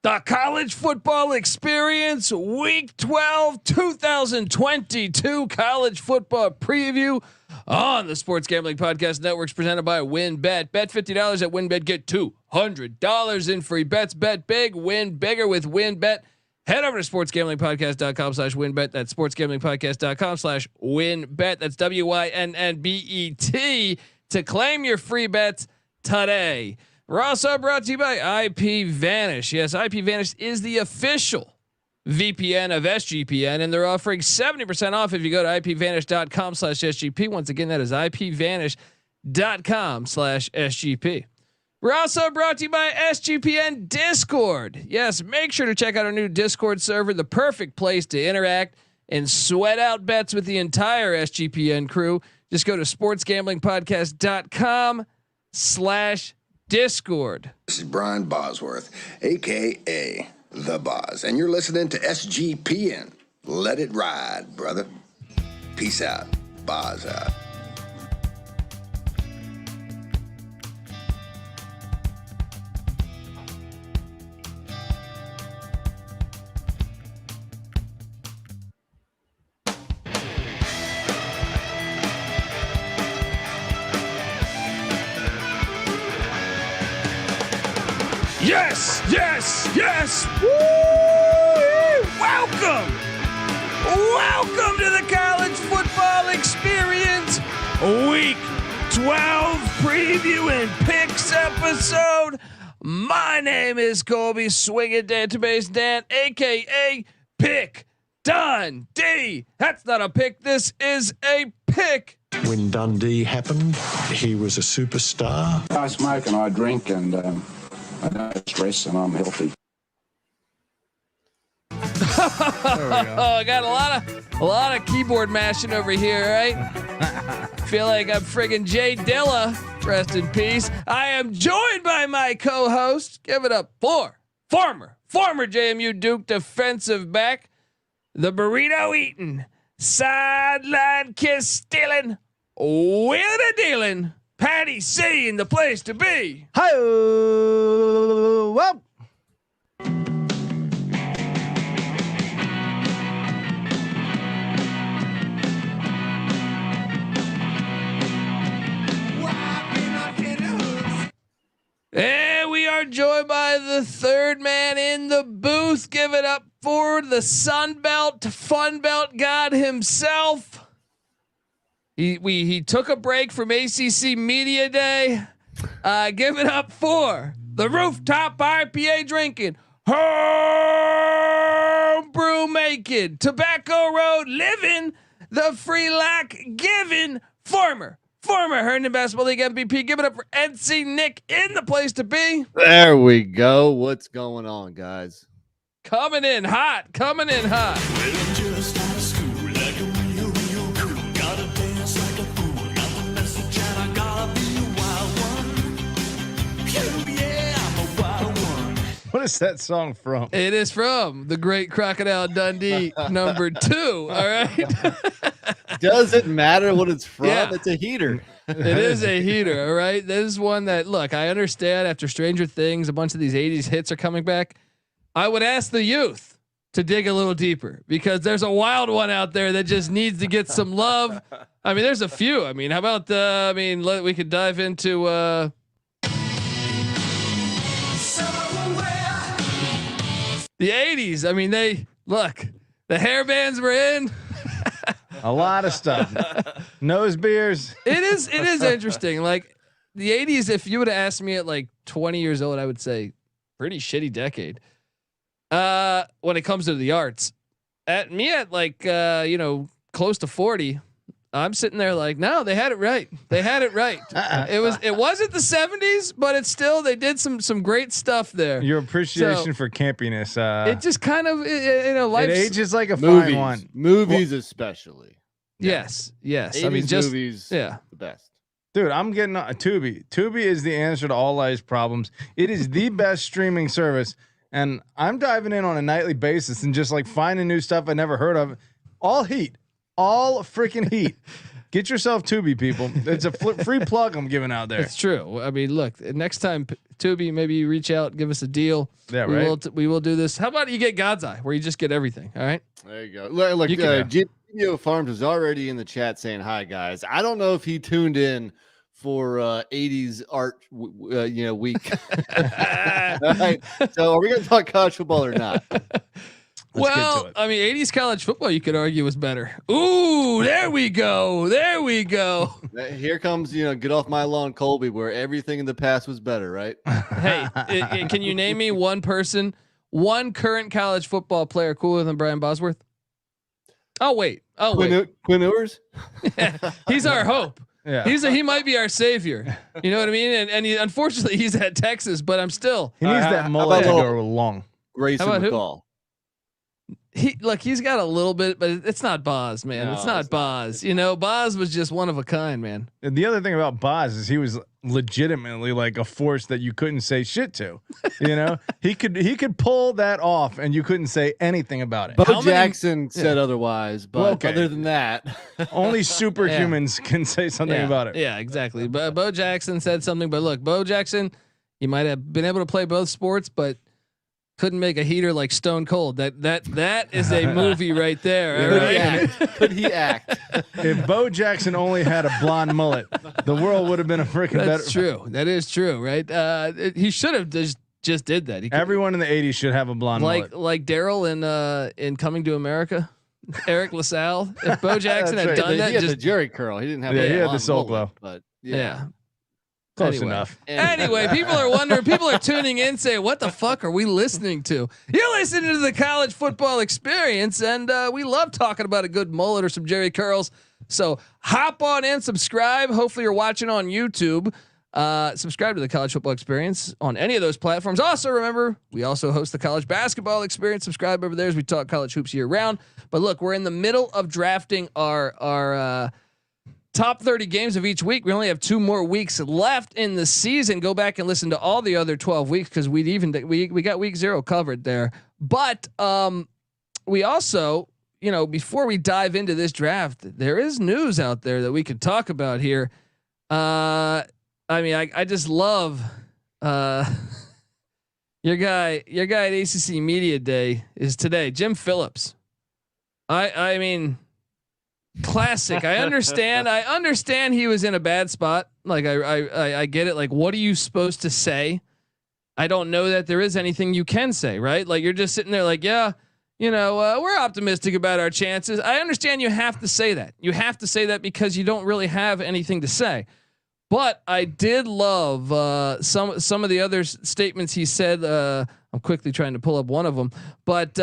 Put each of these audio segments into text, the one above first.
The college football experience, week 12, 2022 college football preview on the Sports Gambling Podcast Networks presented by WynnBET. Bet $50 at WynnBET, get $200 in free bets. Bet big, win bigger with WynnBET. Head over to sportsgamblingpodcast.com/WynnBET. That's sportsgamblingpodcast.com/WynnBET. That's WYNNBET to claim your free bets today. We're also brought to you by IPVanish. Yes, IPVanish is the official VPN of SGPN, and they're offering 70% off if you go to IPVanish.com/SGP. Once again, that is IPVanish.com/SGP. We're also brought to you by SGPN Discord. Yes, make sure to check out our new Discord server, the perfect place to interact and sweat out bets with the entire SGPN crew. Just go to sportsgamblingpodcast.com/Discord. This is Brian Bosworth, aka The Boz, and you're listening to SGPN. Let it ride, brother. Peace out. Boz out. Yes, yes, yes. Woo! Welcome to the college football experience, week 12 preview and picks episode. My name is Colby Swinging Database Dan, aka Pick Dundee. That's not a pick. This is a pick. When Dundee happened, he was a superstar. I smoke and I drink and I don't stress and I'm healthy. Oh, I got a lot of keyboard mashing over here, right? Feel like I'm friggin' Jay Dilla. Rest in peace. I am joined by my co-host. Give it up for former JMU Duke defensive back, the burrito eating, sideline kiss stealing, wheeling and dealing, Patty C in the place to be. Hi, well. And we are joined by the third man in the booth. Give it up for the Sun Belt Fun Belt God himself. He took a break from ACC Media Day. Give it up for the rooftop IPA drinking, home brew making, Tobacco Road living, the free lack giving former Herndon Basketball League MVP. Give it up for NC Nick in the place to be. There we go. What's going on, guys? Coming in hot. What is that song from? It is from the great Crocodile Dundee #2. All right. Doesn't matter what it's from. Yeah. It's a heater. It is a heater. All right. This is one that, look, I understand after Stranger Things, a bunch of these 80s hits are coming back. I would ask the youth to dig a little deeper because there's a wild one out there that just needs to get some love. I mean, there's a few. I mean, how about we could dive into the 80s. I mean, the hair bands were in. A lot of stuff. Nose beers. It is interesting. Like the 80s, if you would have asked me at like 20 years old, I would say pretty shitty decade. When it comes to the arts, at like close to 40, I'm sitting there like, no, they had it right. It wasn't the 70s, but it's still, they did some great stuff there. Your appreciation for campiness. It just kind of, life ages like a Movies, fine one. movies especially. Yes. I mean, 80s just movies, yeah. the best. Dude, I'm getting a Tubi. Tubi is the answer to all life's problems. It is the best streaming service, and I'm diving in on a nightly basis and just like finding new stuff I never heard of. All heat. All freaking heat. Get yourself Tubi, people. It's a free plug I'm giving out there. It's true. I mean, look, next time Tubi, maybe you reach out, give us a deal. Yeah, we right. We will do this. How about you get God's Eye, where you just get everything? All right. There you go. Look, You can- Gio Farms is already in the chat saying hi, guys. I don't know if he tuned in for 80s art, week. All right. So are we going to talk college football or not? Let's get to Well, it. I mean, 80s college football, you could argue was better. Ooh, there we go. There we go. Here comes, get off my lawn, Colby, where everything in the past was better, right? Hey, can you name me one current college football player cooler than Brian Bosworth? Oh, wait. Quinn Ewers? He's our hope. Yeah. He might be our savior. You know what I mean? And unfortunately he's at Texas, but I'm still. He needs How that mullet to about go long. Grayson How about who? McCall. He's got a little bit, but it's not Boz, man. No, it's not it's not. Boz. Boz was just one of a kind, man. And the other thing about Boz is he was legitimately like a force that you couldn't say shit to. He could pull that off, and you couldn't say anything about it. Bo How many- Jackson said otherwise, but Okay. other than that, Only superhumans can say something Yeah, about it. Yeah, exactly. But Bo Jackson said something. But look, Bo Jackson, he might have been able to play both sports, but couldn't make a heater like Stone Cold. That is a movie right there. All could right? he act? Could he act? If Bo Jackson only had a blonde mullet, the world would have been a freaking better. That's true. That is true, right? He should have just did that. He could, Everyone in the '80s should have a blonde mullet. like Daryl in Coming to America, Eric LaSalle. If Bo Jackson That's had right. done he that, had the just Jerry curl. He didn't have. Yeah, the he had the blonde soul mullet, glow. But yeah. Close Anyway. enough. Anyway, people are wondering. People are tuning in, saying, "What the fuck are we listening to?" You're listening to the College Football Experience, and we love talking about a good mullet or some Jerry curls. So hop on in, subscribe. Hopefully, you're watching on YouTube. Subscribe to the College Football Experience on any of those platforms. Also, remember, we also host the College Basketball Experience. Subscribe over there as we talk college hoops year round. But look, we're in the middle of drafting our top 30 games of each week. We only have 2 more weeks left in the season. Go back and listen to all the other 12 weeks because we got week 0 covered there. But we also, before we dive into this draft, there is news out there that we could talk about here. I just love your guy at ACC Media Day is today, Jim Phillips. I mean, classic. I understand he was in a bad spot. Like I get it. Like, what are you supposed to say? I don't know that there is anything you can say, right? Like, you're just sitting there like, yeah, we're optimistic about our chances. I understand you have to say that. You have to say that because you don't really have anything to say. But I did love some of the other statements he said. I'm quickly trying to pull up one of them, but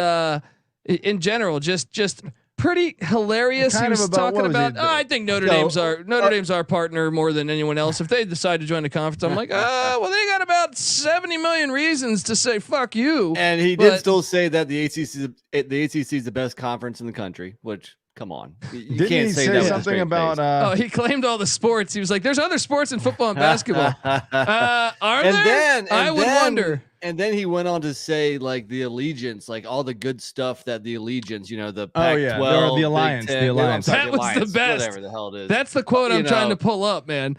in general, just pretty hilarious. Kind He was of about- talking what was about. he- I think Notre So, Dame's our partner more than anyone else. If they decide to join the conference, I'm like, well, they got about 70 million reasons to say fuck you. And he But- did still say that the ACC is the best conference in the country. Which, come on, you Didn't can't he say say that with a something straight about? face. Oh, he claimed all the sports. He was like, "There's other sports in football and basketball." Are and there? then I would wonder. And then he went on to say like the allegiance, like all the good stuff that the allegiance, the Oh, Pac-12, yeah, or the Big Alliance, Ten, the I'm Alliance. sorry, That was the Alliance, best. whatever the hell it is. That's the quote I'm You trying know. to pull up, man.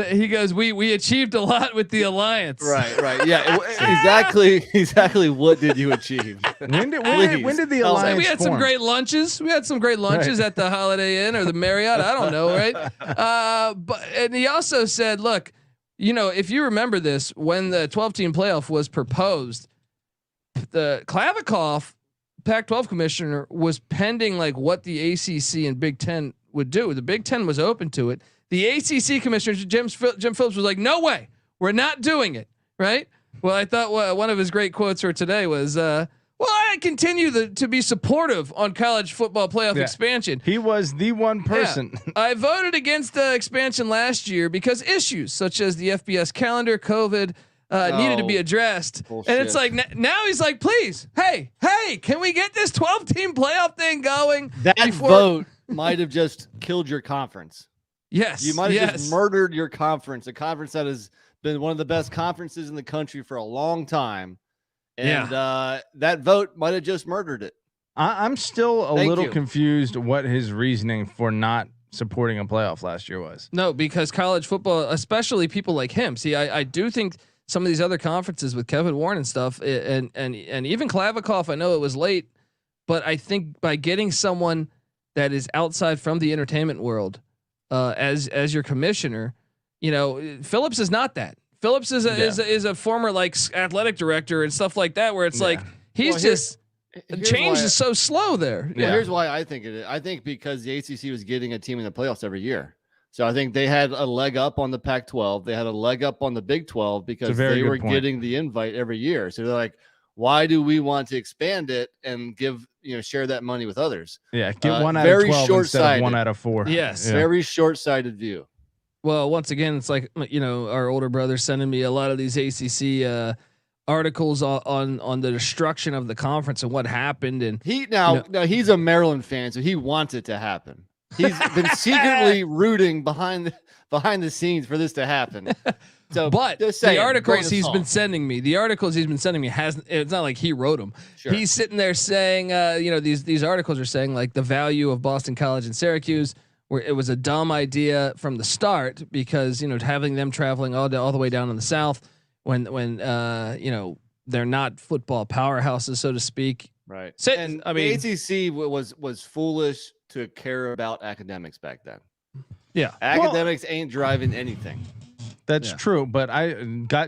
He goes, "We achieved a lot with the alliance." right, yeah, exactly. What did you achieve? When did the Tell us. alliance We had some form? great lunches. We had some great lunches at the Holiday Inn or the Marriott. I don't know, right? And he also said, "Look, if you remember this, when the 12-team playoff was proposed, the Klavikov, Pac-12 commissioner, was pending like what the ACC and Big Ten would do. The Big Ten was open to it. The ACC commissioner, Jim Phillips, was like, no way, we're not doing it. Right? Well, I thought one of his great quotes for today was, well, I continue to be supportive on college football playoff expansion. He was the one person. Yeah. I voted against expansion last year because issues such as the FBS calendar, COVID, needed to be addressed. Bullshit. And it's like now he's like, please, hey, can we get this 12-team playoff thing going? That before- vote might have just killed your conference. Yes, You might have yes. just murdered your conference, a conference that has been one of the best conferences in the country for a long time. And that vote might have just murdered it. I'm still a Thank little you. confused what his reasoning for not supporting a playoff last year was. No, because college football, especially people like him. See, I do think some of these other conferences with Kevin Warren and stuff, and even Klavikov. I know it was late, but I think by getting someone that is outside from the entertainment world as your commissioner, Phillips is not that. Phillips is a former like athletic director and stuff like that, where it's like he's change is so slow there. Well, here's why I think it is. I think because the ACC was getting a team in the playoffs every year. So I think they had a leg up on the Pac-12. They had a leg up on the Big 12 because they were getting the invite every year. So they're like, why do we want to expand it and share that money with others? Yeah, get one out of 12 instead of 1 out of 4. Yes, very short-sighted view. Well, once again, it's like our older brother sending me a lot of these ACC articles on the destruction of the conference and what happened. And now he's a Maryland fan, so he wants it to happen. He's been secretly rooting behind the scenes for this to happen. So, but the articles he's been sending me, it's not like he wrote them. Sure. He's sitting there saying, these articles are saying like the value of Boston College and Syracuse, where it was a dumb idea from the start because having them traveling all the way down in the South when they're not football powerhouses, so to speak. Right. The ACC was foolish to care about academics back then. Yeah. Academics ain't driving anything. That's true, but I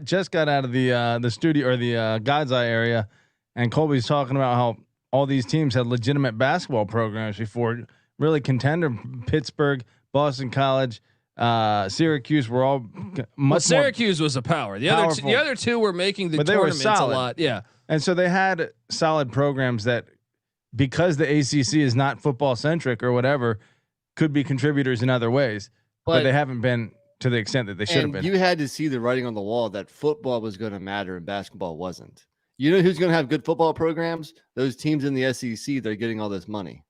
just got out of the studio or the God's Eye area, and Colby's talking about how all these teams had legitimate basketball programs before. Really contender Pittsburgh, Boston College, Syracuse were all much. Syracuse was a power. The other two were making the tournaments a lot. Yeah, and so they had solid programs that, because the ACC is not football centric or whatever, could be contributors in other ways, but they haven't been to the extent that they should have been. You had to see the writing on the wall that football was going to matter and basketball wasn't. You know who's going to have good football programs? Those teams in the SEC that are getting all this money.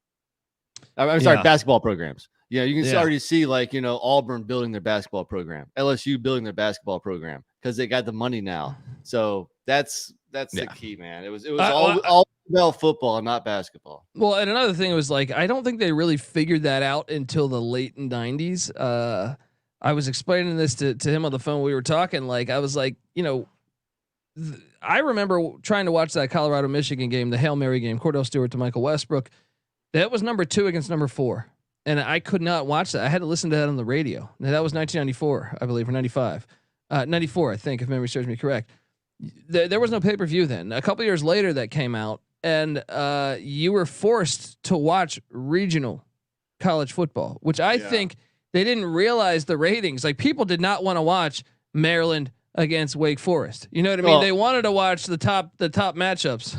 I'm sorry, basketball programs. Yeah, you can already see Auburn building their basketball program, LSU building their basketball program because they got the money now. So that's the key, man. It was all about football and not basketball. Well, and another thing was like I don't think they really figured that out until the late 90s. I was explaining this to him on the phone. We were talking like I was like, I remember trying to watch that Colorado Michigan game, the Hail Mary game, Cordell Stewart to Michael Westbrook. That was number 2 against number 4. And I could not watch that. I had to listen to that on the radio. Now, that was 1994, I believe, or 95. 94, I think, if memory serves me correct. There was no pay-per-view then. A couple years later that came out, and you were forced to watch regional college football, which I think they didn't realize the ratings. Like, people did not want to watch Maryland against Wake Forest. You know what I mean? Well, they wanted to watch the top matchups.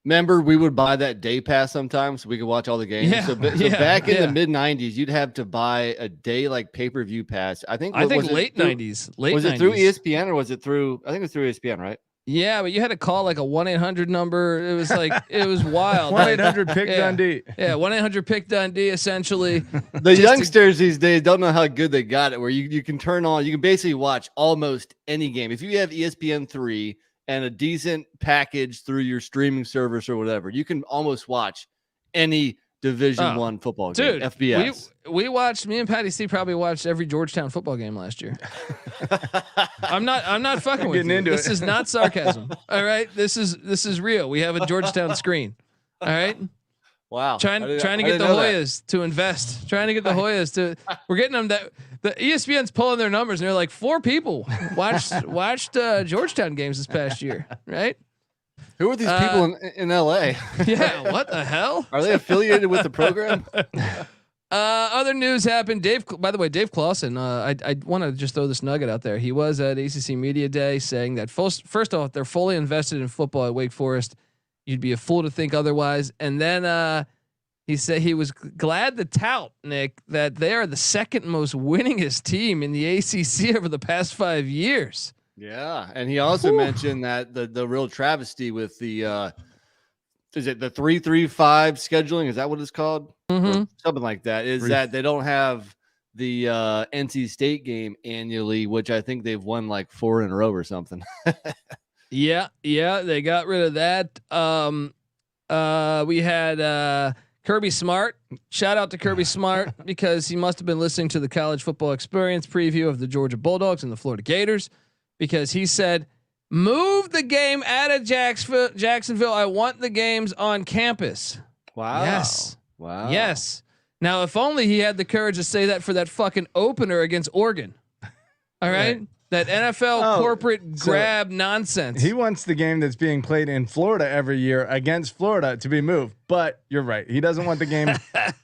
Remember, we would buy that day pass sometimes so we could watch all the games. Yeah, so back in the mid 90s, you'd have to buy a day like pay-per-view pass. I think late 90s. Was it through ESPN or was it through? I think it was through ESPN, right? Yeah, but you had to call like a 1-800 number. It was like it was wild. 1-800 pick Dundee. Yeah, 1-800 pick Dundee. Essentially, the youngsters these days don't know how good they got it. Where you can turn on, you can basically watch almost any game if you have ESPN3. And a decent package through your streaming service or whatever, you can almost watch any Division I football game. Dude, FBS. We watched. Me and Patty C probably watched every Georgetown football game last year. I'm not fucking with you. This is not sarcasm. All right, this is real. We have a Georgetown screen. All right. Wow. Trying to get the Hoyas to invest. Trying to get the Hoyas to. We're getting them that. The ESPN's pulling their numbers, and they're like 4 people watched Georgetown games this past year, right? Who are these people in LA? Yeah, what the hell? Are they affiliated with the program? Other news happened. By the way, Dave Clawson. I want to just throw this nugget out there. He was at ACC Media Day saying that first off, they're fully invested in football at Wake Forest. You'd be a fool to think otherwise. And then he said he was glad to tout, Nick, that they are the second most winningest team in the ACC over the past 5 years. Yeah, and he also mentioned that the real travesty with the is it the 3-3-5 scheduling? Is that what it's called? Mm-hmm. Something like that. Is that they don't have the NC State game annually, which I think they've won like 4 in a row or something. Yeah, they got rid of that. We had Kirby Smart. Shout out to Kirby Smart because he must have been listening to the College Football Experience preview of the Georgia Bulldogs and the Florida Gators, because he said, "Move the game out of Jacksonville. I want the games on campus." Wow. Yes. Wow. Yes. Now, if only he had the courage to say that for that fucking opener against Oregon. All right. That NFL corporate grab nonsense. He wants the game that's being played in Florida every year against Florida to be moved. But you're right. He doesn't want the game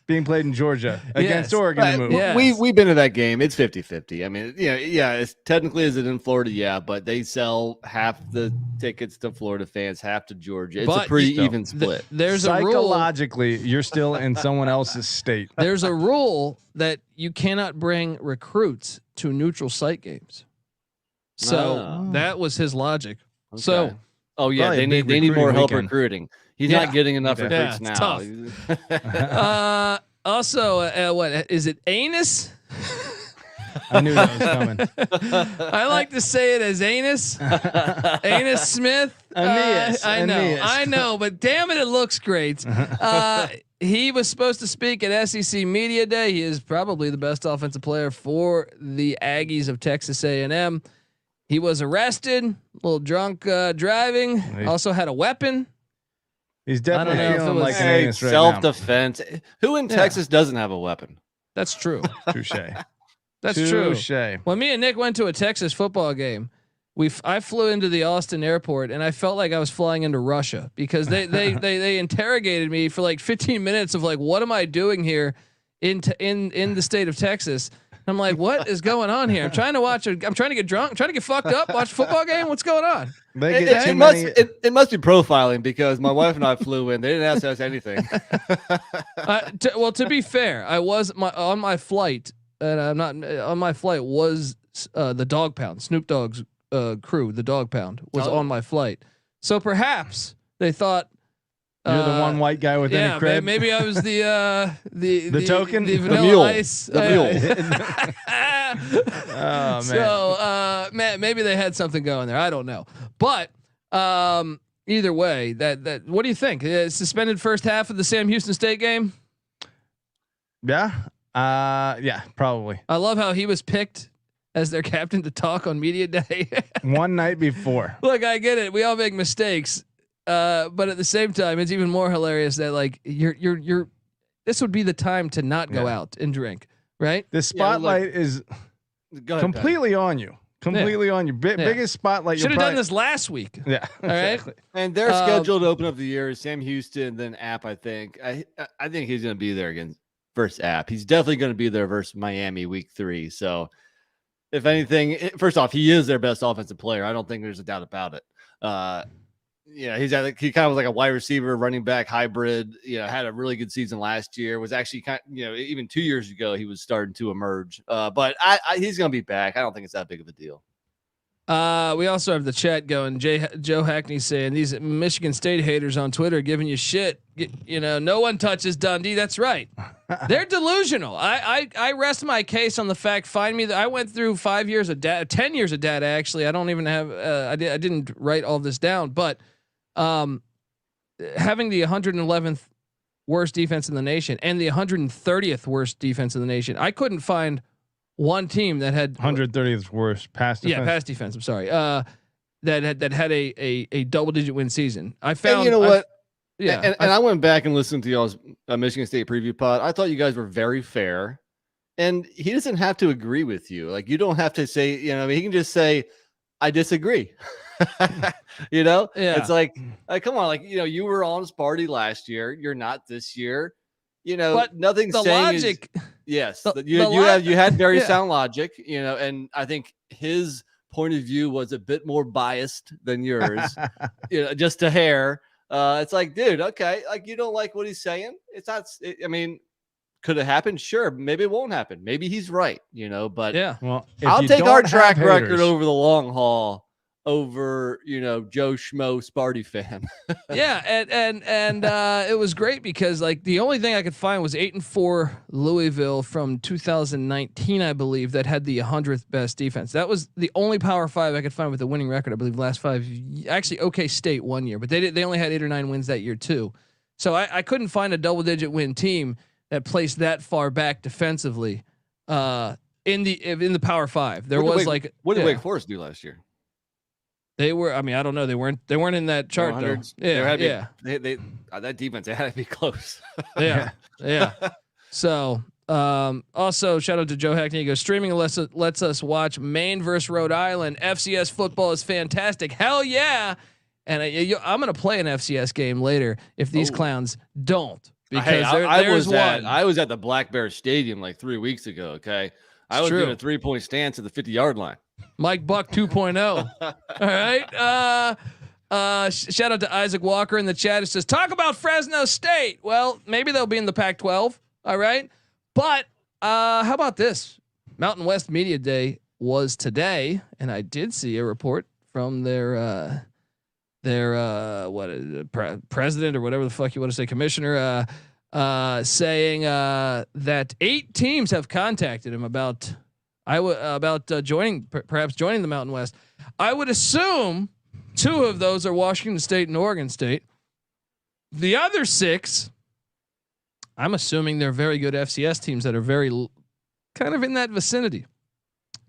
being played in Georgia against Oregon to move. Yes. We've been to that game. It's 50-50. I mean, yeah. It's technically, is it in Florida? Yeah, but they sell half the tickets to Florida fans, half to Georgia. It's a pretty even split. There's a rule. Psychologically, you're still in someone else's state. There's a rule that you cannot bring recruits to neutral site games. So that was his logic. Okay. So, oh yeah, Probably they need more help weekend. recruiting. He's Yeah. not getting enough Yeah, recruits it's now. also, what is it? Anus? I knew that was coming. I like to say it as Anus. Anus Smith. Aeneas, I know, Aeneas. I know, but damn it looks great. He was supposed to speak at SEC Media Day. He is probably the best offensive player for the Aggies of Texas A&M. He was arrested, a little drunk driving. Also had a weapon. He's I don't definitely know if it feeling was- like an Hey, anus right self-defense. Who in Yeah. Texas doesn't have a weapon? That's true. now. Touche. That's true. Touche. When me and Nick went to a Texas football game, I flew into the Austin airport and I felt like I was flying into Russia because they interrogated me for like 15 minutes of like, what am I doing here in the state of Texas? I'm like, what is going on here? I'm trying to get drunk. I'm trying to get fucked up, watch a football game. What's going on? They It, get too it many. must it must be profiling because my wife and I flew in. They didn't ask us anything. To be fair, I was on my flight, and I'm not on my flight was the Dog Pound, Snoop Dogg's crew. The Dog Pound was on my flight, so perhaps they thought You're the one white guy with any cred. maybe I was the token? the The Vanilla mule. Ice. The mule. Oh man. So maybe they had something going there. I don't know, but either way, that what do you think? Suspended first half of the Sam Houston State game. Yeah. Yeah. Probably I love how he was picked as their captain to talk on media day. one night before. Look, I get it. We all make mistakes. But at the same time, it's even more hilarious that like you're this would be the time to not go out and drink, right? The spotlight is Go ahead, completely on you. Completely on you. Biggest spotlight. Should have done this last week. Yeah. All right. Exactly. And they're scheduled to open up the year. Sam Houston, then App. I think he's going to be there again. Versus App. He's definitely going to be there versus Miami week 3. So, if anything, first off, he is their best offensive player. I don't think there's a doubt about it. He kind of was like a wide receiver, running back hybrid. Had a really good season last year. Was actually even 2 years ago he was starting to emerge. But he's going to be back. I don't think it's that big of a deal. We also have the chat going. Joe Hackney saying these Michigan State haters on Twitter giving you shit. No one touches Dundee. That's right. They're delusional. I rest my case on the fact. Find me that I went through 5 years of data, 10 years of data. Actually, I don't even have. I didn't write all this down, but having the 111th worst defense in the nation and the 130th worst defense in the nation, I couldn't find one team that had 130th worst pass defense. Yeah, pass defense. I'm sorry. That had a double-digit win season. I found. And you know what? Yeah, And I went back and listened to y'all's Michigan State preview pod. I thought you guys were very fair. And he doesn't have to agree with you. Like, you don't have to say, he can just say, I disagree. Yeah. It's like, come on, like, you were on Sparty last year. You're not this year. But nothing's the saying logic. yes. the You had very Yeah. sound logic, and I think his point of view was a bit more biased than yours, just a hair. It's like, dude, okay, like, you don't like what he's saying. It's not. Could it happen? Sure. Maybe it won't happen. Maybe he's right. But Yeah. Well, if I'll you take our don't track have record haters- over the long haul over Joe Schmo Sparty fan. Yeah, and it was great because like the only thing I could find was 8-4 Louisville from 2019, I believe, that had the 100th best defense. That was the only Power 5 I could find with a winning record. I believe last 5. Actually, OK State 1 year, but they only had 8 or 9 wins that year too. So I couldn't find a double-digit win team that placed that far back defensively in the Power Five. There was what did Wake Forest do last year? They were. I mean, I don't know. They weren't in that chart though. Yeah. They that defense, they had to be close. Yeah. So also shout out to Joe Hackney. He goes, streaming lets us watch Maine versus Rhode Island. FCS football is fantastic. Hell yeah. And I'm going to play an FCS game later if these clowns don't, because I was at the Black Bear Stadium like 3 weeks ago. Okay. I was doing a 3-point stance at the 50-yard line. Mike Buck 2.0. All right. Shout out to Isaac Walker in the chat. It says, talk about Fresno State. Well, maybe they'll be in the Pac-12. All right. But how about this? Mountain West Media Day was today, and I did see a report from their president or whatever the fuck you want to say, commissioner, saying that 8 teams have contacted him about perhaps joining the Mountain West. I would assume 2 of those are Washington State and Oregon State. The other 6, I'm assuming they're very good FCS teams that are very kind of in that vicinity.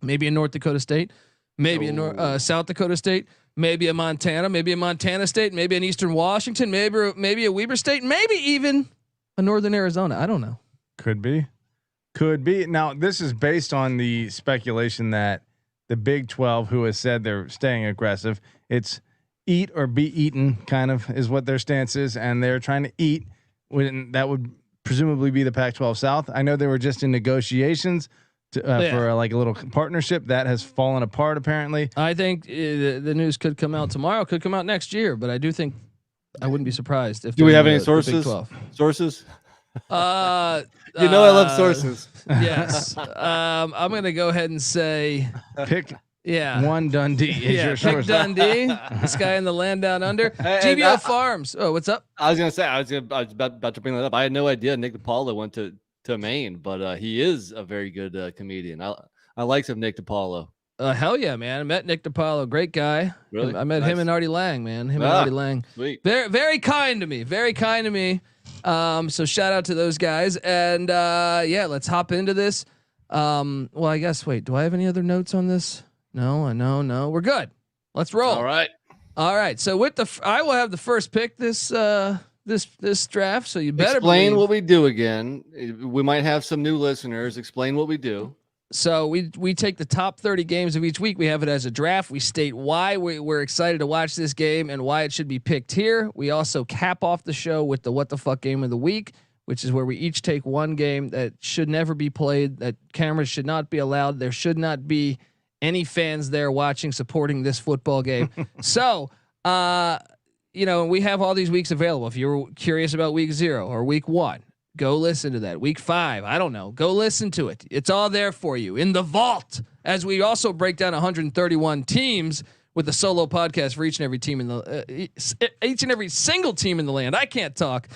Maybe in North Dakota State, maybe in South Dakota State, maybe a Montana, maybe a Montana State, maybe an Eastern Washington, maybe a Weber State, maybe even a Northern Arizona. I don't know. Could be. Now, this is based on the speculation that the Big 12, who has said they're staying aggressive, it's eat or be eaten kind of is what their stance is. And they're trying to eat when that would presumably be the Pac-12 South. I know they were just in negotiations for like a little partnership that has fallen apart. Apparently, I think the news could come out tomorrow, could come out next year, but I do think I wouldn't be surprised if. Do we have any sources? Sources? I love sources. Yes. I'm going to go ahead and say pick one Dundee. Pick Dundee. This guy in the land down under. GBO Farms. Oh, what's up? I was about to bring that up. I had no idea Nick DiPaolo went to Maine, but he is a very good comedian. I like some Nick DiPaolo. Hell yeah, man! I met Nick DiPaolo, great guy. Really? I met him and Artie Lang, man. And Artie Lang. Sweet. Very, very kind to me. Very kind to me. So shout out to those guys. And let's hop into this. Well, I guess. Wait, do I have any other notes on this? No. We're good. Let's roll. All right. So I will have the first pick this draft. So you better explain what we do again. We might have some new listeners. Explain what we do. So we take the top 30 games of each week. We have it as a draft. We state why we're excited to watch this game and why it should be picked here. We also cap off the show with the what the fuck game of the week, which is where we each take one game that should never be played, that cameras should not be allowed. There should not be any fans there watching, supporting this football game. So, we have all these weeks available. If you're curious about week 0 or week 1, go listen to that. Week 5, I don't know. Go listen to it. It's all there for you in the vault. As we also break down 131 teams with a solo podcast for each and every team each and every single team in the land. I can't talk.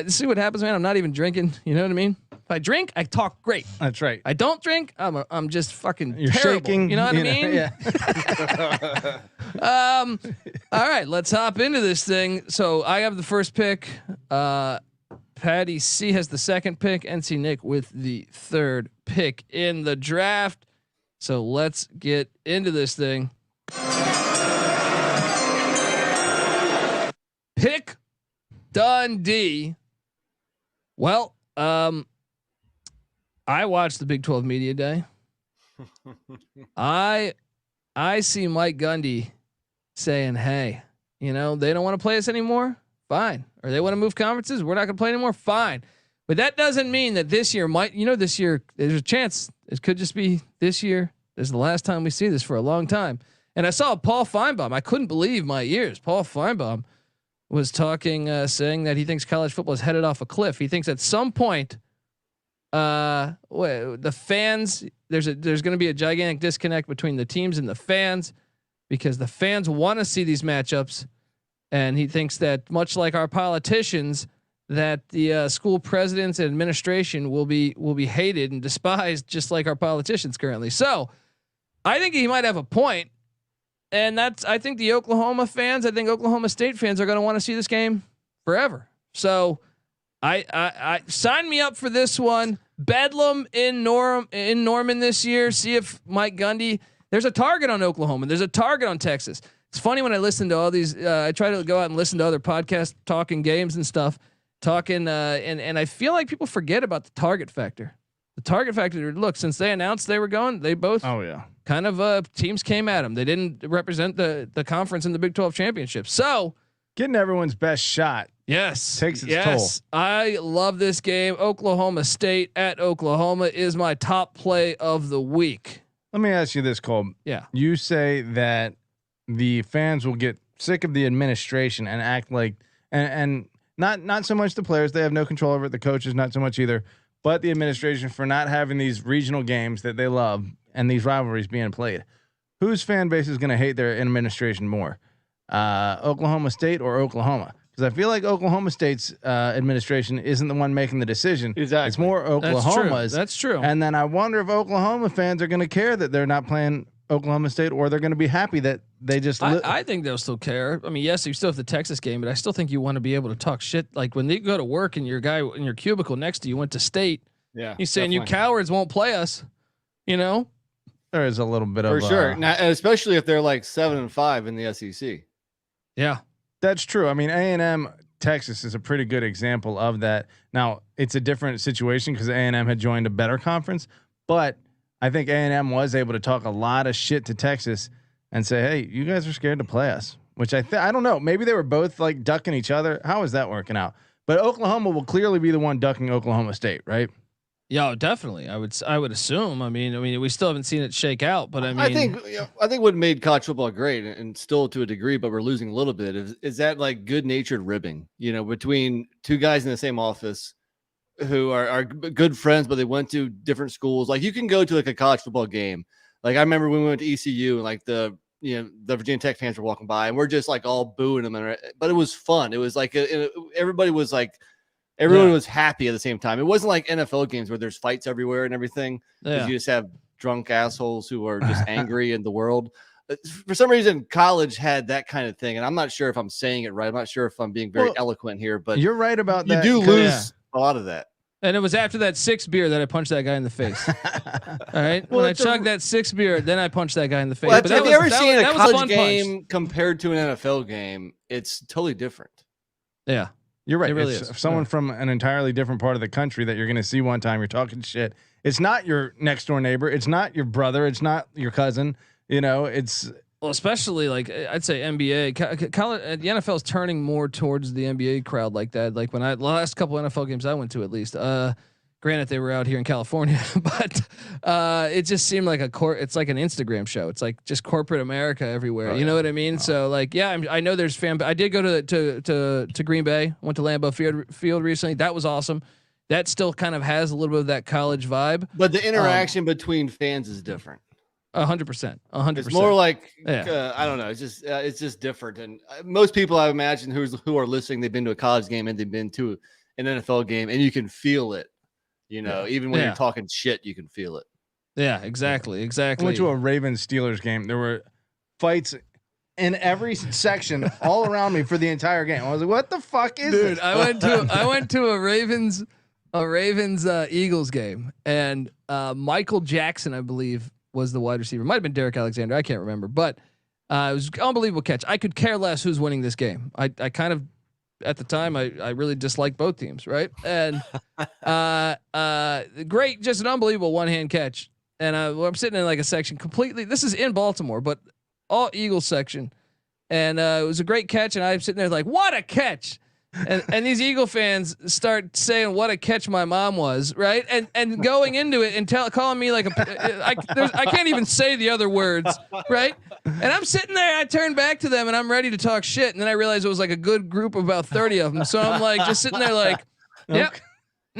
See what happens, man. I'm not even drinking. You know what I mean? If I drink, I talk great. That's right. I don't drink. I'm just fucking. You're terrible. Shaking. You know what I mean? Yeah. All right, let's hop into this thing. So I have the first pick. Patty C has the second pick. NC Nick with the third pick in the draft. So let's get into this thing. Pick Dundee. Well, I watched the Big 12 Media Day. I see Mike Gundy saying, "Hey, they don't want to play us anymore. Fine. Or they want to move conferences. We're not going to play anymore. Fine." But that doesn't mean that this year this year there's a chance it could just be this year. This is the last time we see this for a long time. And I saw Paul Feinbaum. I couldn't believe my ears. Paul Feinbaum was talking, saying that he thinks college football is headed off a cliff. He thinks at some point, the fans, there's going to be a gigantic disconnect between the teams and the fans, because the fans want to see these matchups. And he thinks that much like our politicians, that the school presidents and administration will be hated and despised, just like our politicians currently. So I think he might have a point. And I think the Oklahoma fans, I think Oklahoma State fans are going to want to see this game forever. So I sign me up for this one. Bedlam in Norman this year. See if Mike Gundy. There's a target on Oklahoma. There's a target on Texas. It's funny when I listen to all these. I try to go out and listen to other podcasts talking games and stuff, and I feel like people forget about the target factor. The target factor. Look, since they announced they were going, they both kind of teams came at them. They didn't represent the conference in the Big 12 championship. So getting everyone's best shot. Yes, takes its toll. I love this game. Oklahoma State at Oklahoma is my top play of the week. Let me ask you this, Cole. Yeah, you say that the fans will get sick of the administration and act like, and not so much the players, they have no control over it. The coaches, not so much either, but the administration for not having these regional games that they love and these rivalries being played. Whose fan base is going to hate their administration more, Oklahoma State or Oklahoma? Because I feel like Oklahoma State's administration isn't the one making the decision. Exactly. It's more Oklahoma's. That's true. And then I wonder if Oklahoma fans are going to care that they're not playing Oklahoma State, or they're going to be happy that they just. I think they'll still care. I mean, yes, you still have the Texas game, but I still think you want to be able to talk shit. Like when they go to work and your guy in your cubicle next to you went to state. Yeah, he's saying you cowards won't play us. You know, there is a little bit for of sure. Now, especially if they're like 7-5 in the SEC. Yeah, that's true. I mean, A&M Texas is a pretty good example of that. Now it's a different situation because A&M had joined a better conference, but I think A&M was able to talk a lot of shit to Texas and say, "Hey, you guys are scared to play us." Which I don't know. Maybe they were both like ducking each other. How is that working out? But Oklahoma will clearly be the one ducking Oklahoma State, right? Yeah, definitely. I would assume. I mean, we still haven't seen it shake out, but I think what made college football great, and still to a degree, but we're losing a little bit, is that like good-natured ribbing, between two guys in the same office who are good friends, but they went to different schools. Like you can go to like a college football game. Like I remember when we went to ECU and like the Virginia Tech fans were walking by and we're just like all booing them. But it was fun. It was like everybody was like, everyone was happy at the same time. It wasn't like NFL games where there's fights everywhere and everything. You just have drunk assholes who are just angry in the world. For some reason, college had that kind of thing. And I'm not sure if I'm saying it right. I'm not sure if I'm being very eloquent here, but you're right about that. You do lose a lot of that. And it was after that 6th beer that I punched that guy in the face. All right. When I chugged that 6th beer, then I punched that guy in the face. Well, but have you ever seen a college game punch compared to an NFL game? It's totally different. Yeah. You're right. It really it's is. Someone from an entirely different part of the country that you're going to see one time. You're talking shit. It's not your next door neighbor. It's not your brother. It's not your cousin. It's. Well, especially like I'd say NBA, college, the NFL is turning more towards the NBA crowd like that. Like when the last couple NFL games I went to, at least, granted they were out here in California, but it just seemed like it's like an Instagram show. It's like just corporate America everywhere. You know what I mean? So like, yeah, I know there's I did go to Green Bay. Went to Lambeau Field recently. That was awesome. That still kind of has a little bit of that college vibe. But the interaction between fans is different. 100%. 100%. It's more like I don't know. It's just different. And most people, I imagine, who are listening, they've been to a college game and they've been to an NFL game, and you can feel it. Even when you're talking shit, you can feel it. Yeah, exactly. I went to a Ravens Steelers game. There were fights in every section all around me for the entire game. I was like, "What the fuck is this?" I went to a Ravens Eagles game, and Michael Jackson, I believe, was the wide receiver. Might have been Derek Alexander. I can't remember, but it was an unbelievable catch. I could care less who's winning this game. I kind of, at the time, I really disliked both teams, right? And great, just an unbelievable one-hand catch. And I'm sitting in like a section completely. This is in Baltimore, but all Eagles section, and it was a great catch. And I'm sitting there like, what a catch! And these Eagle fans start saying what a catch my mom was, right? And going into it and calling me like I can't even say the other words, right? And I'm sitting there, I turn back to them and I'm ready to talk shit. And then I realized it was like a good group of about 30 of them. So I'm like just sitting there like, yep.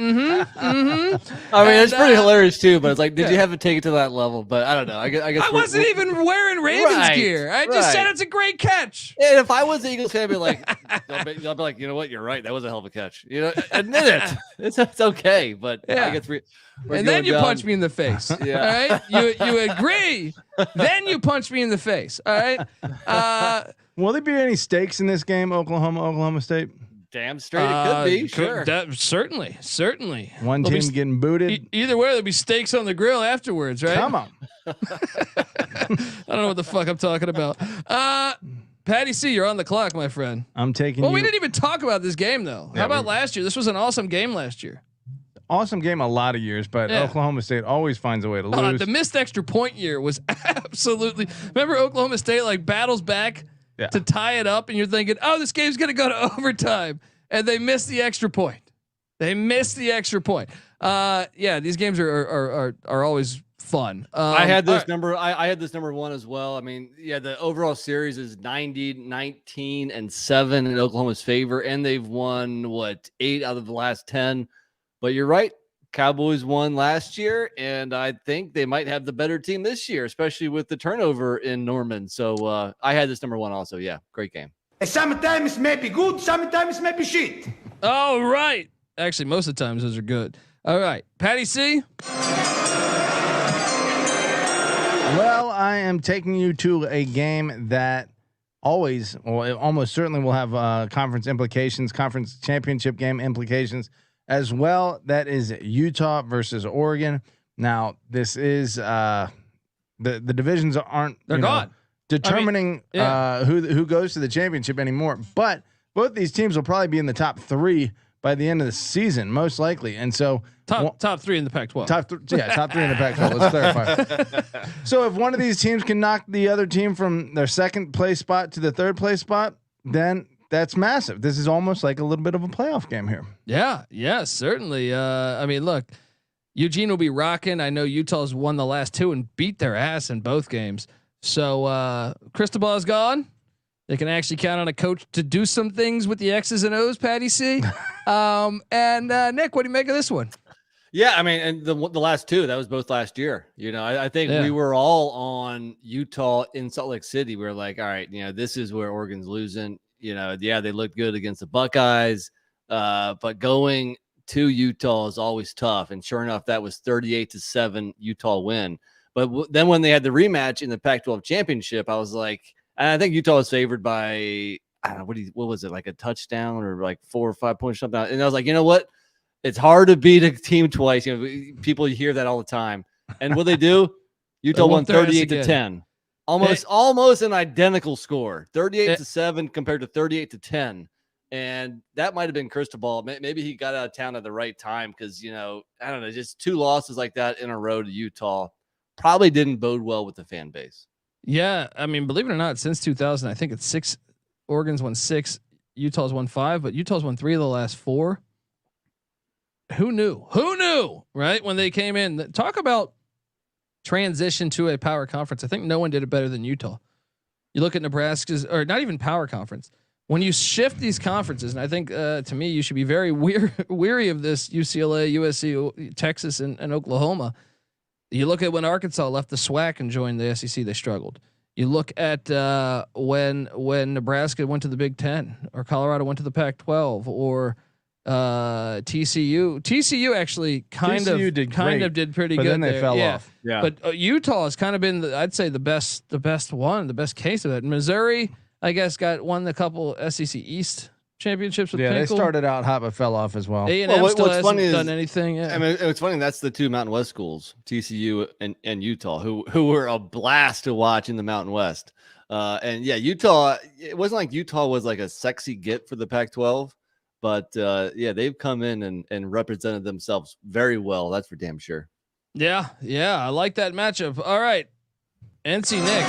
I mean, it's pretty hilarious too, but it's like, did you have to take it to that level? But I don't know. I guess I wasn't even wearing Ravens gear. I just said it's a great catch. And if I was the Eagles fan, I'd be like, I'll be like, you know what? You're right. That was a hell of a catch. Admit it. It's okay. But I guess and then you punch me in the face. All right. You agree. Then you punch me in the face. All right. Will there be any stakes in this game, Oklahoma State? Damn straight, it could be. Sure. Certainly. One There'll team be getting booted. either way, there'll be steaks on the grill afterwards, right? Come on. I don't know what the fuck I'm talking about. Patty C, you're on the clock, my friend. I'm taking Well, you. we didn't even talk about this game though. Yeah, How about last year? This was an awesome game last year. Awesome game a lot of years, but Yeah. Oklahoma State always finds a way to lose. The missed extra point year was absolutely. Remember Oklahoma State like battles back to tie it up, and you're thinking, "Oh, this game's gonna go to overtime," and they missed the extra point. Yeah, these games are always fun. I had this number. I had this number one as well. I mean, yeah, the overall series is 90, 19, and 7 in Oklahoma's favor, and they've won 8 out of the last 10. But you're right. Cowboys won last year, and I think they might have the better team this year, especially with the turnover in Norman. So I had this number one also. Yeah, great game. Sometimes maybe good, sometimes maybe shit. All right. Actually, most of the times those are good. All right, Patty C. Well, I am taking you to a game that almost certainly will have conference implications, conference championship game implications as well. That is Utah versus Oregon. Now, this is the divisions aren't gone. Determining who goes to the championship anymore. But both these teams will probably be in the top 3 by the end of the season, most likely. And so top 3 in the Pac-12. Top 3 in the Pac-12. Let's clarify. So if one of these teams can knock the other team from their second place spot to the third place spot, then that's massive. This is almost like a little bit of a playoff game here. Yeah, certainly. I mean, look, Eugene will be rocking. I know Utah's won the last 2 and beat their ass in both games. So Cristobal is gone. They can actually count on a coach to do some things with the X's and O's, Patty C. And Nick, what do you make of this one? Yeah, I mean, and the last 2, that was both last year. You know, I think we were all on Utah in Salt Lake City. We were like, all right, this is where Oregon's losing. They looked good against the Buckeyes, but going to Utah is always tough. And sure enough, that was 38-7 Utah win. But then when they had the rematch in the Pac-12 championship, I was like, and I think Utah was favored by, I don't know, what was it, like a touchdown or like 4 or 5 points, something. And I was like, you know what? It's hard to beat a team twice. People hear that all the time. And what they do? Utah won 38-10. Almost an identical score. 38-7 compared to 38-10. And that might have been Cristobal. Maybe he got out of town at the right time because, I don't know, just 2 losses like that in a row to Utah probably didn't bode well with the fan base. Yeah, I mean, believe it or not, since 2000, I think it's 6. Oregon's won 6, Utah's won 5, but Utah's won 3 of the last 4. Who knew? Right when they came in, talk about transition to a power conference. I think no one did it better than Utah. You look at Nebraska's, or not even power conference. When you shift these conferences, and I think to me, you should be very weary of this UCLA, USC, Texas, and Oklahoma. You look at when Arkansas left the SWAC and joined the SEC, they struggled. You look at when Nebraska went to the Big Ten, or Colorado went to the Pac-12, or TCU. TCU actually kind of did pretty good. Then they there. fell off. Yeah, but Utah has kind of been, I'd say, the best case of that. Missouri, I guess, won a couple SEC East championships with Pinkel. They started out hot but fell off as well. A&M still hasn't done anything. Yeah. I mean, it's funny. That's the 2 Mountain West schools, TCU and Utah, who were a blast to watch in the Mountain West. And yeah, Utah. It wasn't like Utah was like a sexy get for the Pac-12, but they've come in and represented themselves very well. That's for damn sure. Yeah, I like that matchup. All right, NC Nick.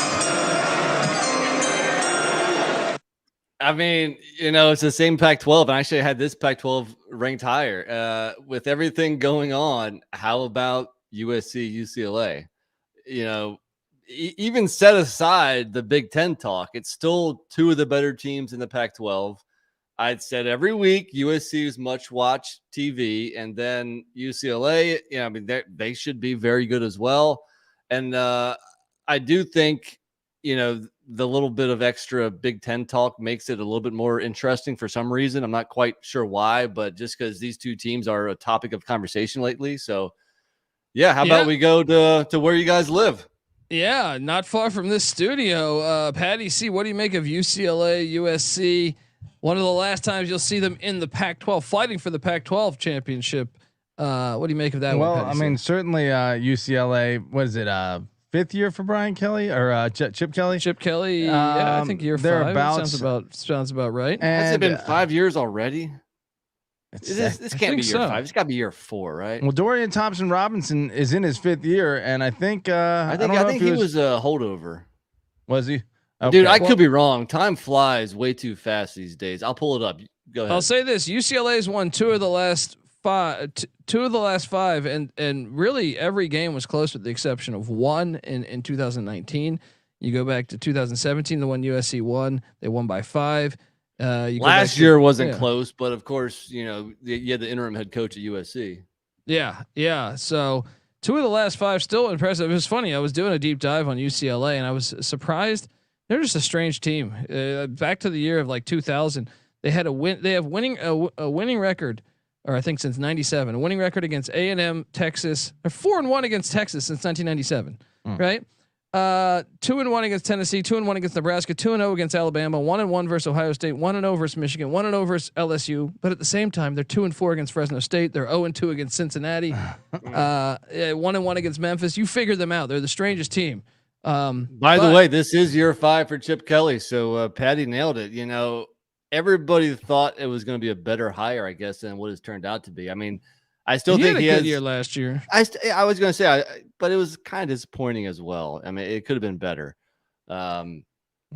I mean, it's the same Pac-12. And actually, I had this Pac-12 ranked higher. With everything going on, how about USC, UCLA? Even set aside the Big Ten talk, it's still 2 of the better teams in the Pac-12. I'd said every week USC is much watched TV, and then UCLA. They should be very good as well. And I do think the little bit of extra Big Ten talk makes it a little bit more interesting for some reason. I'm not quite sure why, but just because these 2 teams are a topic of conversation lately. So, how about we go to where you guys live? Yeah, not far from this studio. Patty C, what do you make of UCLA, USC? one of the last times you'll see them in the Pac-12 fighting for the Pac-12 championship. What do you make of that? Well, one, I mean, certainly UCLA. What is it? Fifth year for Brian Kelly or Chip Kelly? Chip Kelly. Yeah, I think year 5. Sounds about right. Has it been And, 5 years already? it's- This can't be think year so. 5. It's got to be year 4, right? well, Dorian Thompson Robinson is in his 5th year, and I think I don't think know if he was a holdover. Was he? Dude, I Okay. could be wrong. Time flies way too fast these days. I'll pull it up. Go ahead. I'll say this: UCLA's won 2 of the last 5, 2 of the last 5, and really every game was close with the exception of one in 2019. You go back to 2017, the one USC won. They won by 5. You go back Last to- year wasn't yeah. close, but of course, you know, you had the interim head coach at USC. Yeah. So 2 of the last 5 still impressive. It was funny. I was doing a deep dive on UCLA, and I was surprised. They're just a strange team. Back to the year of like 2000, they had a win. They have a winning record, or I think since '97, a winning record against A&M, Texas. They're 4-1 against Texas since 1997, right? 2-1 against Tennessee, 2-1 against Nebraska, 2-0 against Alabama, 1-1 versus Ohio State, 1-0 versus Michigan, 1-0 versus LSU. But at the same time, they're 2-4 against Fresno State. They're 0-2 against Cincinnati. 1-1 against Memphis. You figure them out. They're the strangest team. By the way, this is year 5 for Chip Kelly. So Patty nailed it. You know, everybody thought it was going to be a better hire, I guess, than what it's turned out to be. I mean, I still he think had a he good has year last year. I was going to say, but it was kind of disappointing as well. I mean, it could have been better. Well,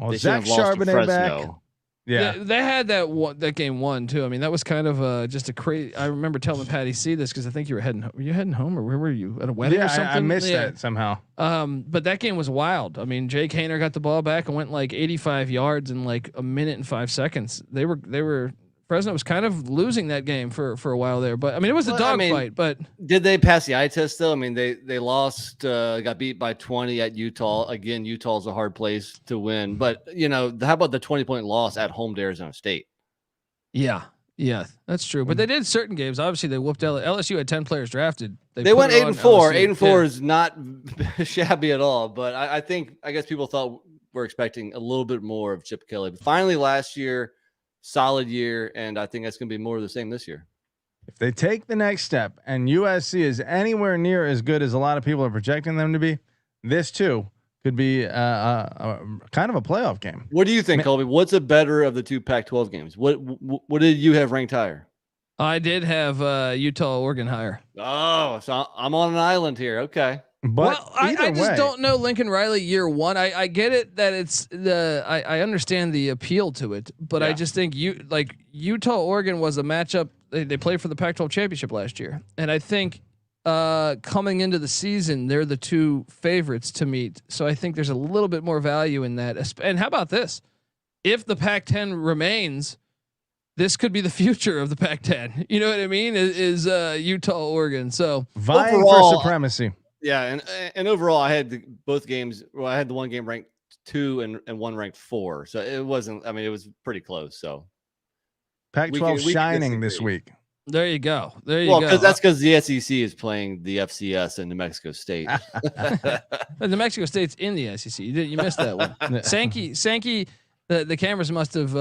They Zach shouldn't have lost to Charbonnet back. Fresno. Yeah. They had that game won too. I mean, that was kind of just a crazy. I remember telling Patty C this because I think you were you heading home, or where were you, at a wedding Yeah, or something? I missed that somehow. But that game was wild. I mean, Jake Haener got the ball back and went like 85 yards in like a minute and 5 seconds. They were Fresno was kind of losing that game for a while there. But I mean, it was a Well, I mean, dogfight. But Did they pass the eye test though? I mean, they lost, got beat by 20 at Utah. Again, Utah's a hard place to win. But you know, how about the 20-point loss at home to Arizona State? yeah, that's true. But they did certain games. Obviously, they whooped LSU had 10 players drafted. They put went it 8-4. on LSU. 8-4 is not shabby at all. But I guess people thought we're expecting a little bit more of Chip Kelly. But finally, last year, solid year, and I think that's going to be more of the same this year. If they take the next step and USC is anywhere near as good as a lot of people are projecting them to be, this too could be a kind of a playoff game. What do you think, Colby? What's a better of the 2 Pac-12 games? What did you have ranked higher? I did have Utah, Oregon higher. Oh, so I'm on an island here. Okay. But Well, I either just way, don't know Lincoln Riley year 1. I get it that it's I understand the appeal to it, but I Yeah. just think Utah Oregon was a matchup. They played for the Pac-12 championship last year, and I think coming into the season they're the 2 favorites to meet. So I think there's a little bit more value in that. And how about this? If the Pac-10 remains, this could be the future of the Pac-10. You know what I mean? Is Utah Oregon? So vying overall, for supremacy. Yeah, and overall, I had both games. Well, I had the one game ranked 2 and one ranked 4. So it wasn't. I mean, it was pretty close. So Pac-12 we can shining this disagree. week. there you go. There you well, go. because the SEC is playing the FCS in New Mexico State. New Mexico State's in the SEC. You missed that one. Sankey. The cameras must have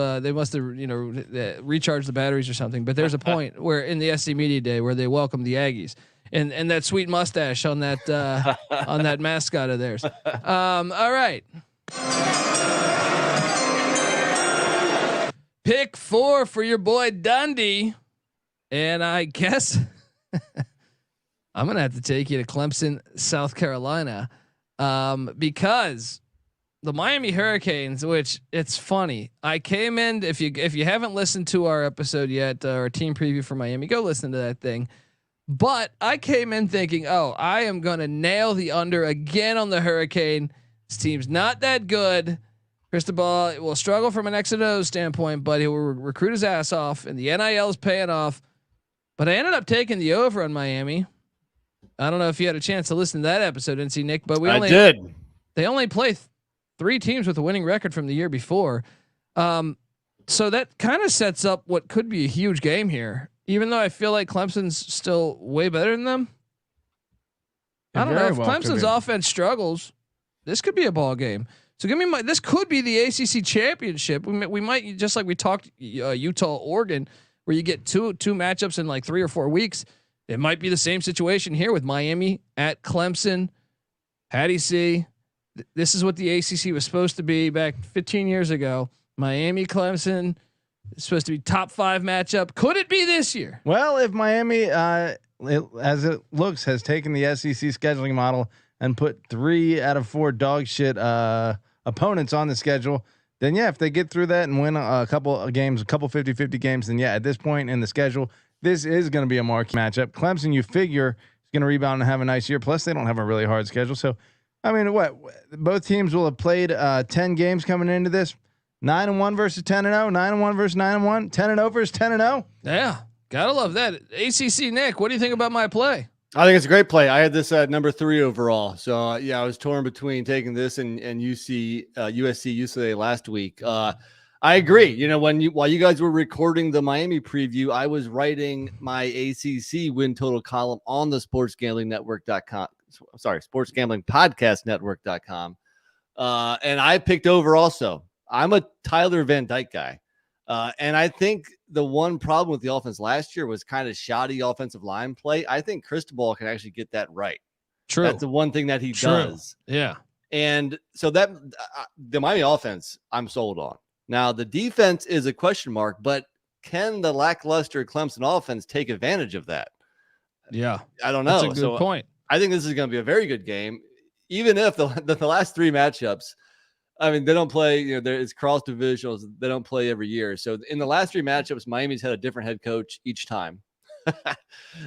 recharged the batteries or something. But there's a point where in the SC Media Day where they welcome the Aggies and that sweet mustache on that on that mascot of theirs. All right. Pick 4 for your boy Dundee, and I guess I'm gonna have to take you to Clemson, South Carolina, because the Miami Hurricanes, which it's funny. I came in, if you haven't listened to our episode yet, our team preview for Miami, go listen to that thing. But I came in thinking, oh, I am going to nail the under again on the Hurricane. This team's not that good. Cristobal will struggle from an X and O standpoint, but he will recruit his ass off, and the NIL is paying off. But I ended up taking the over on Miami. I don't know if you had a chance to listen to that episode, NC Nick, but I did. They only play 3 teams with a winning record from the year before. So that kind of sets up what could be a huge game here, even though I feel like Clemson's still way better than them. I don't know if Clemson's offense struggles. This could be a ball game. So give me this could be the ACC championship. We might, just like we talked Utah, Oregon, where you get two matchups in like 3 or 4 weeks. It might be the same situation here with Miami at Clemson. Patty C. This is what the ACC was supposed to be back 15 years ago. Miami, Clemson. It's supposed to be top 5 matchup. Could it be this year? Well, if Miami, as it looks, has taken the SEC scheduling model and put 3 out of 4 dog shit opponents on the schedule, then yeah, if they get through that and win a couple of games, a couple 50-50 games, then yeah, at this point in the schedule, this is going to be a marquee matchup. Clemson, you figure, is going to rebound and have a nice year. Plus, they don't have a really hard schedule. So, I mean, both teams will have played 10 games coming into this. 9-1 versus 10-0, 9-1 versus 9-1, 10-0 versus 10-0. Yeah, gotta love that. ACC Nick, what do you think about my play? I think it's a great play. I had this at number 3 overall. So yeah, I was torn between taking this and USC UCLA last week. I agree. You know, while you guys were recording the Miami preview, I was writing my ACC win total column on the sportsgamblingpodcastnetwork.com. And I picked over also. I'm a Tyler Van Dyke guy. And I think the one problem with the offense last year was kind of shoddy offensive line play. I think Cristobal can actually get that right. True. That's the one thing that he does. Yeah. And so that the Miami offense, I'm sold on. Now, the defense is a question mark, but can the lackluster Clemson offense take advantage of that? Yeah. I don't know. That's a good point. I think this is going to be a very good game, even if the last 3 matchups, I mean, they don't play, you know, it's cross divisionals. They don't play every year. So in the last 3 matchups, Miami's had a different head coach each time.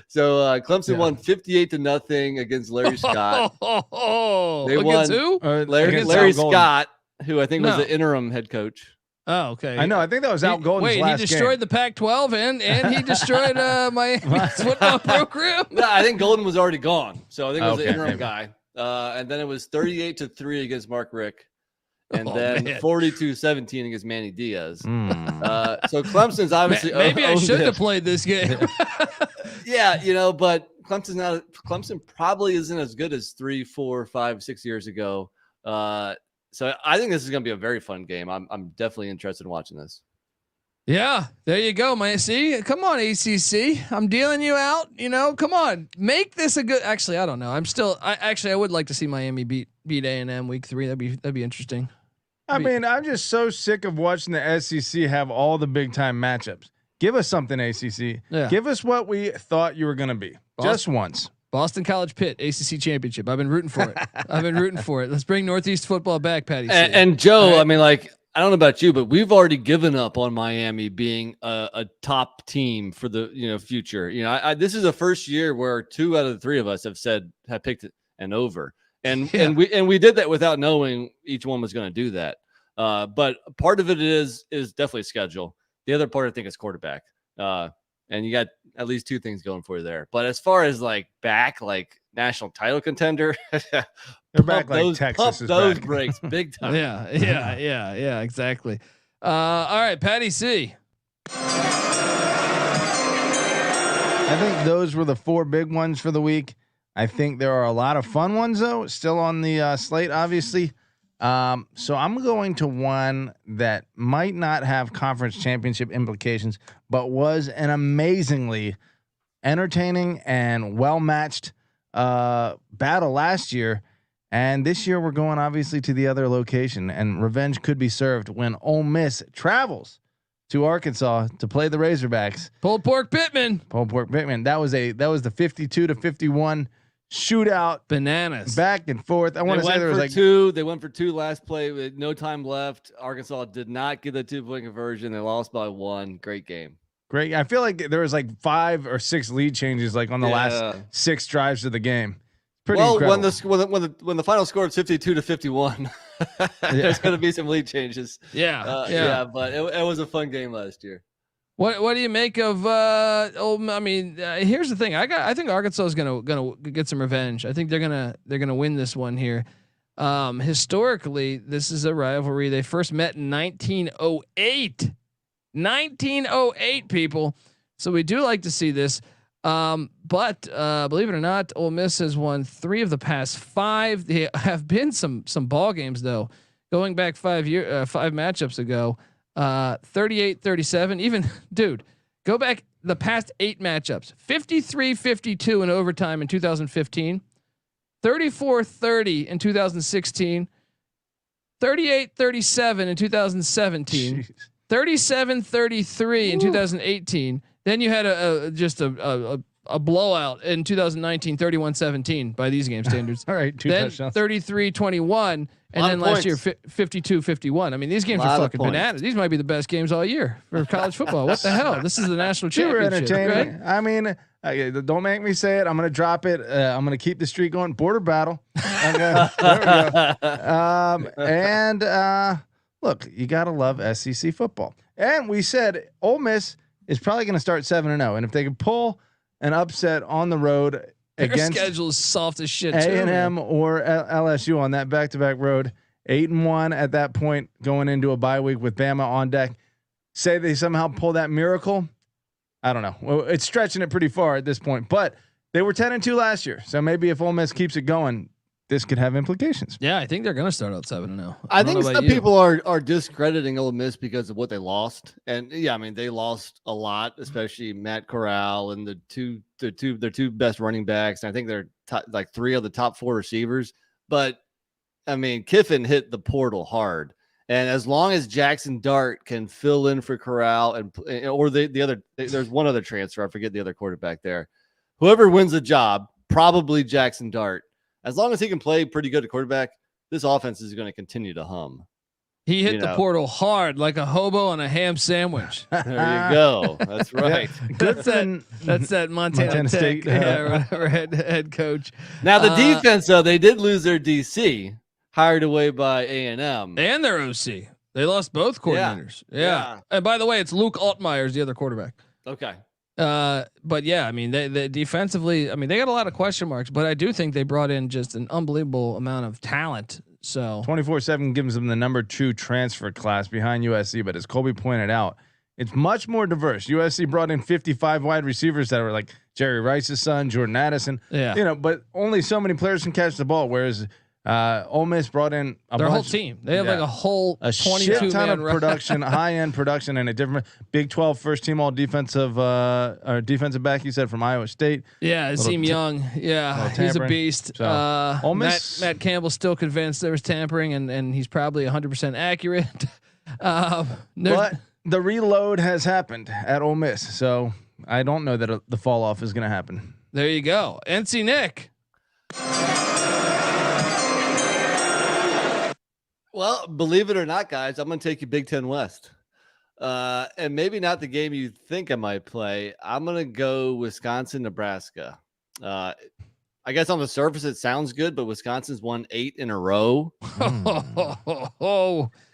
So Clemson won 58-0 against Larry Scott. They against won who? Larry Scott, who I think was the interim head coach. Oh, okay. I know. I think that was Al Golden's Wait, last he destroyed game. the Pac-12 and he destroyed my football program. No, I think Golden was already gone. So I think it was the interim maybe. guy. And then it was 38-3 against Mark Rick. And Oh, then man. 42-17 against Manny Diaz. So Clemson's obviously Maybe I owned shouldn't it. have played this game. Yeah, you know, but Clemson probably isn't as good as 3, 4, 5, 6 years ago. So I think this is going to be a very fun game. I'm definitely interested in watching this. Yeah, there you go, man. See, come on, ACC. I'm dealing you out. You know, come on, make this a good. Actually, I don't know. I would like to see Miami beat A&M week 3. That'd be interesting. I mean, I'm just so sick of watching the SEC have all the big time matchups. Give us something, ACC. Yeah. Give us what we thought you were going to be. Just once. Boston College Pitt ACC championship. I've been rooting for it. Let's bring Northeast football back, Patty. And Joe, I mean, like, I don't know about you, but we've already given up on Miami being a top team for the future. You know, this is the first year where 2 out of the 3 of us have picked an over, and we did that without knowing each one was going to do that. But part of it is definitely schedule. The other part, I think, is quarterback. And you got at least 2 things going for you there. But as far as like national title contender, They're back like Texas is those back. breaks big time. Yeah, exactly. All right, Patty C. I think those were the 4 big ones for the week. I think there are a lot of fun ones though, still on the slate, obviously. So I'm going to one that might not have conference championship implications, but was an amazingly entertaining and well-matched battle last year. And this year we're going obviously to the other location, and revenge could be served when Ole Miss travels to Arkansas to play the Razorbacks. Pulled pork Pittman. That was the 52-51 shootout, Bananas. back and forth. I want to say there was like 2. They went for 2 last play with no time left. Arkansas did not get the 2-point conversion. They lost by 1. Great game. great. I feel like there was like 5 or 6 lead changes like on the last 6 drives of the game. Pretty incredible. when the final score is 52-51, there's going to be some lead changes. Yeah. But it was a fun game last year. What do you make of? Here's the thing. I think Arkansas is gonna get some revenge. I think they're gonna win this one here. Historically, this is a rivalry. They first met in 1908. 1908, people. So we do like to see this. But believe it or not, Ole Miss has won 3 of the past 5. They have been some ball games though, going back 5 matchups ago. 38-37. Even dude, go back the past 8 matchups. 53-52 in overtime in 2015. 34-30 in 2016. 38-37 in 2017. Jeez. 37-33 in 2018. Then you had a blowout in 2019, 31-17 by these game standards. All right, 2 Then touchdowns. 33-21, and then last year 52-51. I mean, these games are fucking bananas. These might be the best games all year for college football. What the hell? This is the national Super championship, entertaining. right? I mean, don't make me say it. I'm gonna drop it. I'm gonna keep the streak going. Border battle. There we go. Look, you gotta love SEC football. And we said Ole Miss is probably gonna start 7-0, and if they can pull an upset on the road Their against schedule is soft as shit. A&M or LSU on that back-to-back road, 8-1 at that point, going into a bye week with Bama on deck. Say they somehow pull that miracle. I don't know. Well, it's stretching it pretty far at this point, but they were 10-2 last year. So maybe if Ole Miss keeps it going, this could have implications. Yeah, I think they're going to start out 7-0. I think some people are discrediting Ole Miss because of what they lost, and yeah, I mean they lost a lot, especially Matt Corral and their two best running backs. I think they're like 3 of the top 4 receivers. But I mean Kiffin hit the portal hard, and as long as Jackson Dart can fill in for Corral or the other, there's one other transfer, I forget the other quarterback there. Whoever wins the job, probably Jackson Dart. As long as he can play pretty good at quarterback, this offense is going to continue to hum. He hit the portal hard like a hobo on a ham sandwich. There you go. That's right. That's that Montana Tech State, head coach. Now the defense, though, they did lose their DC, hired away by A&M. And their OC. They lost both coordinators. Yeah. And by the way, it's Luke Altmaier, the other quarterback. Okay. But yeah, I mean, they defensively, I mean, they got a lot of question marks, but I do think they brought in just an unbelievable amount of talent. So 24/7 gives them the number 2 transfer class behind USC, but as Colby pointed out, it's much more diverse. USC brought in 55 wide receivers that were like Jerry Rice's son, Jordan Addison. Yeah, but only so many players can catch the ball. Whereas Ole Miss brought in their whole team. They have like a whole 22 ton man of production, high end production, and a different Big 12 first team all defensive or defensive back. You said from Iowa State. Yeah, Azeem Young. Yeah, he's a beast. So, Ole Miss, Matt Campbell's still convinced there was tampering, and he's probably 100% accurate. But the reload has happened at Ole Miss, so I don't know that the fall off is going to happen. There you go, NC Nick. Well, believe it or not, guys, I'm going to take you Big Ten West. And maybe not the game you think I might play. I'm going to go Wisconsin, Nebraska. I guess on the surface it sounds good, but Wisconsin's won 8 in a row.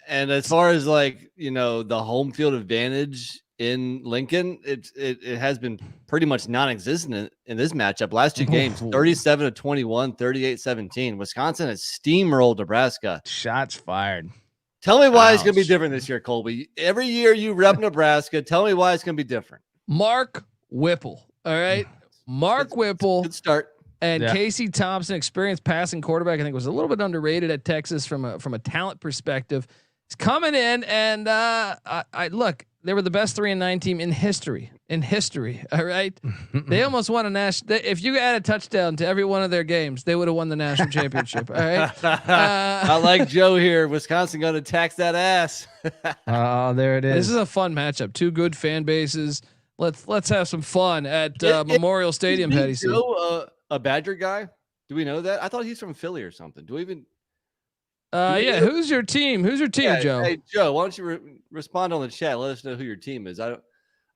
And as far as the home field advantage in Lincoln, it has been pretty much non-existent in this matchup. Last 2 games, 37-21, 38-17. Wisconsin has steamrolled Nebraska. Shots fired. Tell me why it's going to be different this year, Colby. Every year you rep Nebraska. Tell me why it's going to be different. Mark Whipple. All right. Mark Whipple. Good start. And Casey Thompson, experienced passing quarterback, I think was a little bit underrated at Texas from a talent perspective. He's coming in, and I look. They were the best 3-9 team in history. All right, they almost won a national. If you add a touchdown to every one of their games, they would have won the national championship. All right. I like Joe here. Wisconsin going to tax that ass. Oh, there it is. This is a fun matchup. 2 good fan bases. Let's have some fun at Memorial Stadium. Petty C. Joe, a Badger guy? Do we know that? I thought he's from Philly or something. Do we even? Yeah. Who's your team? Joe? Hey, Joe, why don't you respond on the chat? Let us know who your team is. I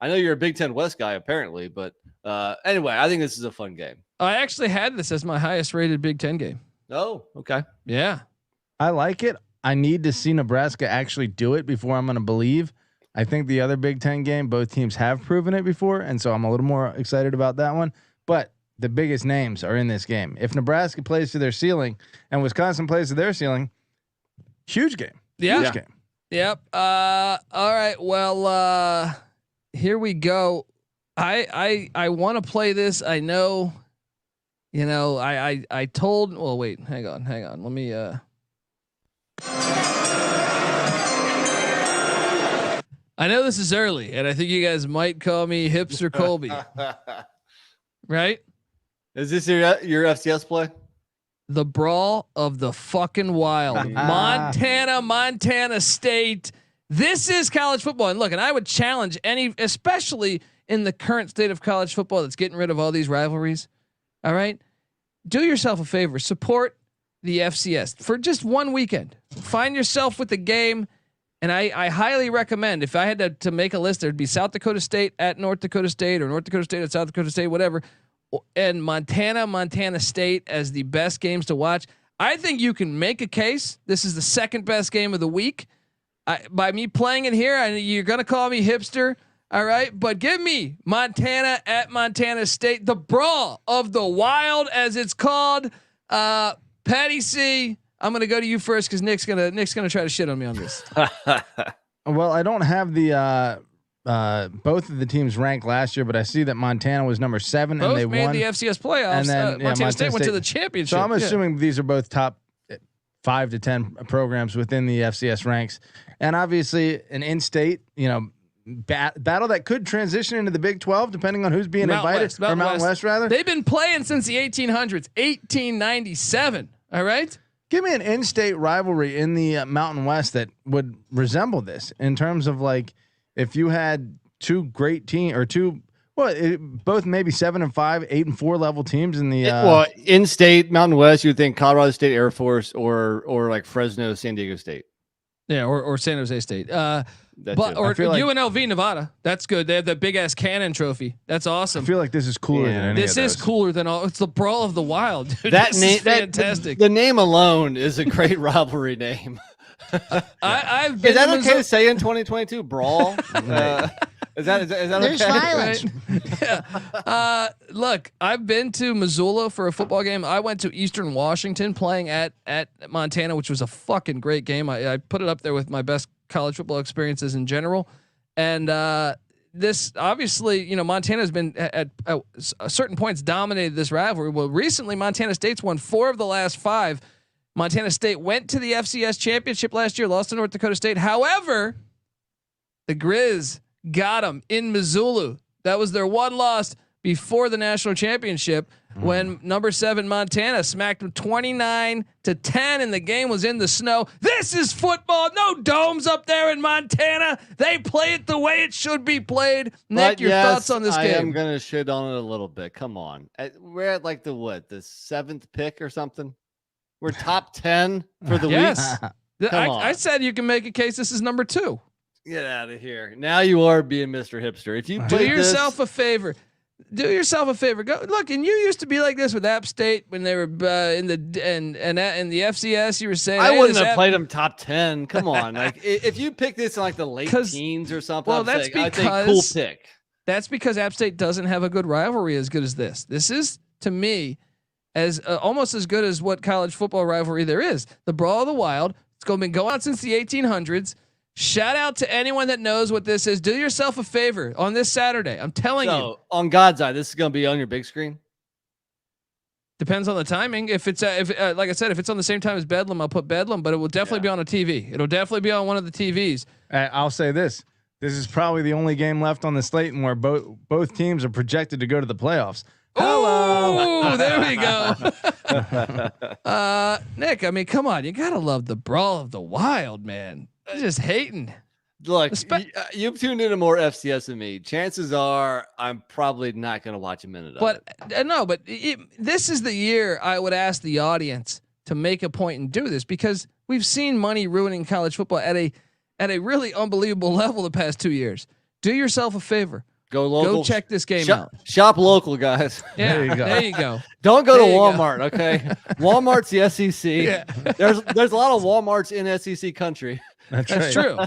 know you're a Big Ten West guy apparently, but anyway, I think this is a fun game. I actually had this as my highest rated Big Ten game. Oh, okay. Yeah. I like it. I need to see Nebraska actually do it before I'm going to believe. I think the other Big Ten game, both teams have proven it before, and so I'm a little more excited about that one. But the biggest names are in this game. If Nebraska plays to their ceiling and Wisconsin plays to their ceiling, huge game. Yeah. Huge game. Yep. All right. Well, here we go. I want to play this. I know, I told. Well, wait, hang on. Let me. I know this is early, and I think you guys might call me hipster Colby, right? Is this your FCS play? The brawl of the fucking wild. Montana State. This is college football. And look, and I would challenge especially in the current state of college football that's getting rid of all these rivalries. All right. Do yourself a favor. Support the FCS for just one weekend. Find yourself with the game. And I highly recommend, if I had to make a list, there'd be South Dakota State at North Dakota State, or North Dakota State at South Dakota State, whatever. And Montana State as the best games to watch. I think you can make a case. This is the second best game of the week. By me playing it here, you're going to call me hipster. All right. But give me Montana at Montana State, the brawl of the wild, as it's called. Patty C, I'm going to go to you first, because Nick's going to try to shit on me on this. Well, I don't have the both of the teams ranked last year, but I see that Montana was number 7 Both and they made won the FCS playoffs. And then Montana State went to the championship. So I'm assuming these are both top 5 to 10 programs within the FCS ranks, and obviously an in-state, battle that could transition into the Big 12 depending on who's being invited. Mountain West rather. They've been playing since the 1800s, 1897. All right. Give me an in-state rivalry in the Mountain West that would resemble this in terms of, like, if you had two great teams or both maybe 7 and 5, 8 and 4 level teams in the in-state Mountain West, you would think Colorado State Air Force or like Fresno, San Diego State. Yeah, or San Jose State. Or UNLV Nevada. That's good. They have that big ass cannon trophy. That's awesome. I feel like this is cooler than any this of is those. cooler than all. It's the brawl of the wild. Dude. That this name, is fantastic. The name alone is a great rivalry name. I've been is that okay to say in 2022? Brawl. Is that There's okay? violence. Yeah. Look, I've been to Missoula for a football game. I went to Eastern Washington playing at Montana, which was a fucking great game. I put it up there with my best college football experiences in general. And this obviously, Montana's been at certain points dominated this rivalry. Well, recently Montana State's won 4 of the last 5. Montana State went to the FCS championship last year, lost to North Dakota State. However, the Grizz got them in Missoula. That was their one loss before the national championship when number 7 Montana smacked them 29-10, and the game was in the snow. This is football. No domes up there in Montana. They play it the way it should be played. Nick, your thoughts on this game? I'm gonna shit on it a little bit. Come on, we're at like the 7th pick or something. We're top 10 for the week. I said you can make a case. This is number 2. Get out of here. Now you are being Mr. Hipster. If you do yourself a favor, Go look. And you used to be like this with App State when they were in the FCS. You were saying I wouldn't have played them top 10. Come on, like if you pick this in like the late teens or something. Well, that's because cool pick. That's because App State doesn't have a good rivalry as good as this. This is, to me, as almost as good as what college football rivalry there is. The Brawl of the Wild. It's been going on since the 1800s. Shout out to anyone that knows what this is. Do yourself a favor on this Saturday. I'm telling you. On God's eye, this is going to be on your big screen. Depends on the timing. If it's like I said, if it's on the same time as Bedlam, I'll put Bedlam. But it will definitely be on a TV. It'll definitely be on one of the TVs. I'll say this: this is probably the only game left on the slate where both teams are projected to go to the playoffs. Oh, there we go. Nick, I mean, come on, you gotta love the Brawl of the Wild, man. I'm just hating. Look, you've tuned into more FCS than me. Chances are I'm probably not going to watch a minute of it. This is the year I would ask the audience to make a point and do this, because we've seen money ruining college football at a really unbelievable level the past 2 years. Do yourself a favor. Go local. Go check this game out. Shop local, guys. Yeah, there you go. Don't go to Walmart, okay? Walmart's the SEC. Yeah. There's a lot of Walmarts in SEC country. That's true.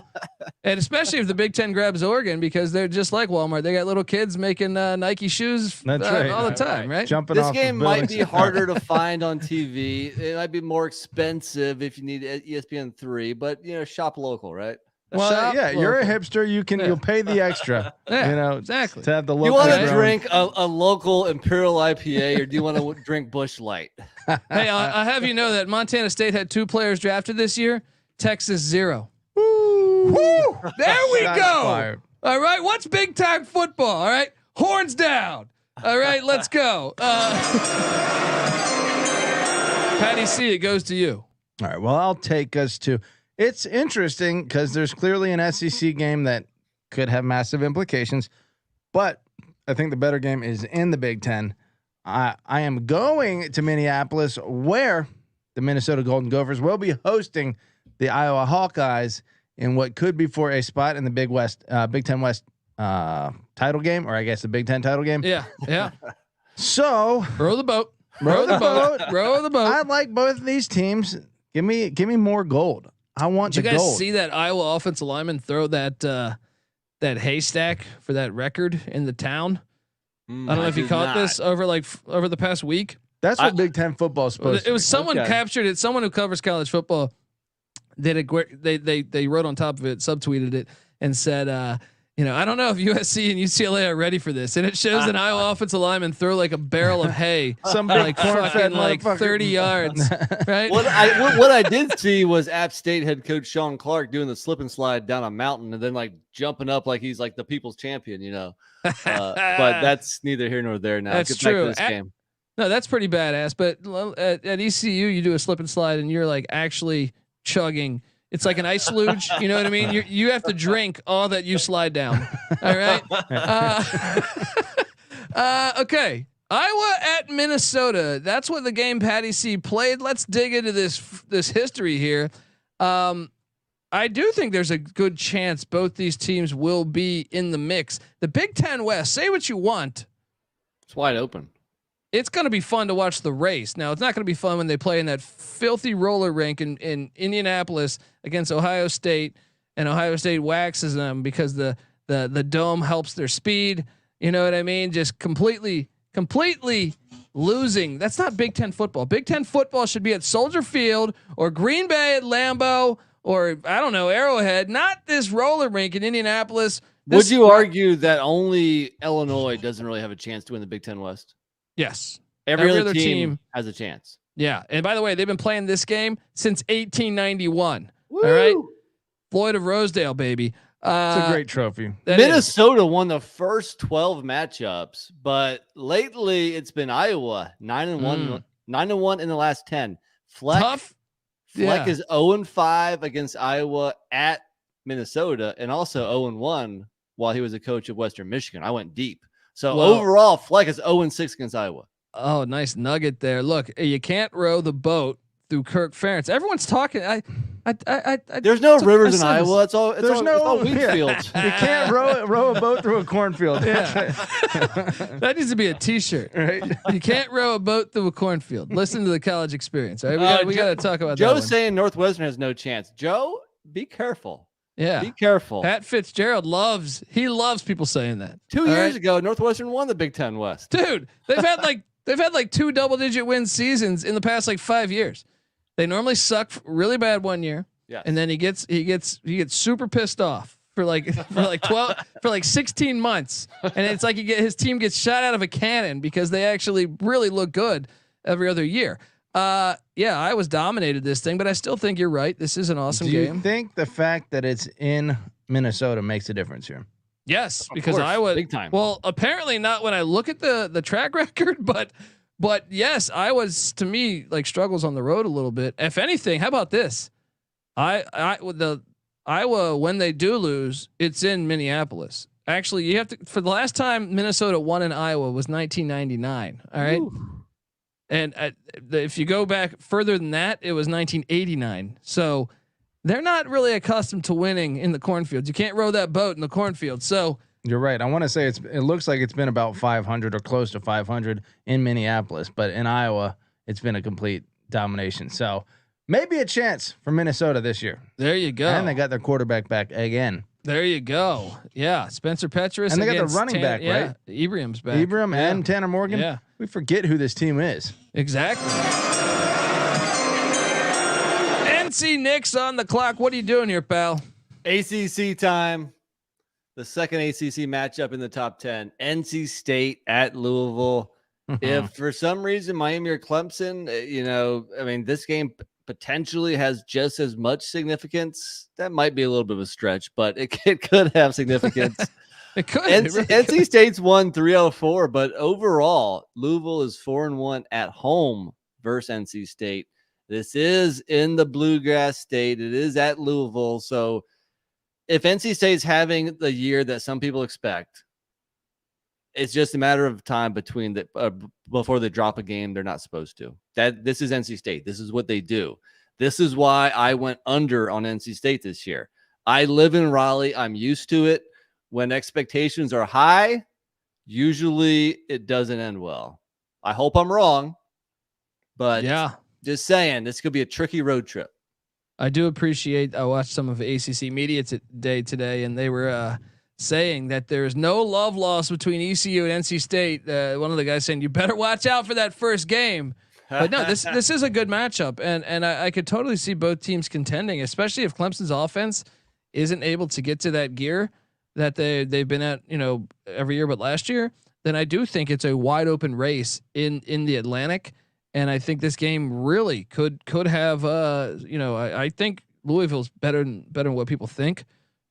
And especially if the Big Ten grabs Oregon, because they're just like Walmart. They got little kids making Nike shoes all the time, right? Jumping this off game might be harder to find on TV. It might be more expensive if you need ESPN3, but shop local, right? Well, Shop yeah, you're a local. hipster. You'll pay the extra. Yeah, you know, exactly. to have the Do you local. want to grown- drink a local Imperial IPA or do you want to drink Busch Light? Hey, I have you know that Montana State had 2 players drafted this year. Texas 0. Woo! There we Shots go. fired. All right, what's big time football? All right, horns down. All right, let's go. Patty C, it goes to you. All right. Well, I'll take us to. It's interesting because there's clearly an SEC game that could have massive implications, but I think the better game is in the Big Ten. I am going to Minneapolis, where the Minnesota Golden Gophers will be hosting the Iowa Hawkeyes in what could be for a spot in the Big Ten West title game, or I guess the Big Ten title game. Yeah. So Row the boat. Row the boat. Row the boat. I like both of these teams. Give me more gold. I want Did the you guys gold. see that Iowa offensive lineman throw that haystack for that record in the town? I don't know if you caught this over the past week. That's what Big Ten football is supposed to It was be. someone captured it. Someone who covers college football did they wrote on top of it, subtweeted it, and said, I don't know if USC and UCLA are ready for this. And it shows an Iowa offensive lineman throw like a barrel of hay, Some like big corn-fed fucking like motherfucker. 30 yards, right? What I did see was App State head coach Sean Clark doing the slip and slide down a mountain and then like jumping up like he's like the people's champion, but that's neither here nor there now. That's Get back to true. this game. No, that's pretty badass. But at ECU, you do a slip and slide, and you're like actually chugging. It's like an ice luge. You know what I mean? You have to drink all that you slide down. All right. Okay. Iowa at Minnesota. That's what the game Patty C played. Let's dig into this history here. I do think there's a good chance both these teams will be in the mix. The Big Ten West. Say what you want. It's wide open. It's going to be fun to watch the race. Now, it's not going to be fun when they play in that filthy roller rink in Indianapolis against Ohio State, and Ohio State waxes them because the dome helps their speed. You know what I mean? Just completely losing. That's not Big Ten football. Big Ten football should be at Soldier Field or Green Bay at Lambeau or I don't know, Arrowhead. Not this roller rink in Indianapolis. Would you argue that only Illinois doesn't really have a chance to win the Big Ten West? Yes. Every other team has a chance. Yeah. And by the way, they've been playing this game since 1891. Woo! All right. Floyd of Rosedale, baby. It's a great trophy. Minnesota won the first 12 matchups, but lately it's been Iowa 9-1, 9-1 in the last 10. Fleck is 0-5 against Iowa at Minnesota, and also 0-1 while he was a coach of Western Michigan. I went deep. So overall, Fleck is 0-6 against Iowa. Oh, nice nugget there. Look, you can't row the boat through Kirk Ferentz. Everyone's talking. There's no rivers in Iowa. It's all wheat yeah. fields. You can't row a boat through a cornfield. Yeah. That needs to be a T-shirt. Right? You can't row a boat through a cornfield. Listen to the college experience. All right, we got to talk about that. Joe's saying Northwestern has no chance. Joe, be careful. Yeah, be careful. Pat Fitzgerald loves people saying that. 2 years ago, Northwestern won the Big Ten West. Dude, they've had like 2 double-digit win seasons in the past like 5 years. They normally suck really bad one year, and then he gets super pissed off for like 16 months, and it's like his team gets shot out of a cannon because they actually really look good every other year. I was dominated this thing, but I still think you're right. This is an awesome game. Do you think the fact that it's in Minnesota makes a difference here? Yes, because Iowa big time. Well, apparently not when I look at the track record, but yes, Iowa's to me like struggles on the road a little bit. If anything, how about this? The Iowa, when they do lose, it's in Minneapolis. Actually, you have to, for the last time Minnesota won in Iowa was 1999. All right. Ooh. And if you go back further than that, it was 1989. So they're not really accustomed to winning in the cornfield. You can't row that boat in the cornfield. So you're right. I want to say it looks like it's been about 500 or close to 500 in Minneapolis, but in Iowa, it's been a complete domination. So maybe a chance for Minnesota this year. There you go. And they got their quarterback back again. There you go. Yeah, Spencer Petras. And they got the running back, right? Ibrahim's back. Ibrahim and Tanner Morgan. Yeah. We forget who this team is. Exactly. NC Nick's on the clock. What are you doing here, pal? ACC time. The second ACC matchup in the top 10. NC State at Louisville. If for some reason Miami or Clemson, this game potentially has just as much significance. That might be a little bit of a stretch, but it could have significance. It could. NC State's won 304, but overall, Louisville is 4-1 at home versus NC State. This is in the Bluegrass State. It is at Louisville. So if NC State's having the year that some people expect, it's just a matter of time before they drop a game they're not supposed to. This is NC State. This is what they do. This is why I went under on NC State this year. I live in Raleigh. I'm used to it. When expectations are high, usually it doesn't end well. I hope I'm wrong, but yeah, just saying, this could be a tricky road trip. I do appreciate. I watched some of ACC media today, and they were saying that there's no love lost between ECU and NC State. One of the guys saying you better watch out for that first game. But no, this is a good matchup, and I could totally see both teams contending, especially if Clemson's offense isn't able to get to that gear that they've been at, every year but last year. Then I do think it's a wide open race in the Atlantic, and I think this game really could have I think Louisville's better than what people think.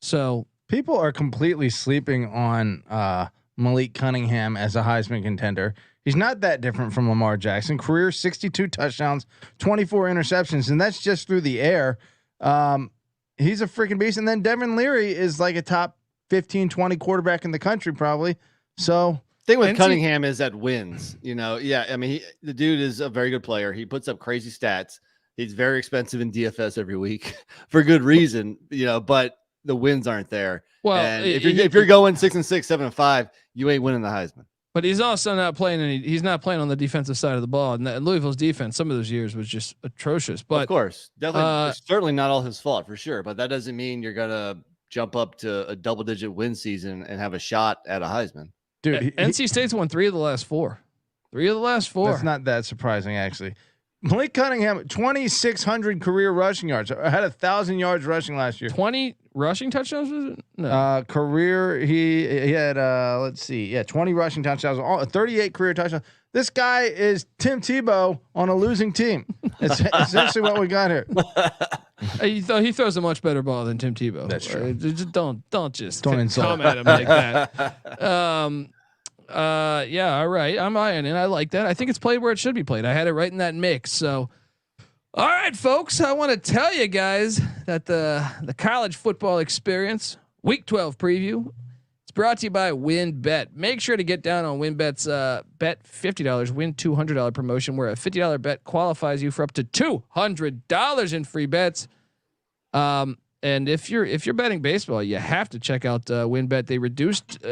So people are completely sleeping on Malik Cunningham as a Heisman contender. He's not that different from Lamar Jackson. Career 62 touchdowns, 24 interceptions, and that's just through the air. He's a freaking beast. And then Devin Leary is like a top 15, 20 quarterback in the country, probably. So thing with Cunningham is that wins. The dude is a very good player. He puts up crazy stats. He's very expensive in DFS every week for good reason. But the wins aren't there. Well, and if you're going 6-6, 7-5, you ain't winning the Heisman. But he's also not playing he's not playing on the defensive side of the ball. And Louisville's defense, some of those years was just atrocious. But of course, definitely, certainly not all his fault for sure. But that doesn't mean you're gonna jump up to a double-digit win season and have a shot at a Heisman. Dude, NC State's won 3 of the last 4. 3 of the last 4. That's not that surprising, actually. Malik Cunningham, 2,600 career rushing yards. I had 1,000 yards rushing last year. 20 rushing touchdowns? Was it? No. Career, he had 20 rushing touchdowns, 38 career touchdowns. This guy is Tim Tebow on a losing team. It's essentially what we got here. He throws a much better ball than Tim Tebow. That's true. Just don't insult come at him like that. Yeah, all right. I'm eyeing it. I like that. I think it's played where it should be played. I had it right in that mix. So, all right, folks. I want to tell you guys that the college football experience week 12 preview. It's brought to you by WinBet. Make sure to get down on WinBet's bet $50, win $200 promotion, where a $50 bet qualifies you for up to $200 in free bets. And if you're betting baseball, you have to check out WinBet. They reduced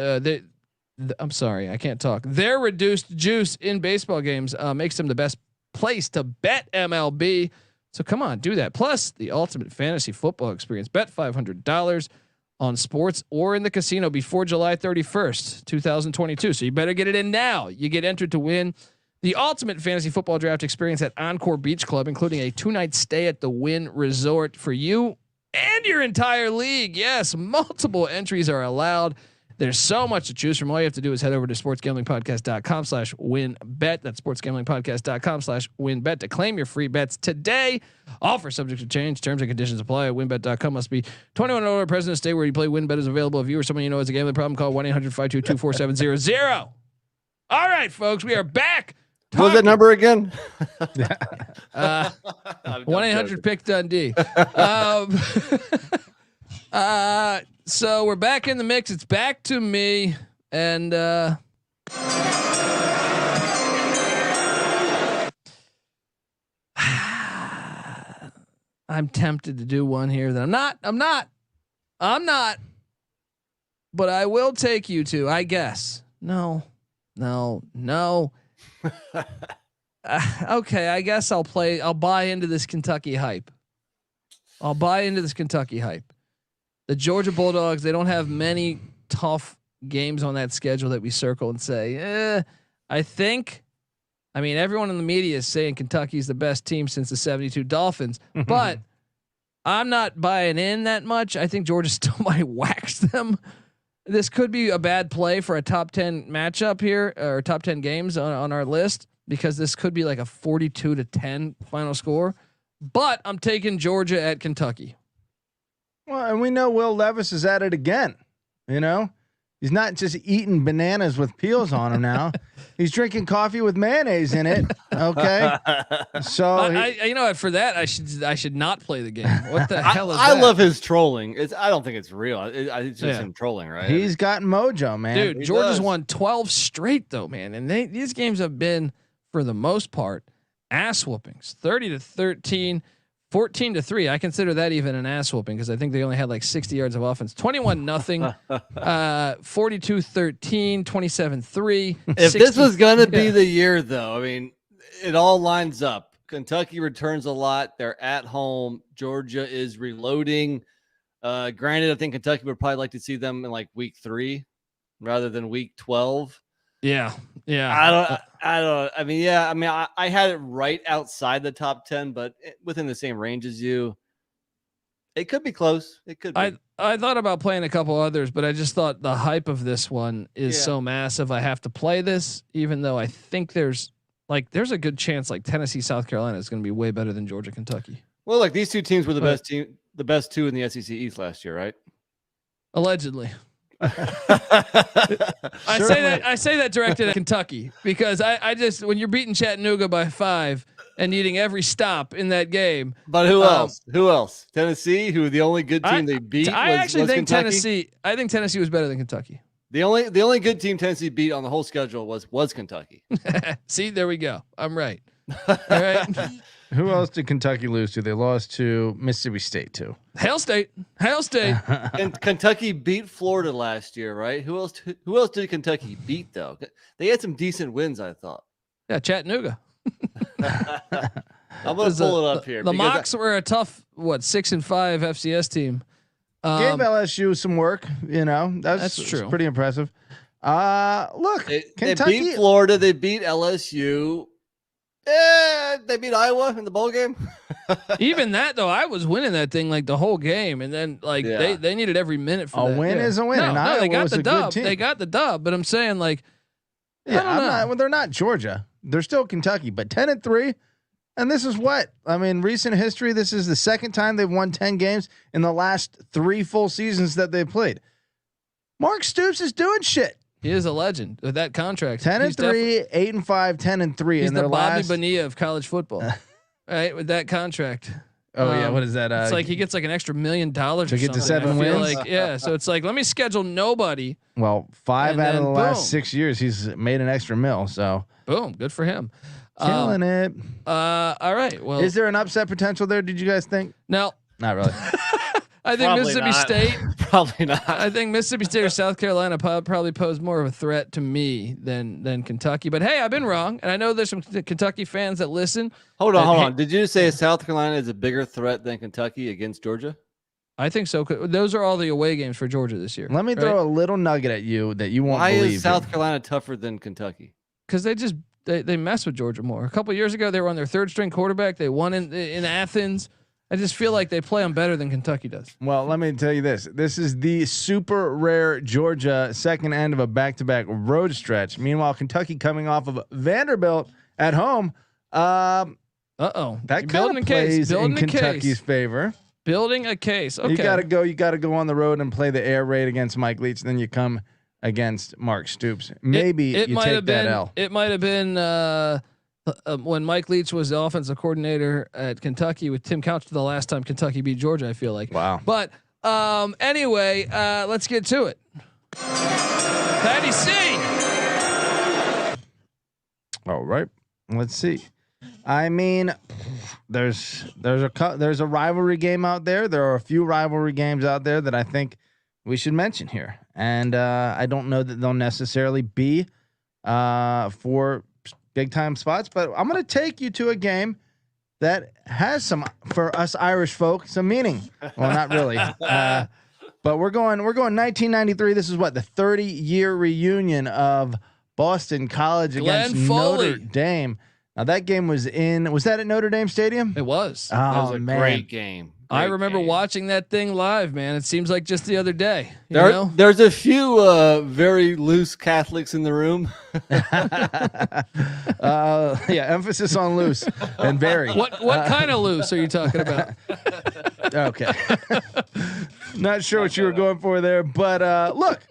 I'm sorry, I can't talk. Their reduced juice in baseball games makes them the best place to bet MLB. So come on, do that. Plus the ultimate fantasy football experience. Bet $500 on sports or in the casino before July 31st, 2022. So you better get it in now. You get entered to win the ultimate fantasy football draft experience at Encore Beach Club, including a 2-night stay at the Wynn Resort for you and your entire league. Yes, multiple entries are allowed. There's so much to choose from. All you have to do is head over to sportsgamblingpodcast.com/winbet. That's sportsgamblingpodcast.com/winbet to claim your free bets today. Offer subject to change. Terms and conditions apply. WinBet.com must be 21 or older. President state where you play. WinBet is available. If you or someone you know has a gambling problem, call 1-800-522-4700. All right, folks, we are back. What was that number again? 1-800-PICK-DUNDEE. So we're back in the mix. It's back to me, and I'm tempted to do one here that I'm not, but I will take you to, I guess. No. Okay, I guess I'll buy into this Kentucky hype. The Georgia Bulldogs, they don't have many tough games on that schedule that we circle and say, I mean, everyone in the media is saying Kentucky's the best team since the 72 Dolphins, but I'm not buying in that much. I think Georgia still might wax them. This could be a bad play for a top 10 matchup here, or top 10 games on our list, because this could be like a 42-10 final score. But I'm taking Georgia at Kentucky. Well, and we know Will Levis is at it again. You know, he's not just eating bananas with peels on them now. He's drinking coffee with mayonnaise in it. Okay, so I you know what, for that I should not play the game. What the hell is I that? love his trolling. I don't think it's real. It's just him trolling, right? he's got mojo, man. Dude, He Georgia's does. won 12 straight though, man, and these games have been, for the most part, ass whoopings. 30-13, 14-3. I consider that even an ass whooping because I think they only had like 60 yards of offense. 21-0, 42-13, 27-3. If this was going to be the year, though, I mean, it all lines up. Kentucky returns a lot. They're at home. Georgia is reloading. Granted, I think Kentucky would probably like to see them in like week 3 rather than week 12. Yeah. I mean, I had it right outside the top 10, but within the same range as you. It could be close. It could be. I thought about playing a couple others, but I just thought the hype of this one is so massive. I have to play this, even though I think there's a good chance like Tennessee, South Carolina is going to be way better than Georgia, Kentucky. Well, look, these two teams were the best two in the SEC East last year, right? Allegedly. I say that directed at Kentucky because I just, when you're beating Chattanooga by 5 and needing every stop in that game. But who else? Who else? Tennessee, who the only good team they beat. I actually think Kentucky? Tennessee. I think Tennessee was better than Kentucky. The only good team Tennessee beat on the whole schedule was Kentucky. See, there we go. I'm right. All right. Who else did Kentucky lose to? They lost to Mississippi State too. Hail State. And Kentucky beat Florida last year, right? Who else did Kentucky beat though? They had some decent wins, I thought. Yeah, Chattanooga. I'm gonna pull it up here. The Mocs were a tough 6-5 FCS team. Gave LSU some work. You know, that's true. Pretty impressive. Look, They Kentucky beat Florida. They beat LSU. They beat Iowa in the bowl game. Even that though, I was winning that thing like the whole game, and then they needed every minute for A that. win is a win. No, and Iowa they got was the a good dub. team. They got the dub, but I'm saying like, Well, they're not Georgia. They're still Kentucky, but 10-3. And this is what I mean. Recent history. This is the second time they've won 10 games in the last 3 full seasons that they played. Mark Stoops is doing shit. he is a legend with that contract. 10-3, 8-5, 10-3. He's in the their Bobby last. Bonilla of college football, right? With that contract. Oh yeah, what is that? It's like he gets like an extra $1 million to get to 7 I feel wins? like, yeah. So it's like, let me schedule nobody. Well, 5 And out of then the last boom. 6 years, he's made an extra $1 million. So Boom, good for him. killing it. All right. Well, Is there an upset potential there? Did you guys think? now Not really. I think Probably Mississippi not. State. Probably not. I think Mississippi State or South Carolina probably pose more of a threat to me than Kentucky. But hey, I've been wrong, and I know there's some Kentucky fans that listen. Hold on. Did you say South Carolina is a bigger threat than Kentucky against Georgia? I think so. Those are all the away games for Georgia this year. Let me throw a little nugget at you that you won't Why believe. is South Carolina tougher than Kentucky? Because they mess with Georgia more. A couple years ago, they were on their 3rd string quarterback. They won in Athens. I just feel like they play them better than Kentucky does. Well, let me tell you this. This is the super rare Georgia second end of a back-to-back road stretch. Meanwhile, Kentucky coming off of Vanderbilt at home. That kind of plays in Kentucky's favor. Building a case. Okay. You got to go on the road and play the air raid against Mike Leach. Then you come against Mark Stoops. Maybe it you might take have that been, L. It might have been when Mike Leach was the offensive coordinator at Kentucky with Tim Couch the last time Kentucky beat Georgia, I feel like. Wow. But anyway, let's get to it. Patty C. All right. Let's see. I mean, there's a rivalry game out there. There are a few rivalry games out there that I think we should mention here, and I don't know that they'll necessarily be for big time spots, but I'm going to take you to a game that has some, for us Irish folk, some meaning. Well, not really, but we're going 1993. This is what, the 30-year reunion of Boston College against Glenn Foley. Notre Dame. Now that game was that at Notre Dame Stadium? It was. Oh That was a man, great game. I remember watching that thing live, man. It seems like just the other day. You know? There's a few very loose Catholics in the room. Yeah, emphasis on loose and very. What kind of loose are you talking about? Okay. Not sure what you were going for there, but look,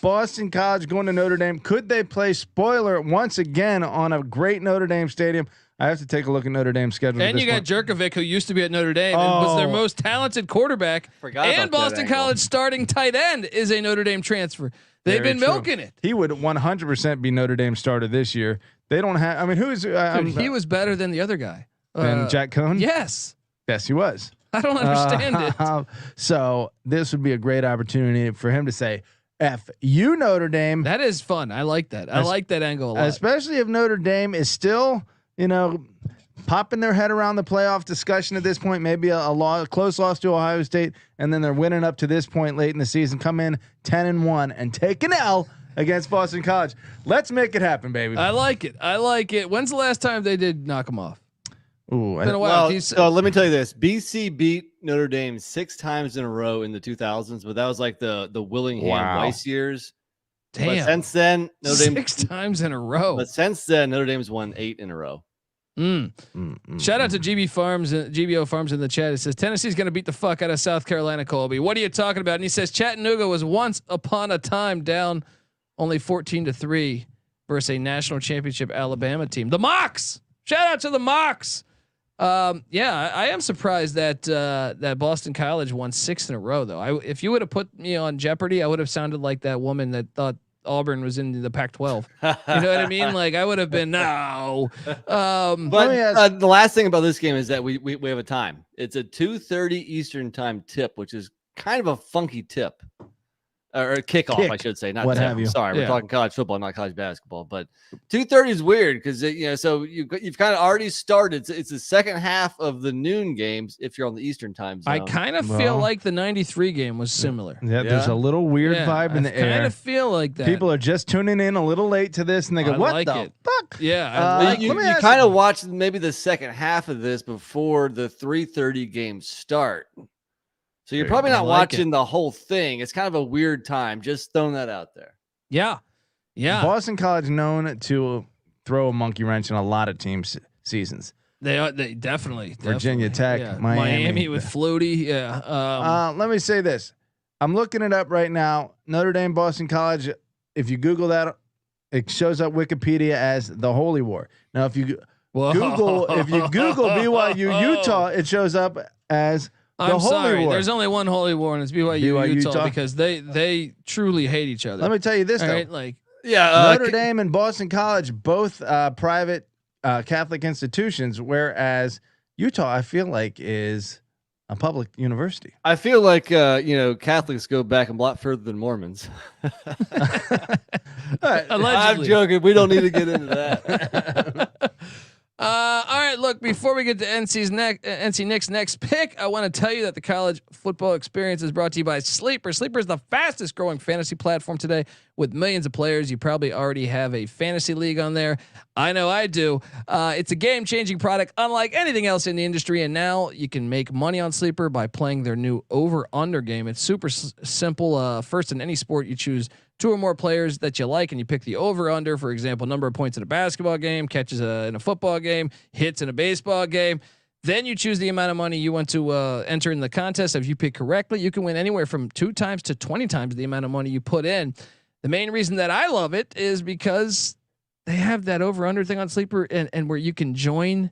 Boston College going to Notre Dame. Could they play spoiler once again on a great Notre Dame stadium? I have to take a look at Notre Dame's schedule. And you got Jerkovic, who used to be at Notre Dame and was their most talented quarterback. And Boston College starting tight end is a Notre Dame transfer. They've been milking it. He would 100% be Notre Dame starter this year. They don't have. I mean, who's? He was better than the other guy. Than Jack Cohn? Yes. Yes, he was. I don't understand it. So this would be a great opportunity for him to say, "F you, Notre Dame." That is fun. I like that. I like that angle a lot. Especially if Notre Dame is still, popping their head around the playoff discussion at this point. Maybe a close loss to Ohio State, and then they're winning up to this point late in the season. Come in 10-1 and take an L against Boston College. Let's make it happen, baby. I like it. I like it. When's the last time they did knock them off? Ooh, Been a while. Well, so let me tell you this: BC beat Notre Dame 6 times in a row in the 2000s, but that was like the Willingham Weiss years. Damn. But since then, Notre Dame 6 times in a row. But since then, Notre Dame's won 8 in a row. Shout out to GBO Farms in the chat. It says Tennessee's going to beat the fuck out of South Carolina, Colby. What are you talking about? And he says Chattanooga was once upon a time down only 14-3 versus a national championship Alabama team. The Mocs. Shout out to the Mocs. Yeah, I am surprised that that Boston College won 6 in a row though. If you would have put me on Jeopardy, I would have sounded like that woman that thought Auburn was in the Pac-12. You know what I mean? Like I would have been no. But the last thing about this game is that we have a time. It's a 2:30 Eastern time tip, which is kind of a funky tip. Or kickoff, I should say, not what tip. have you. Sorry, we're talking college football, not college basketball. But 2:30 is weird because so you've kind of already started. It's the second half of the noon games if you're on the Eastern time zone. I kind of feel like the '93 game was similar. Yeah, there's a little weird vibe in the air. I kind of feel like that. People are just tuning in a little late to this, and they go, "What like the it. fuck?" Yeah, you kind of watch maybe the second half of this before the 3:30 games start. So you're probably not watching the whole thing. It's kind of a weird time. Just throwing that out there. Yeah. Boston College known to throw a monkey wrench in a lot of teams' seasons. They definitely. Virginia Tech, yeah. Miami with Flutie. Yeah. Let me say this. I'm looking it up right now. Notre Dame, Boston College. If you Google that, it shows up Wikipedia as the Holy War. Now, if you Google BYU Utah, it shows up as I'm sorry. War. There's only one Holy War, and it's BYU Utah because they truly hate each other. Let me tell you this, though. Right? Notre Dame and Boston College, both private Catholic institutions, whereas Utah, I feel like, is a public university. I feel like Catholics go back a lot further than Mormons. I'm joking. We don't need to get into that. All right, look, before we get to NC Nick's next pick, I want to tell you that the college football experience is brought to you by Sleeper. Sleeper is the fastest growing fantasy platform today with millions of players. You probably already have a fantasy league on there. I know I do. It's a game-changing product unlike anything else in the industry, and now you can make money on Sleeper by playing their new over-under game. It's super simple. First, in any sport, you choose 2 or more players that you like, and you pick the over/under. For example, number of points in a basketball game, catches in a football game, hits in a baseball game. Then you choose the amount of money you want to enter in the contest. If you pick correctly, you can win anywhere from 2 times to 20 times the amount of money you put in. The main reason that I love it is because they have that over/under thing on Sleeper, and where you can join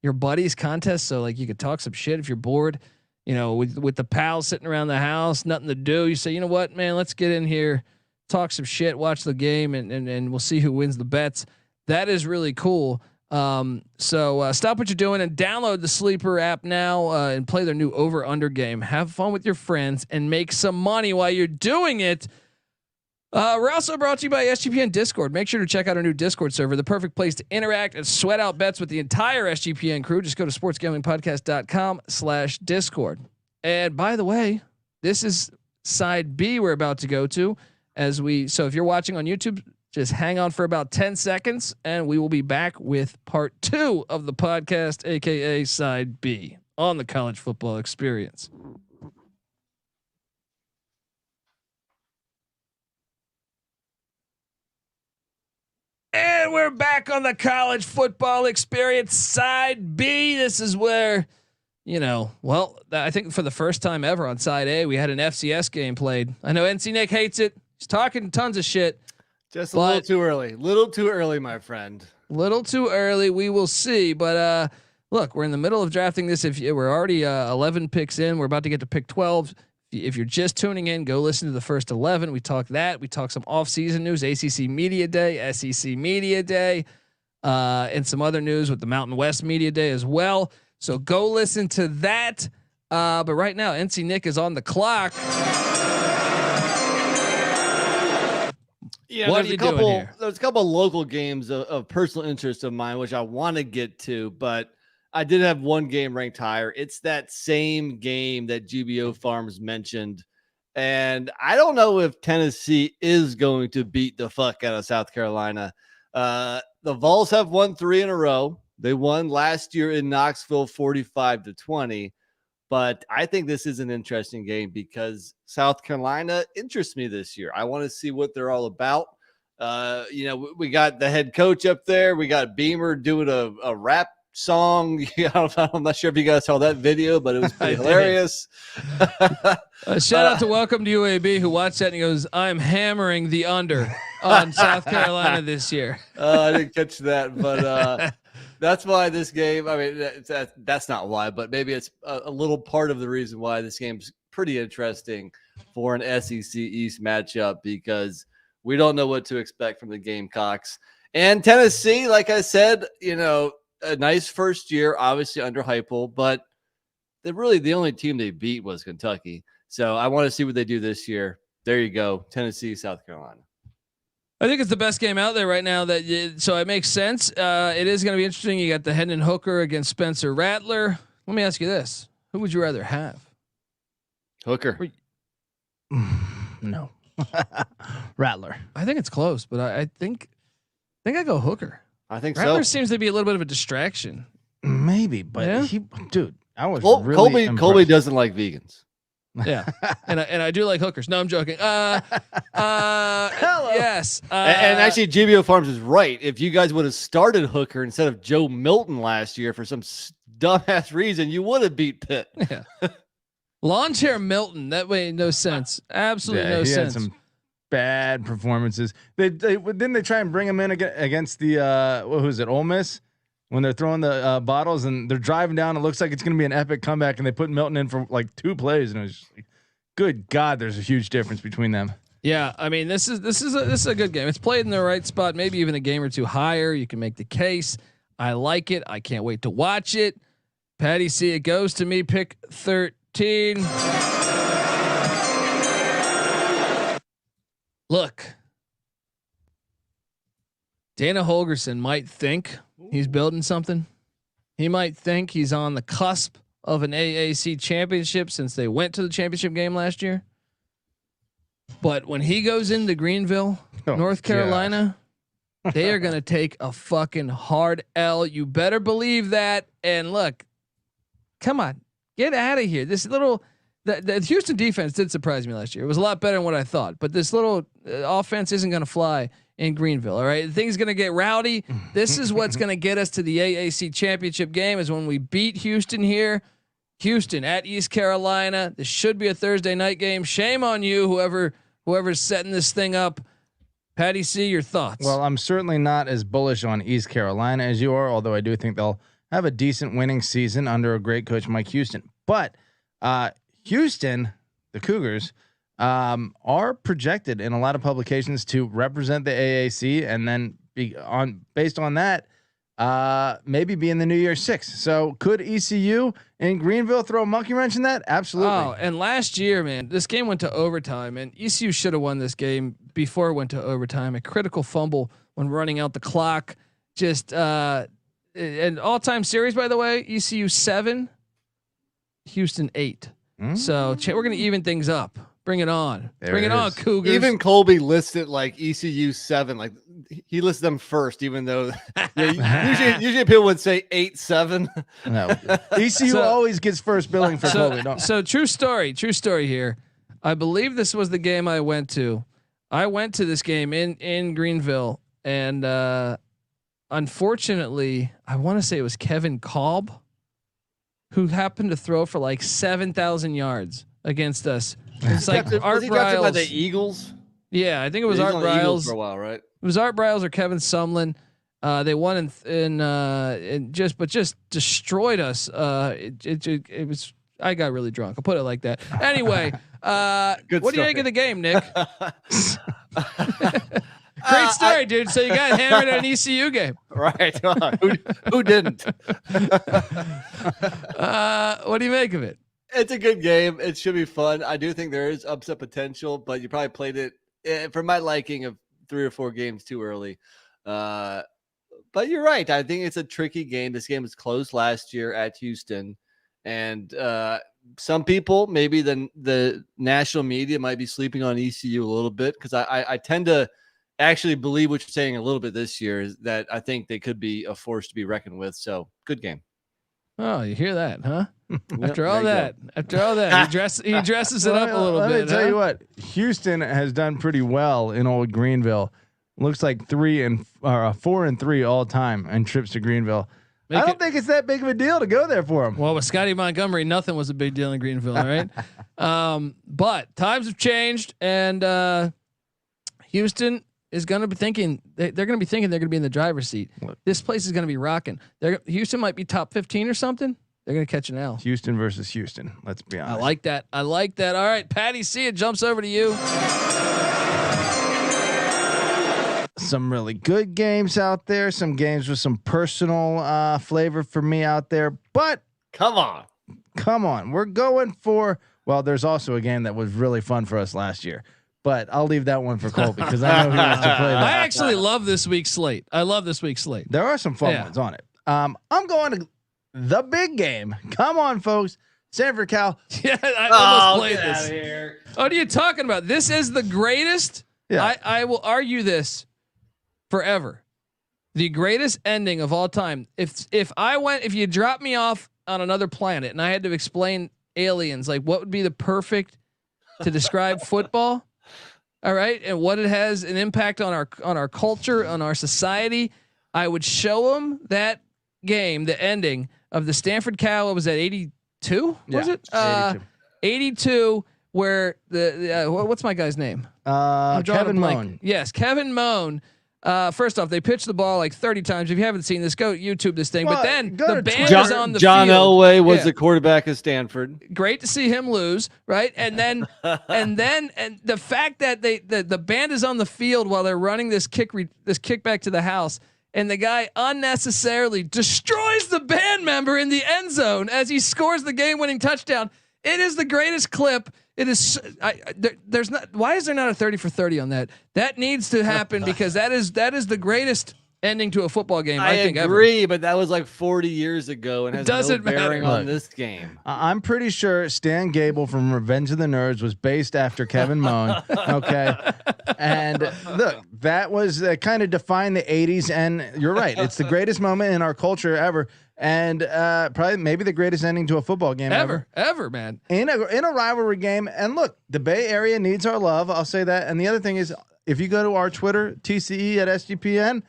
your buddies' contest. So like you could talk some shit if you're bored, with the pals sitting around the house, nothing to do. You say, you know what, man, let's get in here, talk some shit, watch the game, and we'll see who wins the bets. That is really cool. So stop what you're doing and download the Sleeper app now and play their new over/under game. Have fun with your friends and make some money while you're doing it. We're also brought to you by SGPN Discord. Make sure to check out our new Discord server, the perfect place to interact and sweat out bets with the entire SGPN crew. Just go to sportsgamblingpodcast.com/Discord. And by the way, this is side B we're about to go to. So if you're watching on YouTube, just hang on for about 10 seconds and we will be back with part 2 of the podcast, AKA side B. on the College Football Experience. And we're back on the College Football Experience side B. This is where, I think for the first time ever on side A, we had an FCS game played. I know NC Nick hates it. He's talking tons of shit. Just a little too early. Little too early, my friend. Little too early. We will see. But look, we're in the middle of drafting this. We're already 11 picks in, we're about to get to pick 12. If you're just tuning in, go listen to the first 11. We talked that. We talked some off-season news, ACC Media Day, SEC Media Day, and some other news with the Mountain West Media Day as well. So go listen to that. But right now, NC Nick is on the clock. Yeah, what are you doing here? There's a couple local games of personal interest of mine, which I want to get to, but I did have one game ranked higher. It's that same game that GBO Farms mentioned. And I don't know if Tennessee is going to beat the fuck out of South Carolina. The Vols have won 3 in a row. They won last year in Knoxville 45-20. But I think this is an interesting game because South Carolina interests me this year. I want to see what they're all about. We got the head coach up there. We got Beamer doing a rap song. I'm not sure if you guys saw that video, but it was pretty hilarious. Shout out to Welcome to UAB who watched that and he goes, "I'm hammering the under on South Carolina this year." I didn't catch that, but that's why this game. I mean, that's not why, but maybe it's a little part of the reason why this game's pretty interesting for an SEC East matchup because we don't know what to expect from the Gamecocks and Tennessee. Like I said, a nice first year, obviously under Heupel, but the only team they beat was Kentucky. So I want to see what they do this year. There you go, Tennessee, South Carolina. I think it's the best game out there right now. So it makes sense. It is going to be interesting. You got the Hendon Hooker against Spencer Rattler. Let me ask you this: who would you rather have? Hooker. No, Rattler. I think it's close, but I think I go Hooker. I think Rattler so. seems to be a little bit of a distraction. Maybe, but Yeah? I was Colby really impressed. doesn't like vegans. Yeah, and I do like hookers. No, I'm joking. Yes. And actually, GBO Farms is right. If you guys would have started Hooker instead of Joe Milton last year for some dumbass reason, you would have beat Pitt. Yeah. Lawn chair Milton. That made no sense. Absolutely no he sense. had some bad performances. They didn't they try and bring him in against the who's it, Ole Miss, when they're throwing the bottles and they're driving down. It looks like it's going to be an epic comeback, and they put Milton in for like 2 plays, and it was just like, good God, there's a huge difference between them. Yeah, I mean this is a good game. It's played in the right spot, maybe even a game or two higher. You can make the case. I like it. I can't wait to watch it. Patty C, it goes to me. Pick 13. Look, Dana Holgerson might think he's building something. He might think he's on the cusp of an AAC championship since they went to the championship game last year. But when he goes into Greenville, North Carolina, they are going to take a fucking hard L. You better believe that. And look, come on, get out of here. The Houston defense did surprise me last year. It was a lot better than what I thought, but this little offense isn't going to fly in Greenville. All right. Things going to get rowdy. This is what's going to get us to the AAC championship game is when we beat Houston here. Houston at East Carolina. This should be a Thursday night game. Shame on you, whoever's setting this thing up. Patty C, your thoughts? Well, I'm certainly not as bullish on East Carolina as you are, although I do think they'll have a decent winning season under a great coach, Mike Houston. But Houston, the Cougars, are projected in a lot of publications to represent the AAC, and then based on that, maybe be in the New Year's Six. So could ECU in Greenville throw a monkey wrench in that? Absolutely. Oh, and last year, man, this game went to overtime, and ECU should have won this game before it went to overtime. A critical fumble when running out the clock. Just an all-time series, by the way. ECU 7, Houston 8. So we're gonna even things up. Bring it on. Bring it on, Cougars. Even Colby listed like ECU 7. Like he lists them first, even though usually people would say 8-7. No. ECU So- always gets first billing for Colby. Don't. So true story here. I believe this was the game I went to. I went to this game in Greenville, and unfortunately, I want to say it was Kevin Kolb who happened to throw for like 7,000 yards against us. It's like Art was he drafted by the Briles. Eagles? Yeah, I think it was He Art on the Eagles Briles. for a while, right? It was Art Briles or Kevin Sumlin. They won in just destroyed us. It was. I got really drunk. I'll put it like that. Anyway, what do you story. think of the game, Nick? Great story, dude. So you got hammered at an ECU game. Right. Who didn't? What do you make of it? It's a good game. It should be fun. I do think there is upset potential, but you probably played it for my liking of 3 or 4 games too early. But you're right. I think it's a tricky game. This game was close last year at Houston, and some people, maybe the national media, might be sleeping on ECU a little bit, because I tend to actually believe what you're saying a little bit this year, is that I think they could be a force to be reckoned with. So good game. Oh, you hear that, huh? Yep, After all there that, he dresses it up a little Let bit. me tell huh? you what, Houston has done pretty well in old Greenville. Looks like 4-3 all time and trips to Greenville. I don't think it's that big of a deal to go there for him. Well, with Scotty Montgomery, nothing was a big deal in Greenville, all right? But times have changed, and Houston is going to be thinking they're going to be thinking they're going to be in the driver's seat. This place is going to be rocking. Houston might be top 15 or something. They're going to catch an L. Houston versus Houston. Let's be honest. I like that. All right, Patty C, it jumps over to you. Some really good games out there. Some games with some personal flavor for me out there. But Come on. we're going for. Well, there's also a game that was really fun for us last year. But I'll leave that one for Colby, because I know he wants to play that. I actually love this week's slate. I love this week's slate. There are some fun Yeah. ones on it. I'm going to the big game. Come on, folks. Sanford Cal. Yeah, I almost played this. What are you talking about? This is the greatest. Yeah. I will argue this forever. The greatest ending of all time. If you dropped me off on another planet and I had to explain aliens, like what would be the perfect to describe football, all right, and what it has an impact on our culture, on our society, I would show them that game, the ending of the Stanford Cal. What was that, 82? Was Yeah, it 82? Where what's my guy's name? I'm drawing a Kevin blank. Moan. Yes, Kevin Moan. First off, they pitched the ball like 30 times. If you haven't seen this, go YouTube this thing. Well, but then go the to band Twitter. is on the John field. Elway was Yeah. the quarterback of Stanford. Great to see him lose, right? And then and the fact that the band is on the field while they're running this kickback to the house, and the guy unnecessarily destroys the band member in the end zone as he scores the game-winning touchdown. It is the greatest clip. It is. There's not. Why is there not a 30 for 30 on that? That needs to happen, because that is the greatest ending to a football game I think ever. agree, but that was like 40 years ago and has Doesn't no bearing matter. on Look. this game. I'm pretty sure Stan Gable from Revenge of the Nerds was based after Kevin Moan. Okay. And look, that was kind of defined the 80s. And you're right. It's the greatest moment in our culture ever. And probably maybe the greatest ending to a football game ever. Ever, man. In a rivalry game. And look, the Bay Area needs our love. I'll say that. And the other thing is, if you go to our Twitter, TCE at SGPN,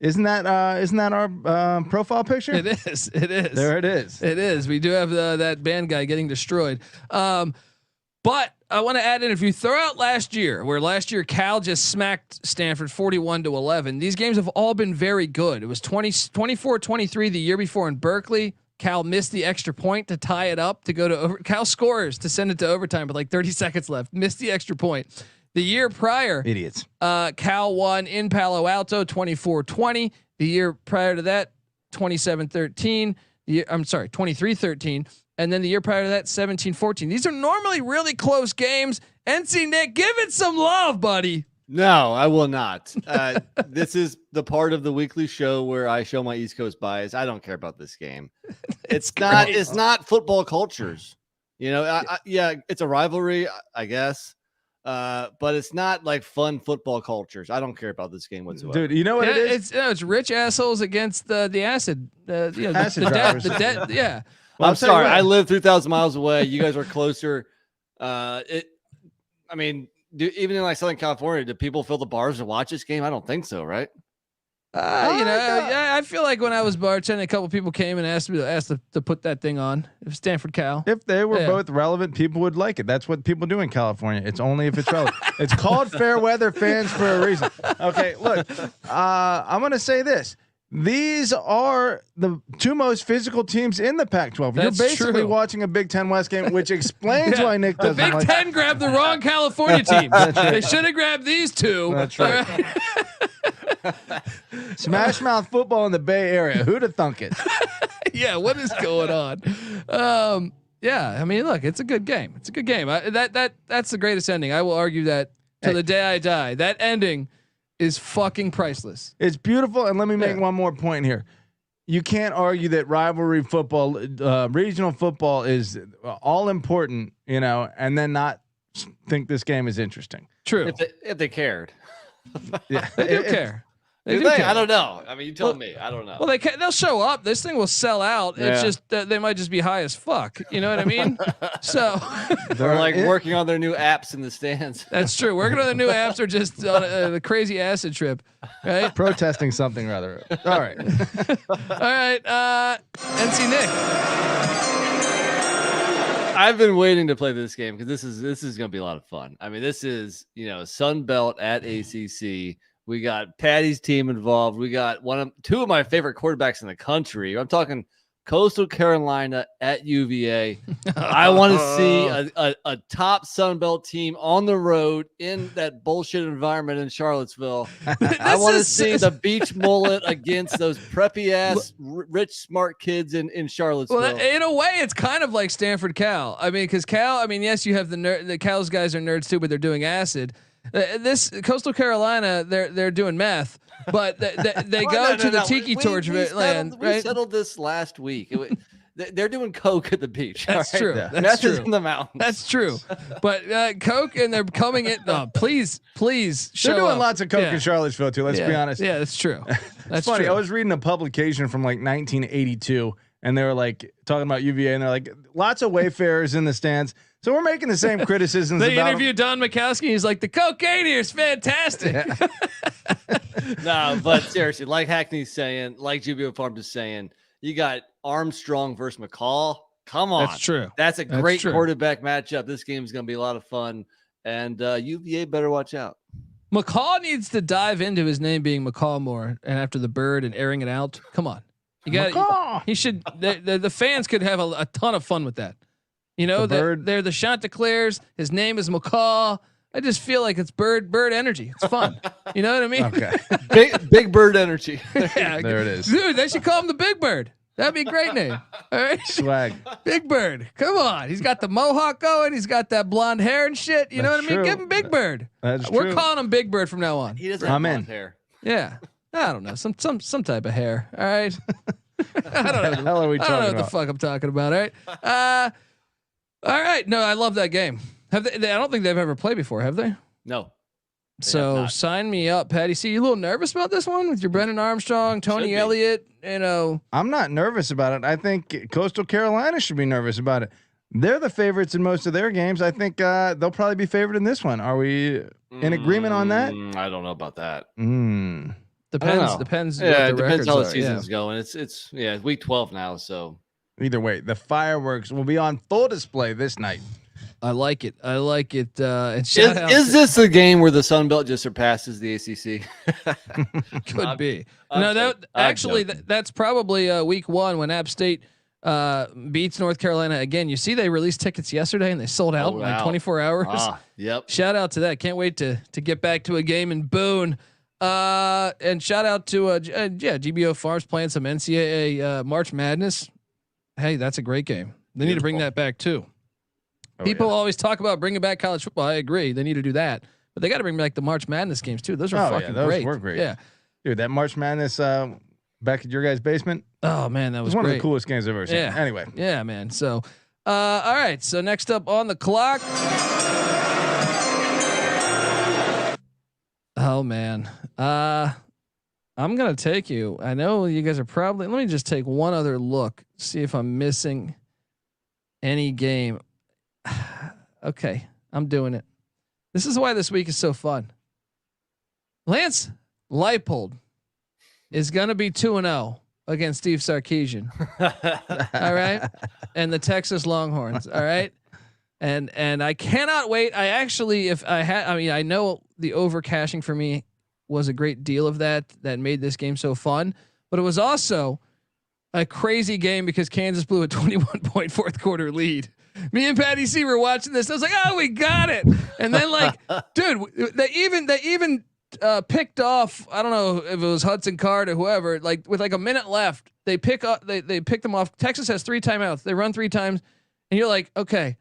isn't that our profile picture? It is. It is. There it is. It is. We do have that band guy getting destroyed. But I want to add in, if you throw out last year, where last year Cal just smacked Stanford 41-11, these games have all been very good. It was 24-23 the year before in Berkeley. Cal missed the extra point to tie it up to go to Cal scores to send it to overtime, but like 30 seconds left. Missed the extra point. The year prior, Idiots. Cal won in Palo Alto 24-20. The year prior to that, 27-13. 23-13. And then the year prior to that, 17-14. These are normally really close games. NC Nick, give it some love, buddy. No, I will not. This is the part of the weekly show where I show my East Coast bias. I don't care about this game. It's not. It's not football cultures. You know. Yeah, it's a rivalry, I guess. but it's not like fun football cultures. I don't care about this game whatsoever. Dude, you know what Yeah, it is? it's rich assholes against the acid. Acid the drivers. debt. Yeah. Well, I'm I'll tell you sorry. what. I live 3,000 miles away. You guys are closer. I mean, even in like Southern California, do people fill the bars to watch this game? I don't think so, right? I feel like when I was bartending, a couple people came and asked to put that thing on. It was Stanford Cal. If they were Yeah. both relevant, people would like it. That's what people do in California. It's only if it's relevant. It's called fair weather fans for a reason. Okay, look, I'm going to say this. These are the two most physical teams in the Pac-12. That's You're basically true. watching a Big Ten West game, which explains why Nick The doesn't Big like. Ten grabbed the wrong California teams. They should have grabbed these two. That's right. Smash Mouth football in the Bay Area. Who'd have thunk it? Yeah, what is going on? Yeah, I mean, look, it's a good game. It's a good game. That's the greatest ending. I will argue that to the day I die. That ending is fucking priceless. It's beautiful. And let me make one more point here. You can't argue that rivalry football, regional football is all important, and then not think this game is interesting. True. If they cared. Yeah. They do care. They Do do they? care. I don't know. I mean, you tell me. I don't know. Well, they'll show up. This thing will sell out. It's Yeah. just that they might just be high as fuck. You know what I mean? So They're like working on their new apps in the stands. that's true. Working on the new apps or just on a crazy acid trip, right? Protesting something rather. All right. All right, NC Nick. I've been waiting to play this game because this is going to be a lot of fun. I mean, this is Sun Belt at ACC. We got Patty's team involved. We got two of my favorite quarterbacks in the country. I'm talking Coastal Carolina at UVA. I want to see a top Sun Belt team on the road in that bullshit environment in Charlottesville. I want to see the beach mullet against those preppy ass rich smart kids in Charlottesville. Well, in a way, it's kind of like Stanford Cal. I mean, because Cal. I mean, yes, you have the Cal's guys are nerds too, but they're doing acid. This Coastal Carolina, they're doing meth, but they go to the Tiki Torch land. We settled this last week. They're doing coke at the beach. That's all right? true. Meth That's is true. in the mountains. That's true. But Coke and they're coming in. Please show They're doing up. lots of coke Yeah. in Charlottesville too. Let's be honest. Yeah, that's true. That's It's funny. true. I was reading a publication from like 1982, and they were like talking about UVA, and they're like, lots of wayfarers in the stands. So we're making the same criticisms. They about interviewed Don Mikowski. He's like, the cocaine here is fantastic. No, but seriously, like Hackney's saying, like GBO Farm is saying, you got Armstrong versus McCall. Come on. That's true. That's a That's great true. quarterback matchup. This game is going to be a lot of fun. And UVA better watch out. McCall needs to dive into his name being McCall more, and after the bird and airing it out. Come on, you got. McCall. He should. The fans could have a ton of fun with that. They're the Chanticleers. His name is McCall. I just feel like it's bird energy. It's fun. You know what I mean? Okay. Big bird energy. Yeah. There it is. Dude, they should call him the Big Bird. That'd be a great name. All right. Swag. Big Bird. Come on. He's got the mohawk going. He's got that blonde hair and shit. You know That's what I mean? true. Give him Big Bird. That's We're true. calling him Big Bird from now on. He doesn't have I'm in. blonde hair. Yeah. I don't know. Some type of hair. All right. I don't know. What the hell are we I don't know talking what the about? fuck I'm talking about. All right. All right. No, I love that game. Have they? I don't think they've ever played before, have they? No. So not. sign me up, Patty. See, you a little nervous about this one with your Brendan Armstrong, Tony be. Elliott. You know, I'm not nervous about it. I think Coastal Carolina should be nervous about it. They're the favorites in most of their games. I think they'll probably be favored in this one. Are we in agreement on that? I don't know about that. Mm. depends. know. Depends. Yeah, what it the depends how the records are, season's going. It's week 12 now, so Either way, the fireworks will be on full display this night. I like it. I like it. And shout out is to- this the game where the Sun Belt just surpasses the ACC? could be. I'm No, joking. I'm actually joking. that's probably week 1 when App State beats North Carolina again. You see, they released tickets yesterday and they sold out in like wow. 24 hours. Yep. Shout out to that. Can't wait to get back to a game in Boone. And shout out to GBO Farms playing some NCAA March Madness. Hey, that's a great game. They need to bring that back too. People always talk about bringing back college football. I agree. They need to do that, but they got to bring back the March Madness games too. Those are fucking those great. were great. Yeah. Dude, that March Madness back at your guys' basement Oh man, that was was one great. of the coolest games I've ever seen. Yeah. Anyway, Yeah, man. So, all right. So next up on the clock, Oh man. I'm gonna take you. I know you guys are probably. Let me just take one other look, see if I'm missing any game. Okay, I'm doing it. This is why this week is so fun. Lance Leipold is gonna be 2-0 against Steve Sarkisian. All right, and the Texas Longhorns. All right, and I cannot wait. I actually, if I had, I mean, I know the over caching for me was a great deal of that made this game so fun, but it was also a crazy game because Kansas blew a 21-point fourth quarter lead. Me and Patty C were watching this. I was like, "Oh, we got it!" And then, like, dude, they even picked off. I don't know if it was Hudson Card or whoever. Like with like a minute left, they picked them off. Texas has 3 timeouts. They run 3 times, and you're like, okay,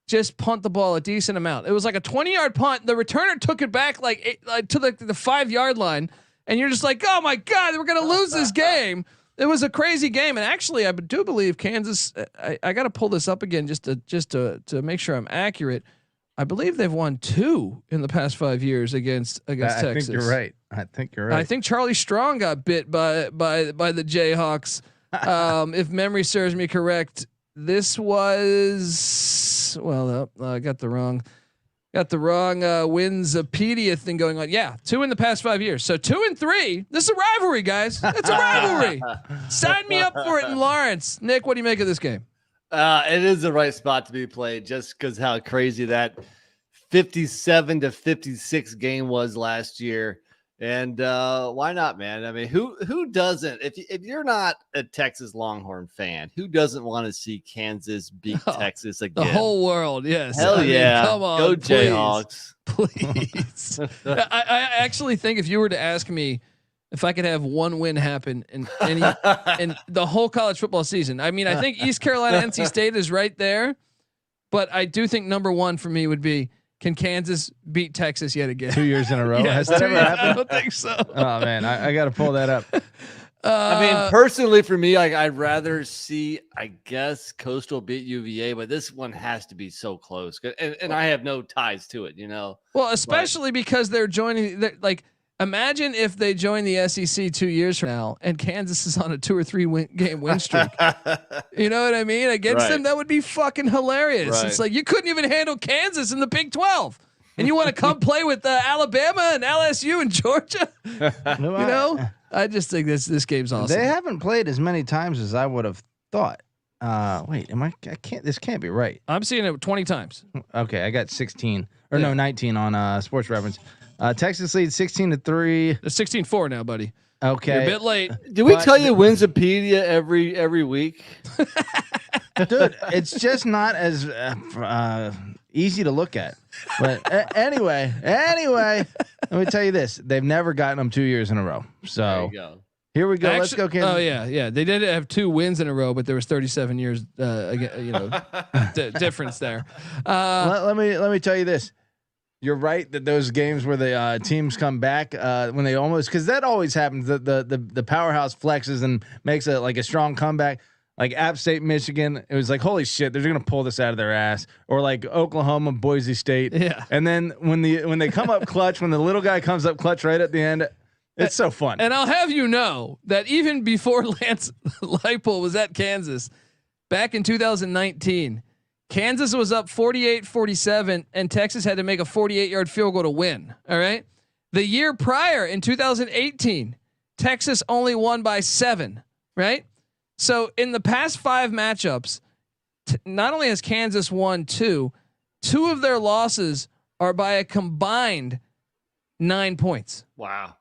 just punt the ball a decent amount. It was like a 20-yard punt. The returner took it back like to the 5-yard line, and you're just like, oh my god, we're gonna lose this game. It was a crazy game, and actually, I do believe Kansas. I got to pull this up again just to make sure I'm accurate. I believe they've won 2 in the past 5 years against Texas. I think you're right. I think Charlie Strong got bit by the Jayhawks. If memory serves me correct, this was I got the wrong Winspedia thing going on. Yeah, 2 in the past 5 years. So 2 and 3. This is a rivalry, guys. It's a rivalry. Sign me up for it in Lawrence. Nick, what do you make of this game? It is the right spot to be played just because how crazy that 57-56 game was last year. And why not, man? I mean, who doesn't? If you're not a Texas Longhorn fan, who doesn't want to see Kansas beat Texas again? The whole world, yes. Hell yeah! Come on, go please. Jayhawks, please. I actually think if you were to ask me if I could have one win happen in the whole college football season, I mean, I think East Carolina, NC State is right there, but I do think number 1 for me would be, can Kansas beat Texas yet again? 2 years in a row. Yes, Has that ever happened? I don't think so. Oh man, I got to pull that up. I mean, personally, for me, I'd rather see, I guess, Coastal beat UVA, but this one has to be so close, and I have no ties to it, you know. Well, especially because they're joining. Like, imagine if they join the SEC 2 years from now, and Kansas is on a 2 or 3 game win streak. You know what I mean? Against them, that would be fucking hilarious. Right. It's like you couldn't even handle Kansas in the Big 12, and you want to come play with Alabama and LSU and Georgia. You know, I just think this game's awesome. They haven't played as many times as I would have thought. Wait, I can't. This can't be right. I'm seeing it 20 times. Okay, I got 16 or no 19 on Sports Reference. Texas leads 16-3. It's 16-4 now, buddy. Okay, You're a bit late. Do we tell you Winspedia every week? dude. It's just not as easy to look at. But anyway, let me tell you this: they've never gotten them 2 years in a row. So There you go. here we go. Actually, Let's go, Kansas. Oh yeah. They did have 2 wins in a row, but there was 37 years, difference there. Let me tell you this. You're right that those games where the teams come back when they almost, because that always happens. The powerhouse flexes and makes a strong comeback. Like App State, Michigan, it was like, holy shit, they're gonna pull this out of their ass. Or like Oklahoma, Boise State. Yeah. And then when they come up clutch, when the little guy comes up clutch right at the end, it's so fun. And I'll have you know that even before Lance Leipold was at Kansas, back in 2019, Kansas was up 48-47, and Texas had to make a 48-yard field goal to win. All right. The year prior, in 2018, Texas only won by 7. Right. So in the past 5 matchups, not only has Kansas won 2 of their losses are by a combined 9 points. Wow.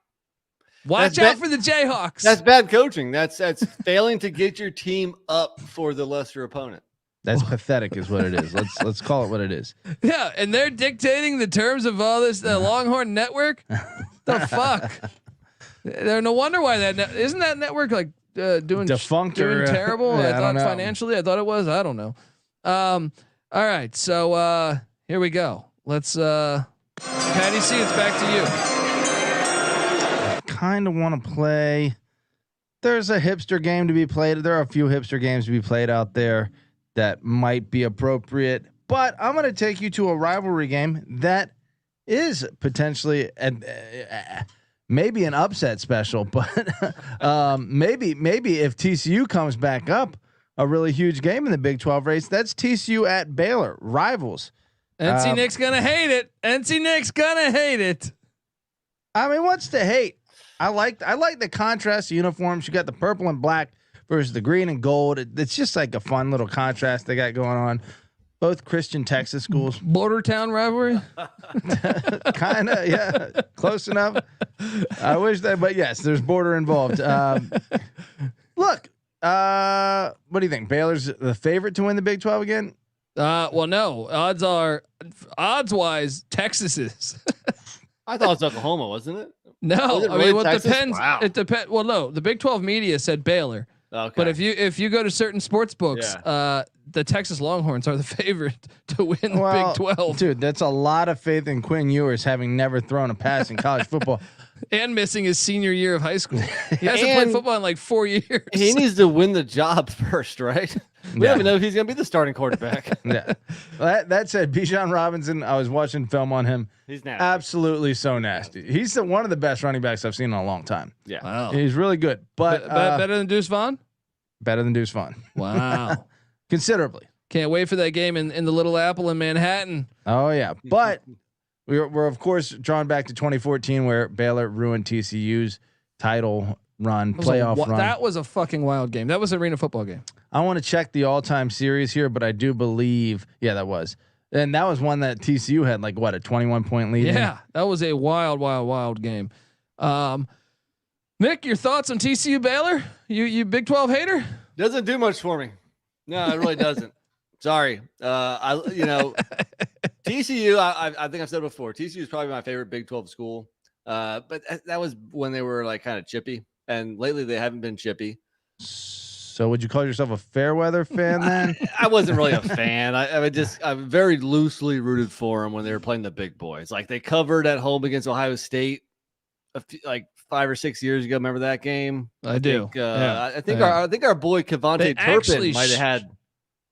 Watch out for the Jayhawks. That's bad coaching. That's failing to get your team up for the lesser opponent. That's pathetic, is what it is. Let's call it what it is. Yeah, and they're dictating the terms of all this. The Longhorn Network. The fuck. There's no wonder why isn't that network like doing defunct doing or terrible. Yeah, I thought financially, I thought it was. I don't know. All right, so here we go. Let's Patty C, it's back to you. Kind of want to play. There's a hipster game to be played. There are a few hipster games to be played out there that might be appropriate, but I'm going to take you to a rivalry game that is potentially maybe an upset special, but maybe if TCU comes back up, a really huge game in the Big 12 race. That's TCU at Baylor, rivals. NC Nick's gonna hate it. NC Nick's gonna hate it. I mean, what's the hate? I like the contrast uniforms. You got the purple and black versus the green and gold. It's just like a fun little contrast they got going on. Both Christian Texas schools. Border town rivalry. Kind of, yeah, close enough. I wish that, but yes, there's border involved. Look, what do you think? Baylor's the favorite to win the Big 12 again? Well, no. Odds wise, Texas is. I thought it was Oklahoma, wasn't it? No, Was it I really mean, what Texas? depends. Wow. It depends. Well, no, the Big 12 media said Baylor, Okay. but if you go to certain sports books, the Texas Longhorns are the favorite to win the Big 12, dude, that's a lot of faith in Quinn Ewers having never thrown a pass in college football. and missing his senior year of high school. He hasn't played football in like 4 years. He needs to win the job first, right? We don't even know if he's going to be the starting quarterback. Yeah. That said, Bijan Robinson, I was watching film on him. He's nasty. Absolutely so nasty. He's one of the best running backs I've seen in a long time. Yeah. Wow. He's really good, but better than Deuce Vaughn. Better than Deuce Vaughn. Wow. Considerably. Can't wait for that game in the Little Apple in Manhattan. Oh yeah, but we're of course drawn back to 2014 where Baylor ruined TCU's title run, playoff run. That was a fucking wild game. That was an arena football game. I want to check the all-time series here, but I do believe, that was. And that was one that TCU had like what, a 21-point lead. Yeah, that was a wild game. Nick, your thoughts on TCU Baylor? You Big 12 hater? Doesn't do much for me. No, it really doesn't. Sorry. TCU, I think I've said before, TCU is probably my favorite Big 12 school. But that was when they were like kind of chippy, and lately they haven't been chippy. So would you call yourself a fair weather fan then? I wasn't really a fan. I very loosely rooted for them when they were playing the big boys. Like they covered at home against Ohio State like 5 or 6 years ago. Remember that game? I do. I think our boy Kevontae Turpin might have had.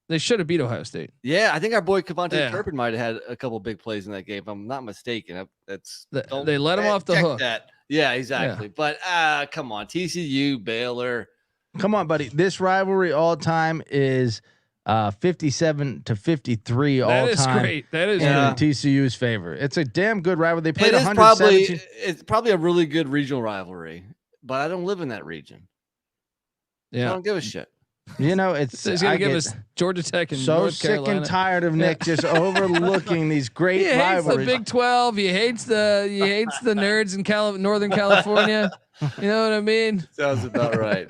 They should have beat Ohio State. Yeah, I think our boy Kevontae Turpin might have had a couple big plays in that game, if I'm not mistaken. They let him off the hook. Yeah, exactly. But come on, TCU, Baylor. Come on, buddy. This rivalry all time is 57-53 all time. That is great. That is in great. TCU's favor. It's a damn good rivalry. They played It's probably a really good regional rivalry, but I don't live in that region. So I don't give a shit. It's gonna give us Georgia Tech and so North sick Carolina. and tired of Nick just overlooking these great He hates rivalries. the Big 12. He hates the nerds in Northern California. You know what I mean? Sounds about right.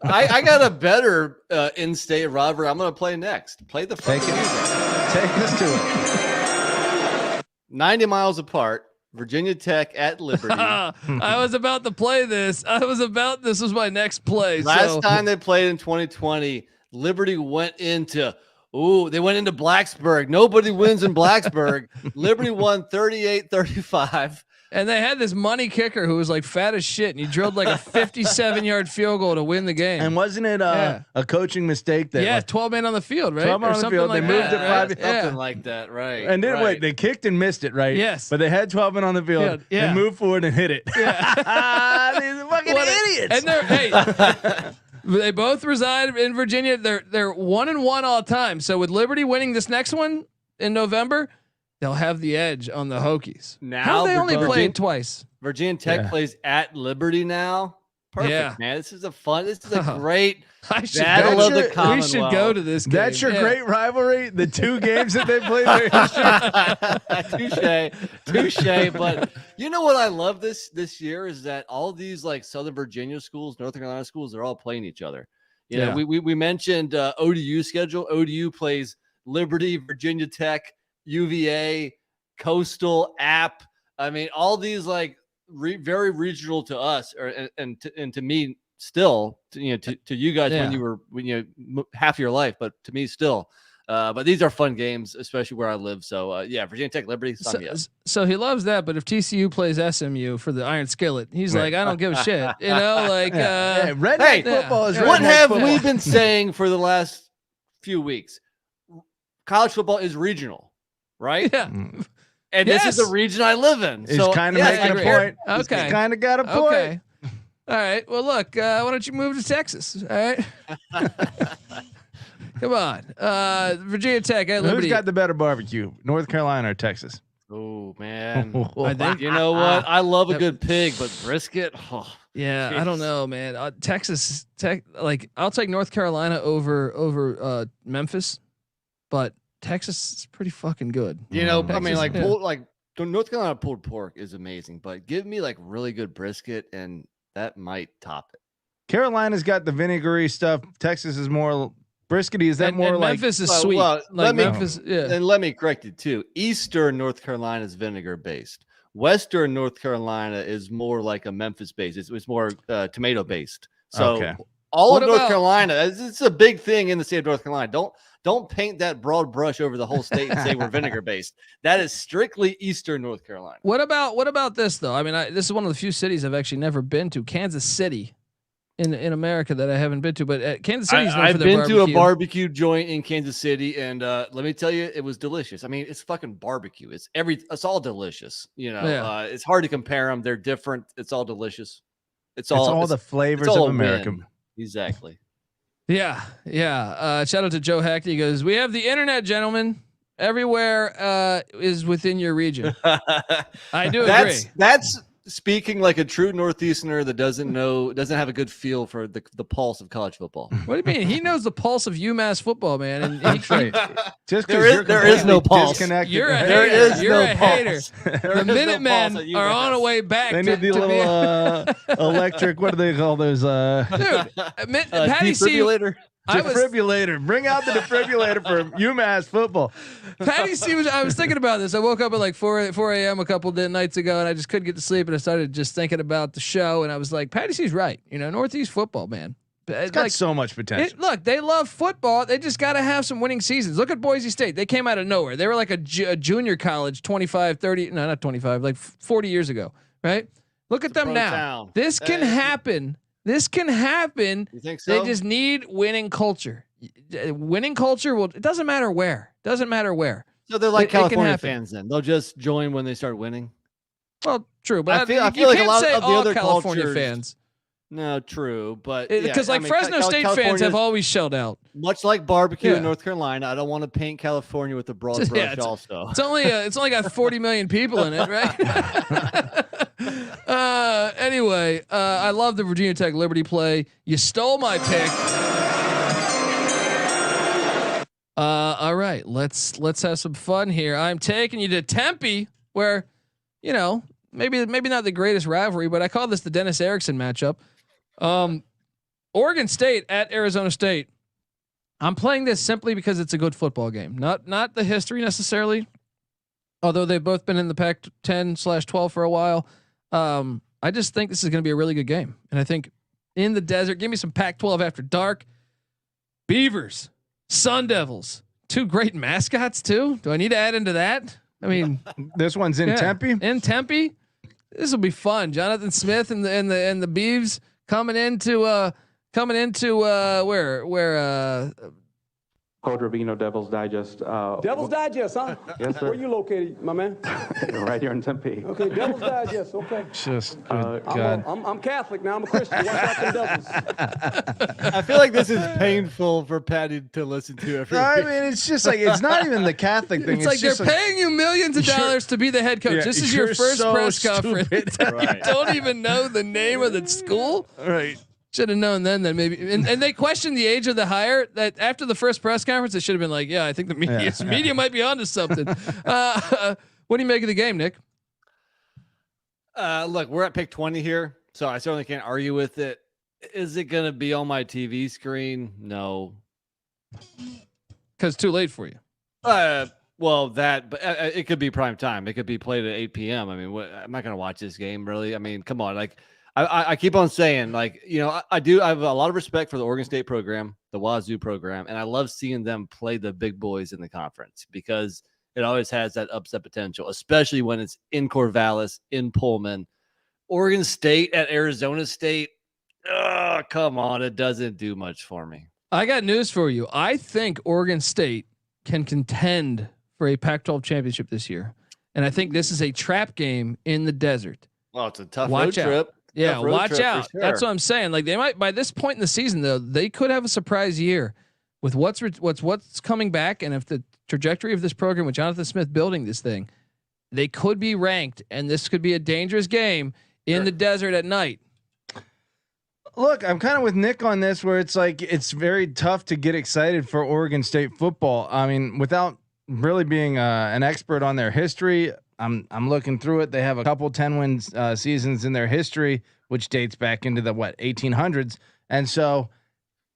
I got a better in-state rivalry. I'm going to play next. Play the fucking music. Take us to it. 90 miles apart. Virginia Tech at Liberty. I was about to play this. This was my next play. Last time they played in 2020, Liberty went into Blacksburg. Nobody wins in Blacksburg. Liberty won 38-35. And they had this money kicker who was like fat as shit, and he drilled like a 57-yard field goal to win the game. And wasn't it a coaching mistake? That 12 men on the field, right? 12 men on the field. They moved it 5. Something like that, right? And then wait, they kicked and missed it, right? Yes. But they had 12 men on the field and moved forward and hit it. Yeah. These fucking idiots. And they both reside in Virginia. They're 1-1 all time. So with Liberty winning this next one in November, they'll have the edge on the Hokies. Now how they only played twice. Virginia Tech plays at Liberty now. Perfect, man. This is a great battle of the Commonwealth. We should go to this game. That's your great rivalry. The 2 games that they played there. Touche. But you know what I love this year is that all these like Southern Virginia schools, North Carolina schools, they're all playing each other. You know, we mentioned ODU schedule. ODU plays Liberty, Virginia Tech, UVA, Coastal, App. I mean, all these like very regional to us, and to me still, to you guys when you half your life, but to me still. But these are fun games, especially where I live. So Virginia Tech, Liberty. So he loves that, but if TCU plays SMU for the Iron Skillet, he's like, I don't give a shit. Redneck football is. What have we been saying for the last few weeks? College football is regional. Right? Yeah. And this is Yes. the region I live in. He's So kind of yes, making I a agree. point. Okay. Kind of got a point. Okay. All right. Well, look. Why don't you move to Texas? All right. Come on. Virginia Tech at Liberty. Who's got the better barbecue, North Carolina or Texas? Oh man. I think. You know what? I love a good pig, but brisket. Oh, Yeah, I don't know, man. Texas Tech. Like, I'll take North Carolina over Memphis, but Texas is pretty fucking good. you know, I Texas, mean, like yeah. North Carolina pulled pork is amazing, but give me like really good brisket, and that might top it. Carolina's got the vinegary stuff. Texas is more briskety. Is that And more like Memphis is Well, sweet. well, like let me- Memphis, yeah. And let me correct you too. Eastern North Carolina is vinegar based. Western North Carolina is more like a Memphis based. It's more tomato based. So Okay. all What of North about- Carolina, it's a big thing in the state of North Carolina. Don't paint that broad brush over the whole state and say we're vinegar based. That is strictly Eastern North Carolina. What about this though? I mean, this is one of the few cities I've actually never been to. Kansas City, in America that I haven't been to, but Kansas City's known for I've their been barbecue. to a barbecue joint in Kansas City, and let me tell you, it was delicious. I mean, it's fucking barbecue. It's all delicious. You know, Yeah. it's hard to compare them. They're different. It's all delicious. it's all the flavors all of a America? win. Exactly. Yeah. Shout out to Joe Hackney. He goes, "We have the internet, gentlemen. Everywhere is within your region." I do agree. That's speaking like a true Northeasterner that doesn't have a good feel for the pulse of college football. What do you mean? He knows the pulse of UMass football, man. And That's right. Just There 'cause is- you're there is no completely pulse. disconnected- You're a There hater. is You're no a hater. pulse. The There is no Minutemen pulse at are on UMass. a way back. They to, need the to little electric. What do they call those? dude. Patty C. Defibrillator. I was Defibrillator. Bring out the defibrillator for UMass football. Patty C. I was thinking about this. I woke up at like 4 a.m. a couple of nights ago, and I just couldn't get to sleep. And I started just thinking about the show, and I was like, Patty C's right. You know, Northeast football, man. It's got so much potential. Look, they love football. They just got to have some winning seasons. Look at Boise State. They came out of nowhere. They were like a junior college 25, 30, no, not 25, like 40 years ago, right? Look at them pro now. town. This can happen. This can happen. You think so? They just need winning culture. Winning culture will. It doesn't matter where. Doesn't matter where. So they're like It can California happen. fans. Then they'll just join when they start winning. Well, true, but I feel you like a can't lot say of the all other California cultures- fans No, true, but because yeah, I like mean, Fresno State fans have California's- always shelled out. much like barbecue Yeah. in North Carolina. I don't want to paint California with a broad Yeah, brush. it's- Also, It's only got 40 million people in it, right? Anyway, I love the Virginia Tech Liberty play. You stole my pick. All right, let's have some fun here. I'm taking you to Tempe, where, you know, maybe not the greatest rivalry, but I call this the Dennis Erickson matchup. Oregon State at Arizona State. I'm playing this simply because it's a good football game, not the history necessarily. Although they've both been in the Pac-10/12 for a while, I just think this is going to be a really good game. And I think in the desert, give me some Pac-12 after dark. Beavers, Sun Devils, two great mascots too. Do I need to add into that? I mean, This one's in yeah. Tempe. In Tempe, this will be fun. Jonathan Smith and the Beavs coming into where Coach Rubino, Devil's Digest. Devil's Digest, huh? Yes, sir. Where you located, my man? Right here in Tempe. Okay, Devil's Digest. Okay. Just good God. I'm Catholic now. I'm a Christian. Watch out them devils. I feel like this is painful for Patty to listen to every I week. mean, it's just like it's not even the Catholic thing. it's like they're just paying you millions of You're- dollars to be the head coach. Yeah, This is your you're first so press stupid. conference. Right. You don't even know the name of the school. right. Should have known then maybe. And they questioned the age of the hire. That after the first press conference, it should have been like, yeah, I think the media might be onto something. What do you make of the game, Nick? Look, we're at pick 20 here, so I certainly can't argue with it. Is it going to be on my TV screen? No. Because too late for you. Well, but it could be prime time. It could be played at 8 p.m. I mean, I'm not going to watch this game, really. I mean, come on. Like, I keep on saying, like, you know, I have a lot of respect for the Oregon State program, the Wazoo program, and I love seeing them play the big boys in the conference because it always has that upset potential, especially when it's in Corvallis, in Pullman. Oregon State at Arizona State. Oh, come on. It doesn't do much for me. I got news for you. I think Oregon State can contend for a Pac-12 championship this year. and I think this is a trap game in the desert. Well, it's a tough Watch road out. trip. Yeah, Tough road watch trip for out. sure. That's what I'm saying. Like they might by this point in the season though, they could have a surprise year with what's coming back, and if the trajectory of this program with Jonathan Smith building this thing, they could be ranked, and this could be a dangerous game in the desert at night. Look, I'm kind of with Nick on this, where it's like it's very tough to get excited for Oregon State football. I mean, without really being an expert on their history, I'm looking through it. They have a couple 10-win seasons in their history, which dates back into the 1800s, and so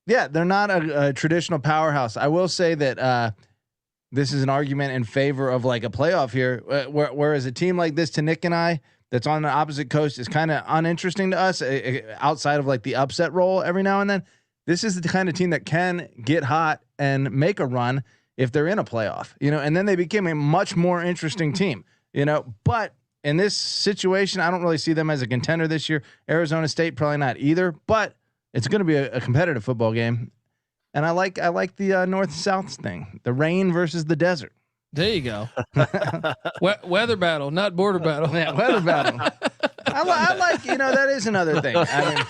yeah, they're not a traditional powerhouse. I will say that this is an argument in favor of like a playoff here, whereas a team like this to Nick and I that's on the opposite coast is kind of uninteresting to us outside of like the upset role every now and then. This is the kind of team that can get hot and make a run if they're in a playoff, and then they became a much more interesting team, but in this situation, I don't really see them as a contender this year. Arizona State, probably not either, but it's going to be a competitive football game. And I like the north-south thing, the rain versus the desert. There you go. Weather battle, not border battle. Yeah, weather battle. I like, that is another thing. I mean,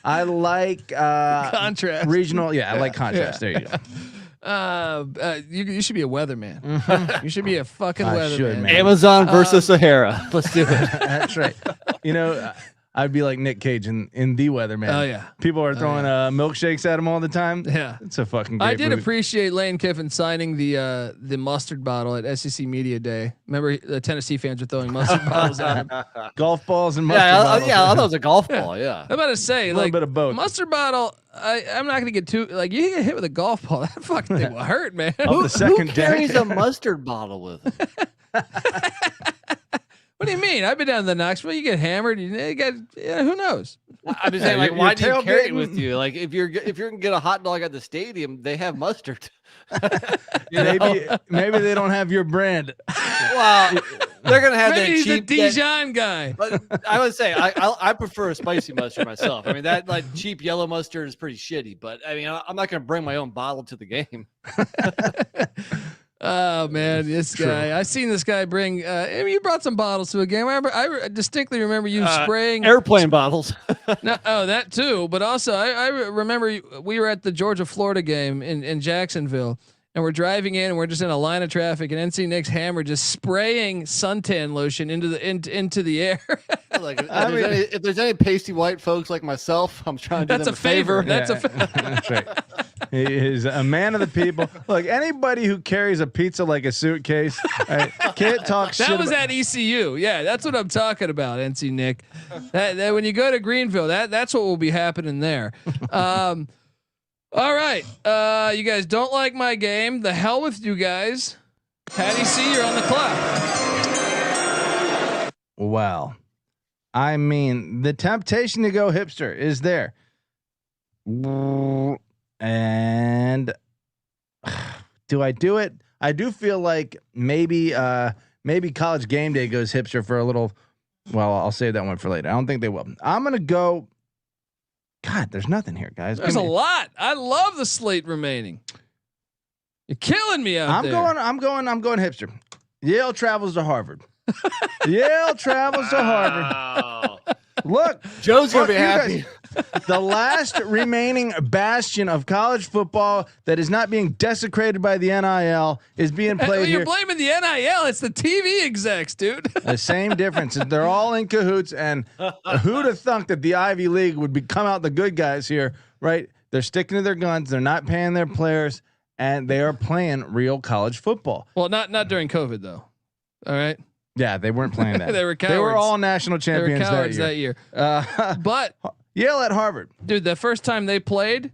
I like Contrast. regional. Yeah, I like contrast. Yeah. There you go. You should be a weatherman. You should be a fucking I weatherman. should, man. Amazon versus Sahara. Let's do it. That's right. I'd be like Nick Cage in The Weatherman. Oh, yeah. People are throwing milkshakes at him all the time. Yeah. It's a fucking great I did movie. appreciate Lane Kiffin signing the mustard bottle at SEC Media Day. Remember, the Tennessee fans were throwing mustard bottles at him. Golf balls and mustard Yeah, bottles. I thought it was a golf ball. Yeah. I'm about to say, little like, bit of both. mustard bottle. I'm not gonna get too like you get hit with a golf ball. That fucking thing will hurt, man. Of the second Who carries deck. a mustard bottle with him? What do you mean? I've been down to the Knoxville. You get hammered. You get who knows? I'm just saying, like, you're why do you carry it tailgating. with you? Like, if you're gonna get a hot dog at the stadium, they have mustard. You know? Maybe they don't have your brand. Well, they're gonna have Maybe that he's a cheap Dijon guy. But I would say I prefer a spicy mustard myself. I mean, that like cheap yellow mustard is pretty shitty. But I mean, I'm not gonna bring my own bottle to the game. Oh man, this guy! I seen this guy bring. I mean, you brought some bottles to a game. I distinctly remember you spraying Airplane bottles. No, that too. But also, I remember we were at the Georgia-Florida game in Jacksonville, and we're driving in, and we're just in a line of traffic, and NC Nick's hammer just spraying suntan lotion into the air. Like, if there's any pasty white folks like myself, I'm trying to do That's them a favor. That's a That's right. He is a man of the people. Look, anybody who carries a pizza like a suitcase, right, can't talk shit. That was about- at ECU. Yeah, that's what I'm talking about, NC Nick. That when you go to Greenville, that's what will be happening there. All right. You guys don't like my game. The hell with you guys. Patty C, you're on the clock. Well, I mean, the temptation to go hipster is there. And do I do it? I do feel like maybe College Game Day goes hipster for a little. Well, I'll save that one for later. I don't think they will. I'm gonna go. God, there's nothing here, guys. There's a lot. I love the slate remaining. You're killing me out I'm there. going hipster. Yale travels to Harvard. Yale travels to Harvard. Look, Joe's gonna be you guys- happy. The last remaining bastion of college football that is not being desecrated by the NIL is being played You're here. blaming the NIL. It's the TV execs, dude. The same difference. They're all in cahoots. And who'd have thunk that the Ivy League would come out the good guys here, right? They're sticking to their guns. They're not paying their players, and they are playing real college football. Well, not during COVID though. All right. Yeah, they weren't playing that. They were They were cowards. all national They were champions cowards that year. But Yale at Harvard, dude, the first time they played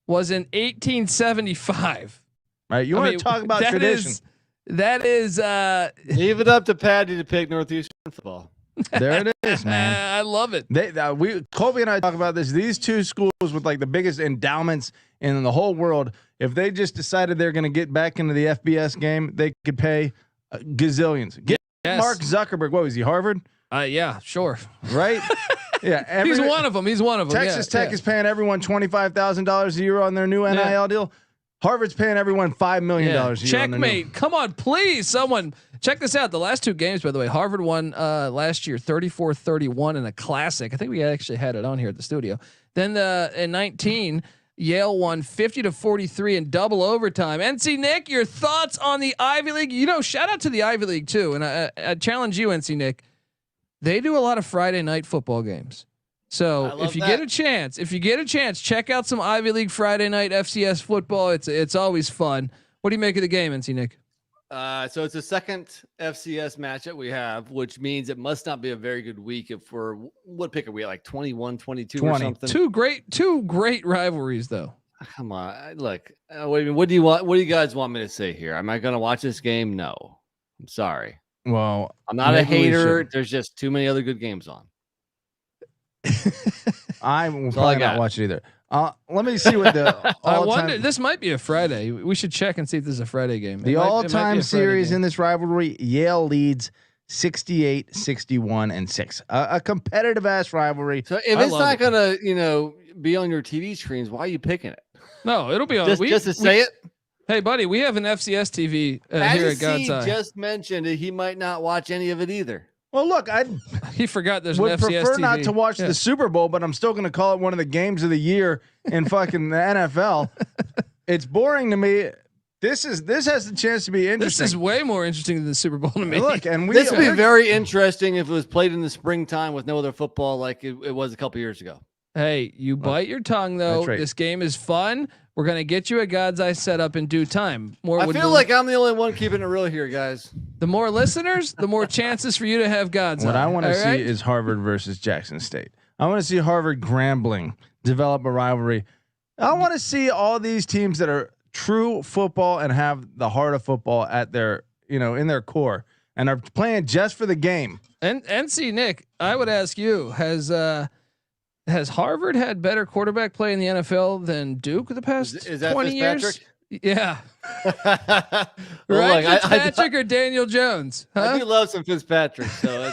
was in 1875. right? You want to talk about that tradition? That is Leave it up to Patty to pick Northeastern football. There it is, man. I love it. Colby and I talk about this. These two schools with like the biggest endowments in the whole world, if they just decided they're going to get back into the FBS game, they could pay gazillions. Get Yes. Mark Zuckerberg. What was he? Harvard, Yeah, sure. right? Yeah, He's one of them. He's one of them. Texas yeah, Tech is paying everyone $25,000 a year on their new NIL deal. Harvard's paying everyone $5 million a year. On the new- Checkmate. Come on, please. Someone check this out. The last 2 games, by the way, Harvard won last year 34-31 in a classic. I think we actually had it on here at the studio. Then in 19, Yale won 50-43 in double overtime. NC Nick, your thoughts on the Ivy League? You know, shout out to the Ivy League too. And I challenge you, NC Nick. They do a lot of Friday night football games. So if you get a chance, check out some Ivy League Friday night FCS football. It's always fun. What do you make of the game, NC Nick? So it's the second FCS matchup we have, which means it must not be a very good week if we're what pick are we at, like 21, 22 or something? Two great rivalries though. Come on, look. What do you want? What do you guys want me to say here? Am I going to watch this game? No, I'm sorry. Well, I'm not a hater. There's just too many other good games on. I will probably not watch it either. Let me see what the I wonder. This might be a Friday. We should check and see if this is a Friday game. The all-time series in this rivalry, Yale leads 68-61-6. A competitive ass rivalry. So if it's not gonna, be on your TV screens, why are you picking it? No, it'll be on. Just to say it. Hey, buddy, we have an FCS TV here at God's Eye. Just mentioned that he might not watch any of it either. Well, look, he forgot there's would an FCS prefer TV. not to watch the Super Bowl, but I'm still going to call it one of the games of the year in fucking the NFL. It's boring to me. This has the chance to be interesting. This is way more interesting than the Super Bowl to me. Look, and this would be very interesting if it was played in the springtime with no other football like it was a couple years ago. Hey, you bite your tongue though. Right. This game is fun. We're gonna get you a God's Eye set up in due time. I feel like I'm the only one keeping it real here, guys. The more listeners, the more chances for you to have God's Eye. What I want to see is Harvard versus Jackson State. I want to see Harvard Grambling develop a rivalry. I want to see all these teams that are true football and have the heart of football at their, in their core and are playing just for the game. And NC Nick, I would ask you, has Harvard had better quarterback play in the NFL than Duke the past is that 20 years? Yeah. Well, Fitzpatrick or Daniel Jones? Huh? I do love some Fitzpatrick. So,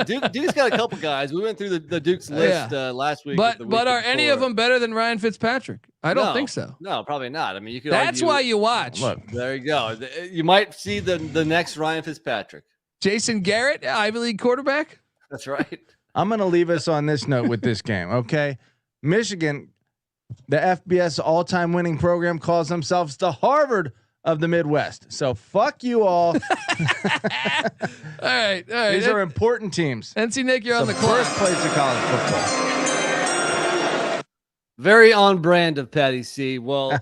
Duke's got a couple guys. We went through the Duke's list last week. But are any of them better than Ryan Fitzpatrick? I don't think so. No, probably not. I mean, you could. That's why you watch. Look, there you go. You might see the next Ryan Fitzpatrick. Jason Garrett, Ivy League quarterback. That's right. I'm going to leave us on this note with this game. Okay. Michigan, the FBS all-time winning program, calls themselves the Harvard of the Midwest. So fuck you all. All right. These are important teams. NC Nick, you're on the clock. First place of college football. Very on brand of Patty C. Well,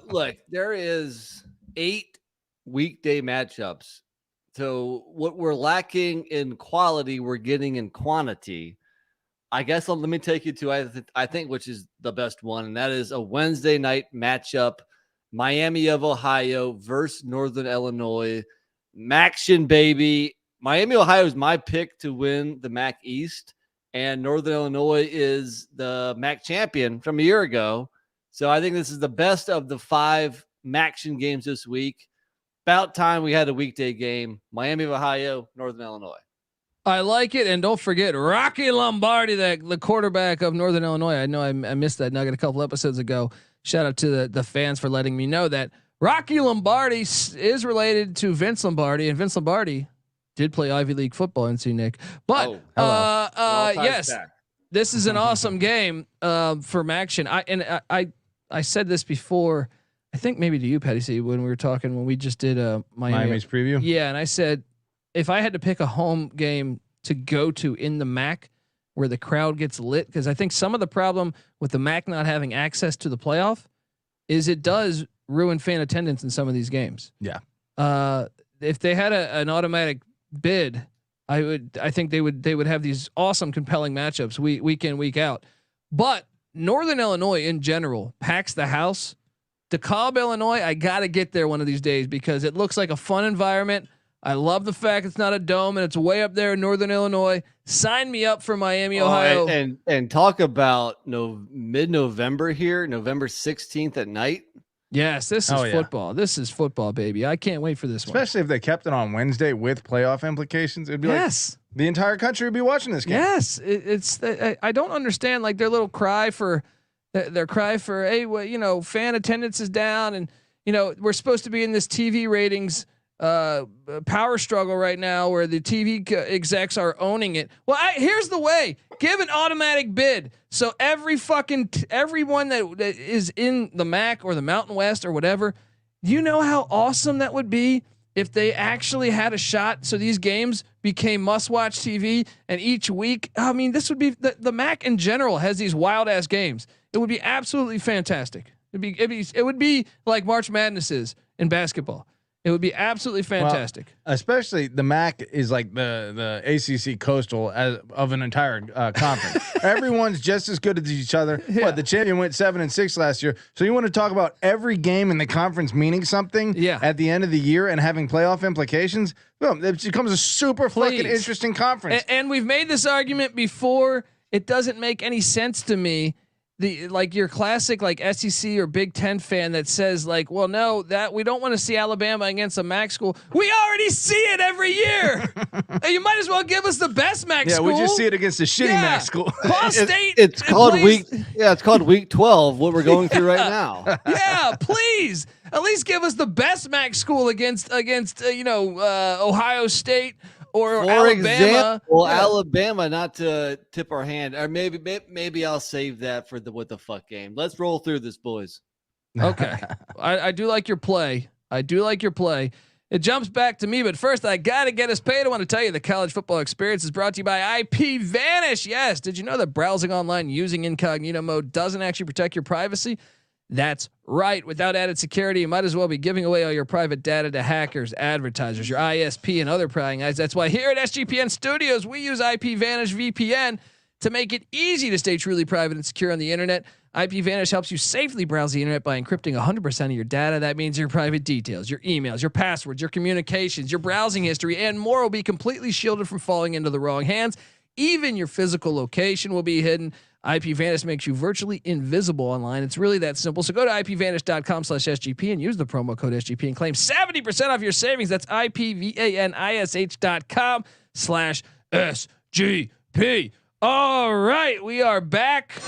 look, there is 8 weekday matchups. So what we're lacking in quality, we're getting in quantity. I guess let me take you to I think which is the best one, and that is a Wednesday night matchup: Miami of Ohio versus Northern Illinois. Maction, baby. Miami, Ohio is my pick to win the MAC East, and Northern Illinois is the MAC champion from a year ago. So I think this is the best of the 5 Maction games this week. About time we had a weekday game. Miami of Ohio, Northern Illinois. I like it, and don't forget Rocky Lombardi, the quarterback of Northern Illinois. I know I missed that nugget a couple episodes ago. Shout out to the fans for letting me know that Rocky Lombardi is related to Vince Lombardi, and Vince Lombardi did play Ivy League football. NC Nick, but yes, this is an awesome game for Maction. I said this before. I think maybe to you, Patty C, when we were talking, when we just did Miami's preview. Yeah. And I said, if I had to pick a home game to go to in the MAC where the crowd gets lit, because I think some of the problem with the MAC not having access to the playoff is it does ruin fan attendance in some of these games. Yeah. If they had an automatic bid, I think they would have these awesome, compelling matchups week in, week out. But Northern Illinois in general packs the house. DeKalb, Illinois, I got to get there one of these days because it looks like a fun environment. I love the fact it's not a dome and it's way up there in Northern Illinois. Sign me up for Miami, Ohio. And talk about mid-November here, November 16th at night. Yes, this is football. This is football, baby. I can't wait for this one. Especially if they kept it on Wednesday with playoff implications. It'd be like the entire country would be watching this game. Yes, I don't understand like their little cry for Their cry for, hey, well, you know, fan attendance is down, and you know we're supposed to be in this TV ratings power struggle right now where the TV execs are owning it. Well, here's the way: give an automatic bid. So everyone that is in the MAC or the Mountain West or whatever, you know how awesome that would be if they actually had a shot. So these games became must-watch TV, and each week, I mean, this would be the MAC in general has these wild ass games. It would be absolutely fantastic. It would be like March Madness is in basketball. It would be absolutely fantastic. Well, especially the MAC is like the ACC coastal of an entire conference. Everyone's just as good as each other. Yeah. What, the champion went 7-6 last year. So you want to talk about every game in the conference meaning something at the end of the year and having playoff implications? Boom, it becomes a super fucking interesting conference. And we've made this argument before. It doesn't make any sense to me. Like your classic like SEC or Big Ten fan that says like, well, no, that we don't want to see Alabama against a MAC school. We already see it every year. You might as well give us the best MAC school. Yeah, we just see it against the shitty MAC school. Ball State. It's called It's called week 12. What we're going through right now. Yeah, please at least give us the best MAC school against Ohio State. Or For Alabama. example, Alabama, not to tip our hand, or maybe I'll save that for the what the fuck game. Let's roll through this, boys. Okay, I do like your play. It jumps back to me, but first I gotta get us paid. I want to tell you the college football experience is brought to you by IP Vanish. Yes, did you know that browsing online using incognito mode doesn't actually protect your privacy? That's right. Without added security, you might as well be giving away all your private data to hackers, advertisers, your ISP, and other prying eyes. That's why here at SGPN Studios, we use IP Vanish VPN to make it easy to stay truly private and secure on the internet. IP Vanish helps you safely browse the internet by encrypting 100% of your data. That means your private details, your emails, your passwords, your communications, your browsing history, and more will be completely shielded from falling into the wrong hands. Even your physical location will be hidden. IP Vanish makes you virtually invisible online. It's really that simple. So go to ipvanish.com/SGP and use the promo code SGP and claim 70% off your savings. That's ipvanish.com/SGP. All right, we are back.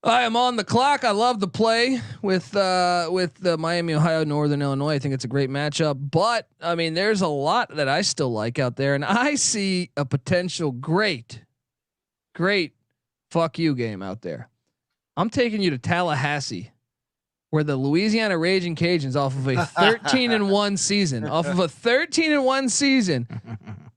I am on the clock. I love the play with the Miami, Ohio, Northern Illinois. I think it's a great matchup, but I mean, there's a lot that I still like out there, and I see a potential great fuck you game out there. I'm taking you to Tallahassee, where the Louisiana Raging Cajuns, off of a 13-1 season,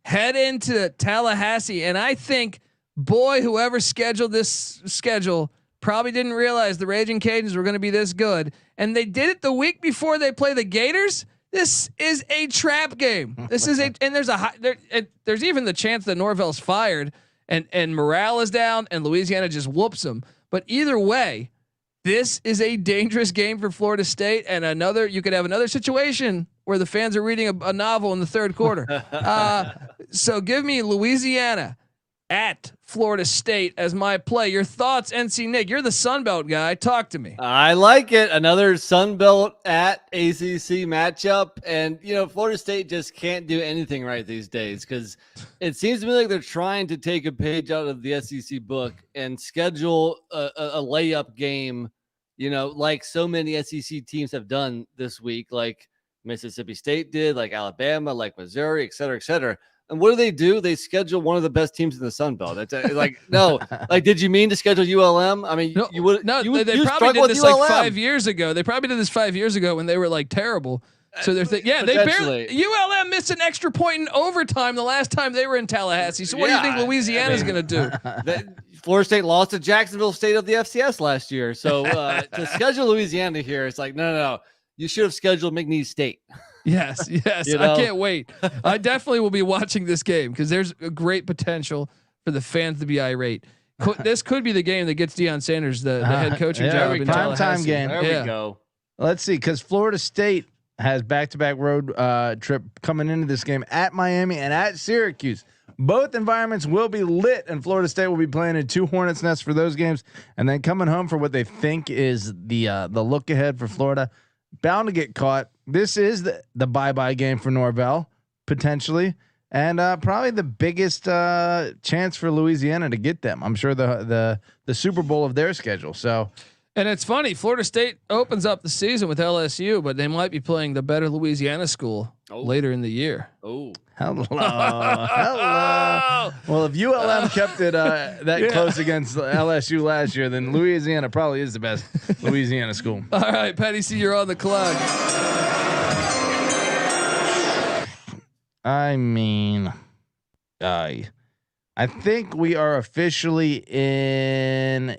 head into Tallahassee, and I think, boy, whoever scheduled this schedule probably didn't realize the Raging Cajuns were going to be this good, and they did it the week before they play the Gators. This is a trap game. And there's even the chance that Norvell's fired and morale is down and Louisiana just whoops them. But either way, this is a dangerous game for Florida State, and you could have another situation where the fans are reading a novel in the third quarter. So give me Louisiana at Florida State as my play. Your thoughts, NC Nick? You're the Sun Belt guy. Talk to me. I like it. Another Sun Belt at ACC matchup, and Florida State just can't do anything right these days because it seems to me like they're trying to take a page out of the SEC book and schedule a layup game. Like so many SEC teams have done this week, like Mississippi State did, like Alabama, like Missouri, et cetera, et cetera. And what do? They schedule one of the best teams in the Sun Belt. It's no. Like, did you mean to schedule ULM? I mean, you would. No, they probably did this like 5 years ago. They probably did this 5 years ago when they were like terrible. So they're thinking, they barely. ULM missed an extra point in overtime the last time they were in Tallahassee. So what do you think Louisiana's going to do? Florida State lost to Jacksonville State of the FCS last year. So to schedule Louisiana here, it's like no. You should have scheduled McNeese State. Yes. I can't wait. I definitely will be watching this game because there's a great potential for the fans to be irate. This could be the game that gets Deion Sanders the head coaching job in prime time game. There we go. Let's see, because Florida State has back-to-back road trip coming into this game at Miami and at Syracuse. Both environments will be lit, and Florida State will be playing in 2 Hornets nests for those games, and then coming home for what they think is the look ahead for Florida. Bound to get caught. This is the bye-bye game for Norvell, potentially. and probably the biggest chance for Louisiana to get them. I'm sure the Super Bowl of their schedule. So. And it's funny, Florida State opens up the season with LSU, but they might be playing the better Louisiana school later in the year. Oh, Hello. Hello. Well, if ULM kept it that close against LSU last year, then Louisiana probably is the best Louisiana school. All right, Patty C, you're on the clock. I mean, I think we are officially in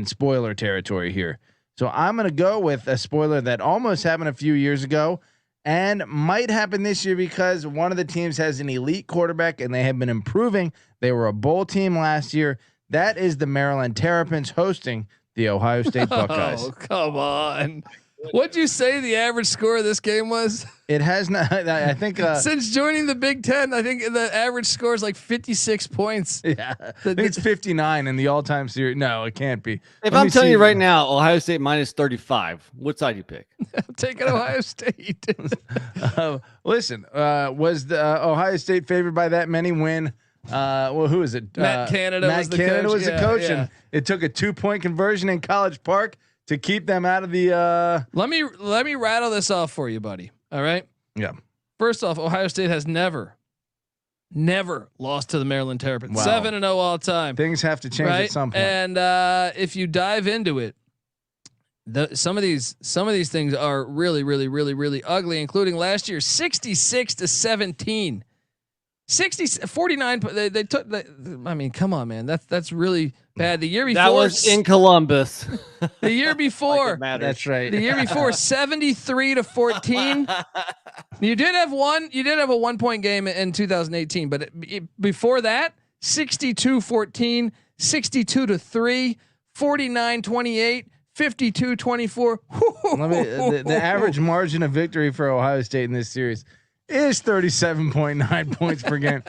spoiler territory here. So I'm going to go with a spoiler that almost happened a few years ago and might happen this year because one of the teams has an elite quarterback and they have been improving. They were a bowl team last year. That is the Maryland Terrapins hosting the Ohio State Buckeyes. Oh, come on. What'd you say the average score of this game was? It has not. I think since joining the Big Ten, I think the average score is like 56 points. Yeah, I think it's 59 in the all-time series. No, it can't be. if I'm telling you right now, Ohio State minus 35, what side do you pick? I'm taking Ohio State. Listen, was the Ohio State favored by that many when? Well, who is it? Matt Canada. Matt was the Canada coach. was the coach, and it took a 2-point conversion in College Park to keep them out of the. Let me rattle this off for you, buddy. All right. Yeah. First off, Ohio State has never lost to the Maryland Terrapins. Wow. 7-0 all time. Things have to change at some point. And if you dive into it, some of these things are really, really, really, really ugly, including last year, 66-17. 49. They took. I mean, come on, man. That's really bad. The year before, That was in Columbus. the year before. That's right. The year before, 73-14. You did have a 1-point game in 2018, but before that, 62-14, 62-3, 49-28, 52-24. The average margin of victory for Ohio State in this series is 37.9 points per game.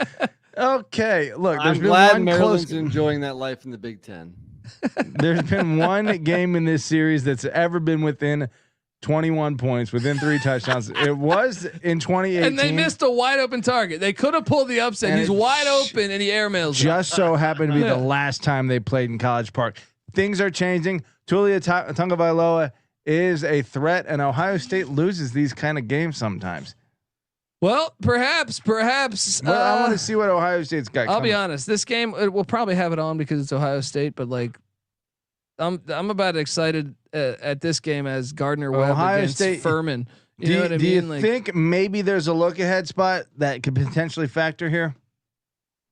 Okay, look, I'm glad Maryland's enjoying that life in the Big Ten. There's been one game in this series that's ever been within 21 points, within 3 touchdowns. It was in 2018. And they missed a wide open target. They could have pulled the upset. And He's wide open and he airmails. Just so happened to be the last time they played in College Park. Things are changing. Tulia Tagovailoa is a threat, and Ohio State loses these kind of games sometimes. Well, perhaps. Well, I want to see what Ohio State's got. I'll be honest. This game, we'll probably have it on because it's Ohio State, but like, I'm about excited at this game as Gardner Webb Ohio against State, Furman. You know what I mean? Do you like, think maybe there's a look ahead spot that could potentially factor here?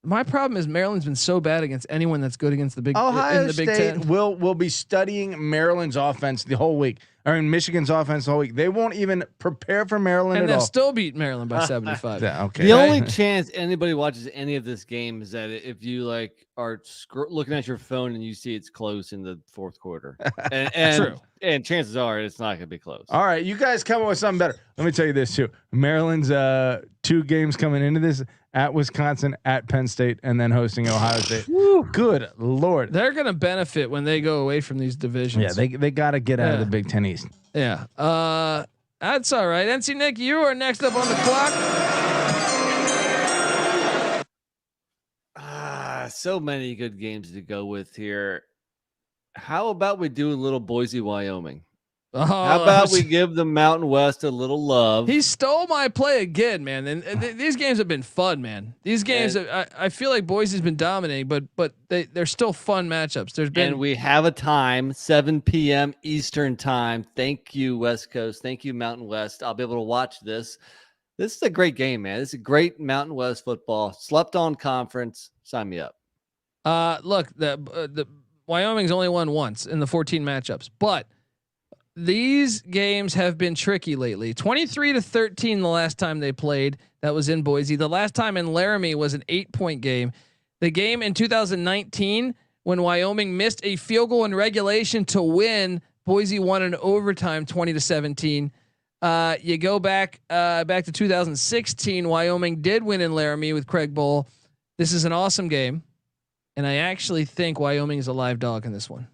my problem is Maryland's been so bad against anyone that's good against the Big Ohio in the Big State Ten. will be studying Maryland's offense the whole week, or in Michigan's offense the whole week. They won't even prepare for Maryland And at they'll all. still beat Maryland by 75. Yeah, okay. The only chance anybody watches any of this game is that if you like are looking at your phone and you see it's close in the fourth quarter, and True. and chances are it's not going to be close. All right, you guys come up with something better. Let me tell you this too. Maryland's 2 games coming into this: at Wisconsin, at Penn State, and then hosting Ohio State. Good Lord. They're going to benefit when they go away from these divisions. Yeah, they got to get out of the Big Ten East. Yeah. That's all right. NC Nick, you are next up on the clock. So many good games to go with here. How about we do a little Boise, Wyoming? How about we give the Mountain West a little love? He stole my play again, man. And these games have been fun, man. These games, I feel like Boise's been dominating, but they're still fun matchups. There's been, And we have a time, 7 p.m. Eastern time. Thank you, West Coast. Thank you, Mountain West. I'll be able to watch this. This is a great game, man. This is a great Mountain West football. Slept on conference. Sign me up. look, the Wyoming's only won once in the 14 matchups, but these games have been tricky lately. 23-13 the last time they played. That was in Boise. The last time in Laramie was an 8-point game. The game in 2019 when Wyoming missed a field goal in regulation to win, Boise won in overtime 20-17. You go back to 2016. Wyoming did win in Laramie with Craig Bowl. This is an awesome game, and I actually think Wyoming is a live dog in this one.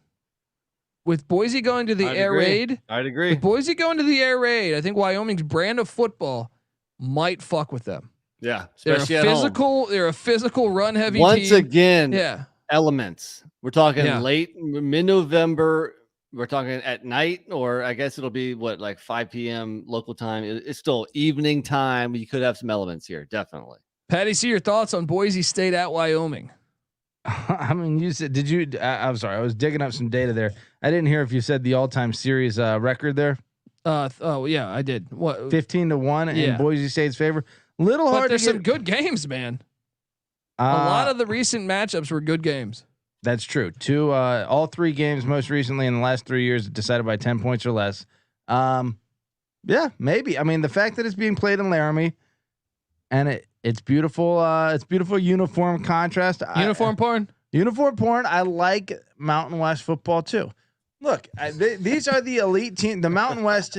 With Boise going to the air raid, I'd agree. with Boise going to the air raid, I think Wyoming's brand of football might fuck with them. Yeah, They're especially at home. physical. They're a physical run heavy Once team. again, Yeah. elements. We're talking Yeah. late mid-November. We're talking at night, or I guess it'll be like 5 p.m. local time. It's still evening time. You could have some elements here, definitely. Patty, see your thoughts on Boise State at Wyoming. I mean, you said, did you? I'm sorry, I was digging up some data there. I didn't hear if you said the all-time series record there. Oh yeah, I did. What? 15-1 Yeah. in Boise State's favor. Little But hard to there's get. some good games, man. A lot of the recent matchups were good games. That's true. All 3 games most recently in the last 3 years decided by 10 points or less. Yeah, maybe. I mean, the fact that it's being played in Laramie and it's beautiful. It's beautiful uniform contrast. Uniform porn. Uniform porn. I like Mountain West football too. Look, these are the elite team. The Mountain West.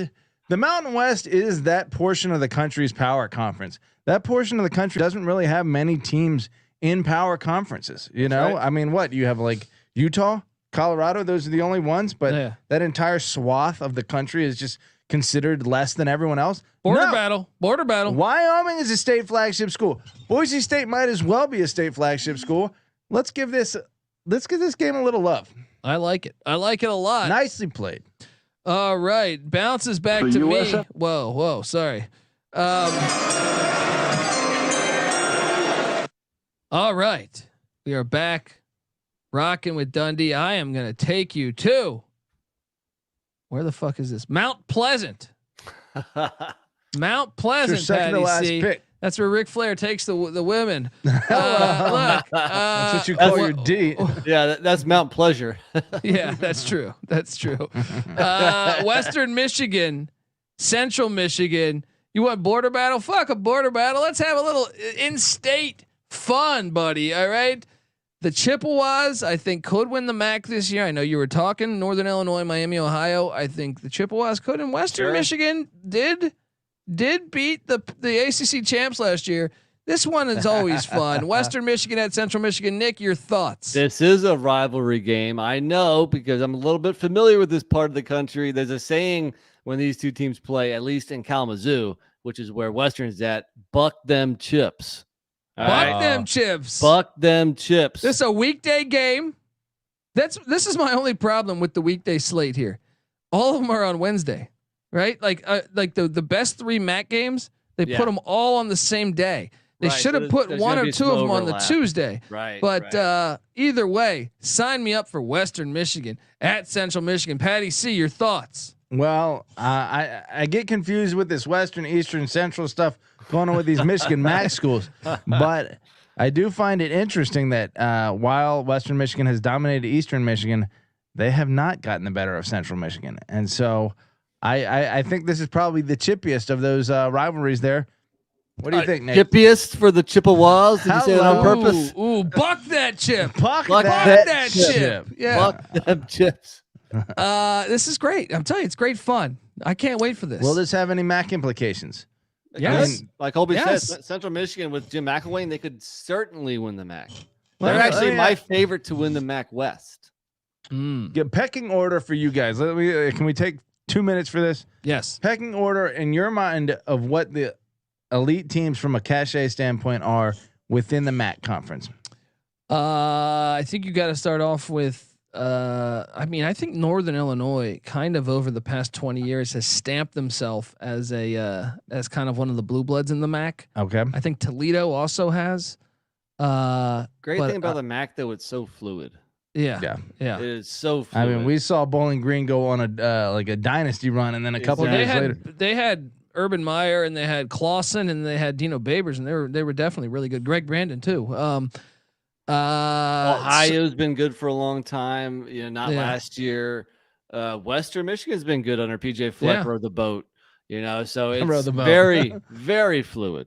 The Mountain West is that portion of the country's power conference. That portion of the country doesn't really have many teams in power conferences. You know, right. I mean, what you have like Utah, Colorado. Those are the only ones. But Yeah. that entire swath of the country is just considered less than everyone else. Border No. battle. Border battle. Wyoming is a state flagship school. Boise State might as well be a state flagship school. Let's give this game a little love. I like it. I like it a lot. Nicely played. All right, bounces back to me. Whoa, sorry. All right, we are back, rocking with Dundee. I am gonna take you to where the fuck is this? Mount Pleasant. Mount Pleasant. It's your second to Patty last C. pick. That's where Ric Flair takes the women. Look, That's what you call your D. Yeah, that's Mount Pleasure. Yeah, that's true. That's true. Western Michigan, Central Michigan. You want border battle? Fuck a border battle. Let's have a little in-state fun, buddy. All right. The Chippewas, I think, could win the MAC this year. I know you were talking Northern Illinois, Miami, Ohio. I think the Chippewas could, and Western Michigan did beat the ACC champs last year. This one is always fun. Western Michigan at Central Michigan. Nick, your thoughts? This is a rivalry game. I know because I'm a little bit familiar with this part of the country. There's a saying when these two teams play, at least in Kalamazoo, which is where Western's at, buck them chips. All Buck them chips. Buck them chips. This is a weekday game. This is my only problem with the weekday slate here. All of them are on Wednesday, right? Like the best 3 MAC games, they put them all on the same day. They Right, should have so put there's one gonna or be two some of them on the overlap. Tuesday. Right. But right. Either way, sign me up for Western Michigan at Central Michigan. Patty C, your thoughts? Well, I get confused with this Western, Eastern, Central stuff going on with these Michigan MAC schools, but I do find it interesting that while Western Michigan has dominated Eastern Michigan, they have not gotten the better of Central Michigan, and so I think this is probably the chippiest of those rivalries there. What do you think, Nick? Chippiest for the Chippewas? Did you say that on purpose? Ooh, buck that chip. Buck that chip. Yeah. Buck them chips. This is great. I'm telling you, it's great fun. I can't wait for this. Will this have any MAC implications? Yes. I mean, like Colby Yes. said, Central Michigan with Jim McElwain, they could certainly win the MAC. Well, They're actually yeah. my favorite to win the MAC West. Get pecking order for you guys. Can we take 2 minutes for this? Yes. Pecking order in your mind of what the elite teams from a cachet standpoint are within the MAC conference. I think you got to start off with. I mean, I think Northern Illinois, kind of over the past 20 years, has stamped themselves as as kind of one of the blue bloods in the MAC. Okay. I think Toledo also has. Great But, thing about the MAC though, it's so fluid. Yeah. It is so I fluid. mean, we saw Bowling Green go on a like a dynasty run, and then a couple Well, of days later, they had Urban Meyer and they had Clausen and they had Dino Babers and they were definitely really good. Greg Brandon too. Ohio's been good for a long time. You know, not Yeah. last year. Western Michigan's been good under PJ Fleck Yeah. rowed the boat. You know, so Rowed it's the boat. very, very fluid.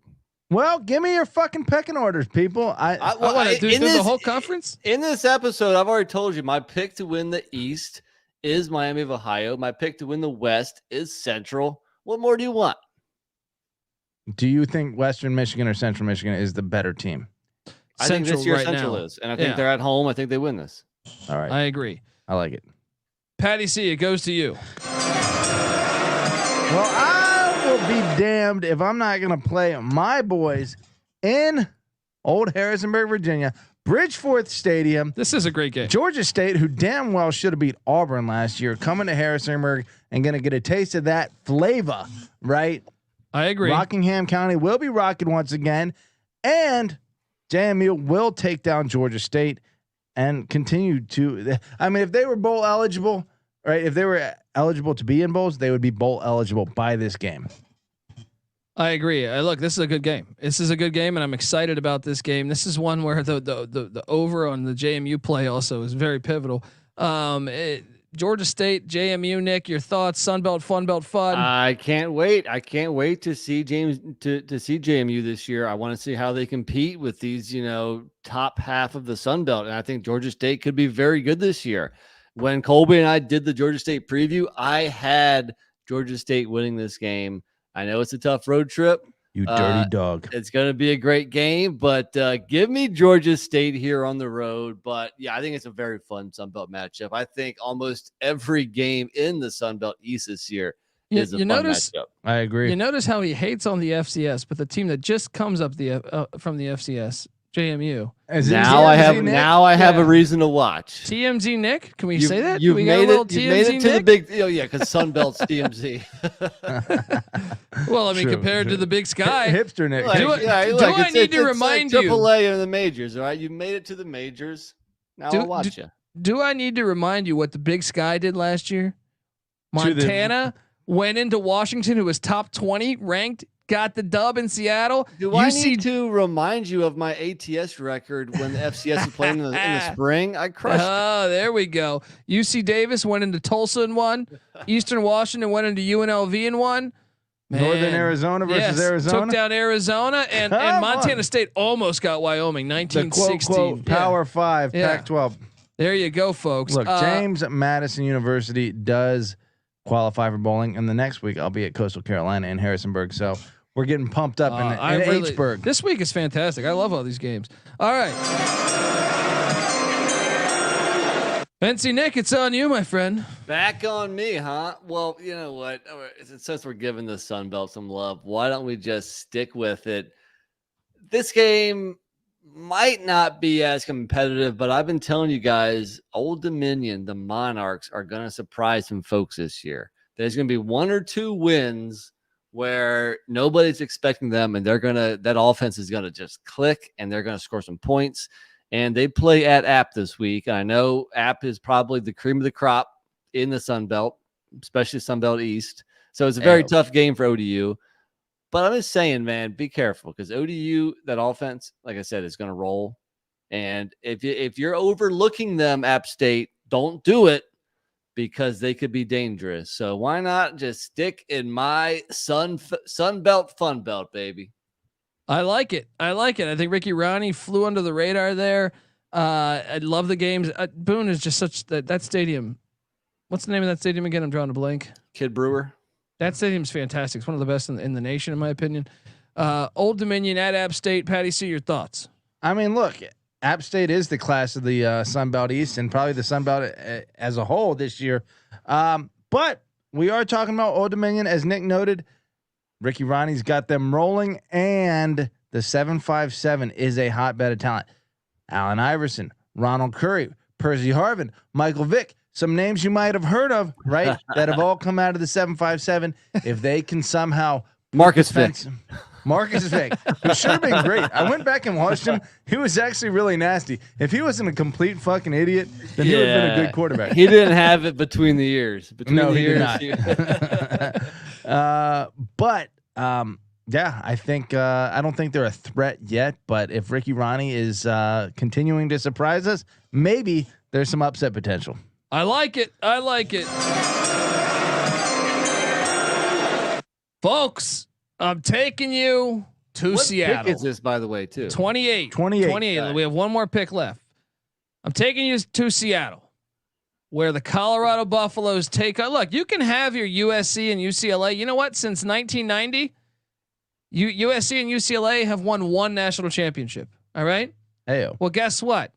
well, give me your fucking pecking orders, people. I want to do in through the this- whole conference. In this episode, I've already told you my pick to win the East is Miami of Ohio. My pick to win the West is Central. What more do you want? Do you think Western Michigan or Central Michigan is the better team? I think this year right Central now. is, and I think Yeah. they're at home. I think they win this. All right, I agree. I like it. Patty C, it goes to you. Well, I will be damned if I'm not going to play my boys in old Harrisonburg, Virginia, Bridgeforth Stadium. This is a great game. Georgia State, who damn well should have beat Auburn last year, coming to Harrisonburg and going to get a taste of that flavor, right? I agree. Rockingham County will be rocking once again, and JMU will take down Georgia State and continue to. I mean, if they were bowl eligible, right? If they were eligible to be in bowls, they would be bowl eligible by this game. I agree. Look, this is a good game. This is a good game, and I'm excited about this game. This is one where the over on the JMU play also is very pivotal. Georgia State, JMU, Nick, your thoughts? Sunbelt, Funbelt, fun. I can't wait. I can't wait to see to see JMU this year. I want to see how they compete with these, top half of the Sun Belt. And I think Georgia State could be very good this year. When Colby and I did the Georgia State preview, I had Georgia State winning this game. I know it's a tough road trip. You dirty dog. It's going to be a great game, but give me Georgia State here on the road. But yeah, I think it's a very fun Sun Belt matchup. I think almost every game in the Sun Belt East this year is a fun matchup. I agree. You notice how he hates on the FCS, but the team that just comes up from the FCS, JMU. Now I have a reason to watch. TMZ Nick, can we say that? You've made it to the big. Oh yeah, because Sun Belt's TMZ. Well, I mean, compared to the Big Sky, hipster Nick. Do I need to remind you? AAA and the majors, all right? You made it to the majors. Now I'll watch you. Do I need to remind you what the Big Sky did last year? Montana went into Washington, who was top 20 ranked. Got the dub in Seattle. I need to remind you of my ATS record when the FCS was playing in the spring? I crushed it. Oh, there we go. UC Davis went into Tulsa and won. Eastern Washington went into UNLV and won. Man. Northern Arizona versus Arizona. Took down Arizona, and Montana State almost got Wyoming, 1916. Quote, Power 5, Pac-12. There you go, folks. Look, James Madison University does qualify for bowling, and the next week I'll be at Coastal Carolina in Harrisonburg, so we're getting pumped up in H-burg. This week is fantastic. I love all these games. All right. Fancy Nick, it's on you, my friend. Back on me, huh? Well, you know what? Since we're giving the Sun Belt some love, why don't we just stick with it? This game might not be as competitive, but I've been telling you guys, Old Dominion, the Monarchs, are going to surprise some folks this year. There's going to be one or two wins where nobody's expecting them, and that offense is going to just click, and they're going to score some points. And they play at App this week. I know App is probably the cream of the crop in the Sun Belt, especially Sun Belt East. So it's a very tough game for ODU. But I'm just saying, man, be careful, because ODU, that offense, like I said, is going to roll. And if you're overlooking them, App State, don't do it, because they could be dangerous. So why not just stick in my Sun Belt Fun Belt, baby? I like it. I think Ricky Ronnie flew under the radar there. I love the games. Boone is just such that stadium. What's the name of that stadium again? I'm drawing a blank. Kid Brewer. That stadium's fantastic. It's one of the best in the nation, in my opinion. Old Dominion at App State. Patty C, your thoughts? I mean, look, App State is the class of the Sun Belt East and probably the Sun Belt as a whole this year. But we are talking about Old Dominion, as Nick noted. Ricky Ronnie's got them rolling, and the 757 is a hotbed of talent. Allen Iverson, Ronald Curry, Percy Harvin, Michael Vick, some names you might have heard of, right? That have all come out of the 757. If they can somehow Marcus Vick, who should have been great. I went back and watched him. He was actually really nasty. If he wasn't a complete fucking idiot, then he would have been a good quarterback. He didn't have it between the ears. He did not. But I think I don't think they're a threat yet. But if Ricky Ronnie is continuing to surprise us, maybe there's some upset potential. I like it. Folks, I'm taking you to Seattle. What pick is this, by the way, too? 28. We have one more pick left. I'm taking you to Seattle, where the Colorado Buffaloes take. Look, you can have your USC and UCLA. You know what? Since 1990, USC and UCLA have won one national championship. All right. Hey. Well, guess what?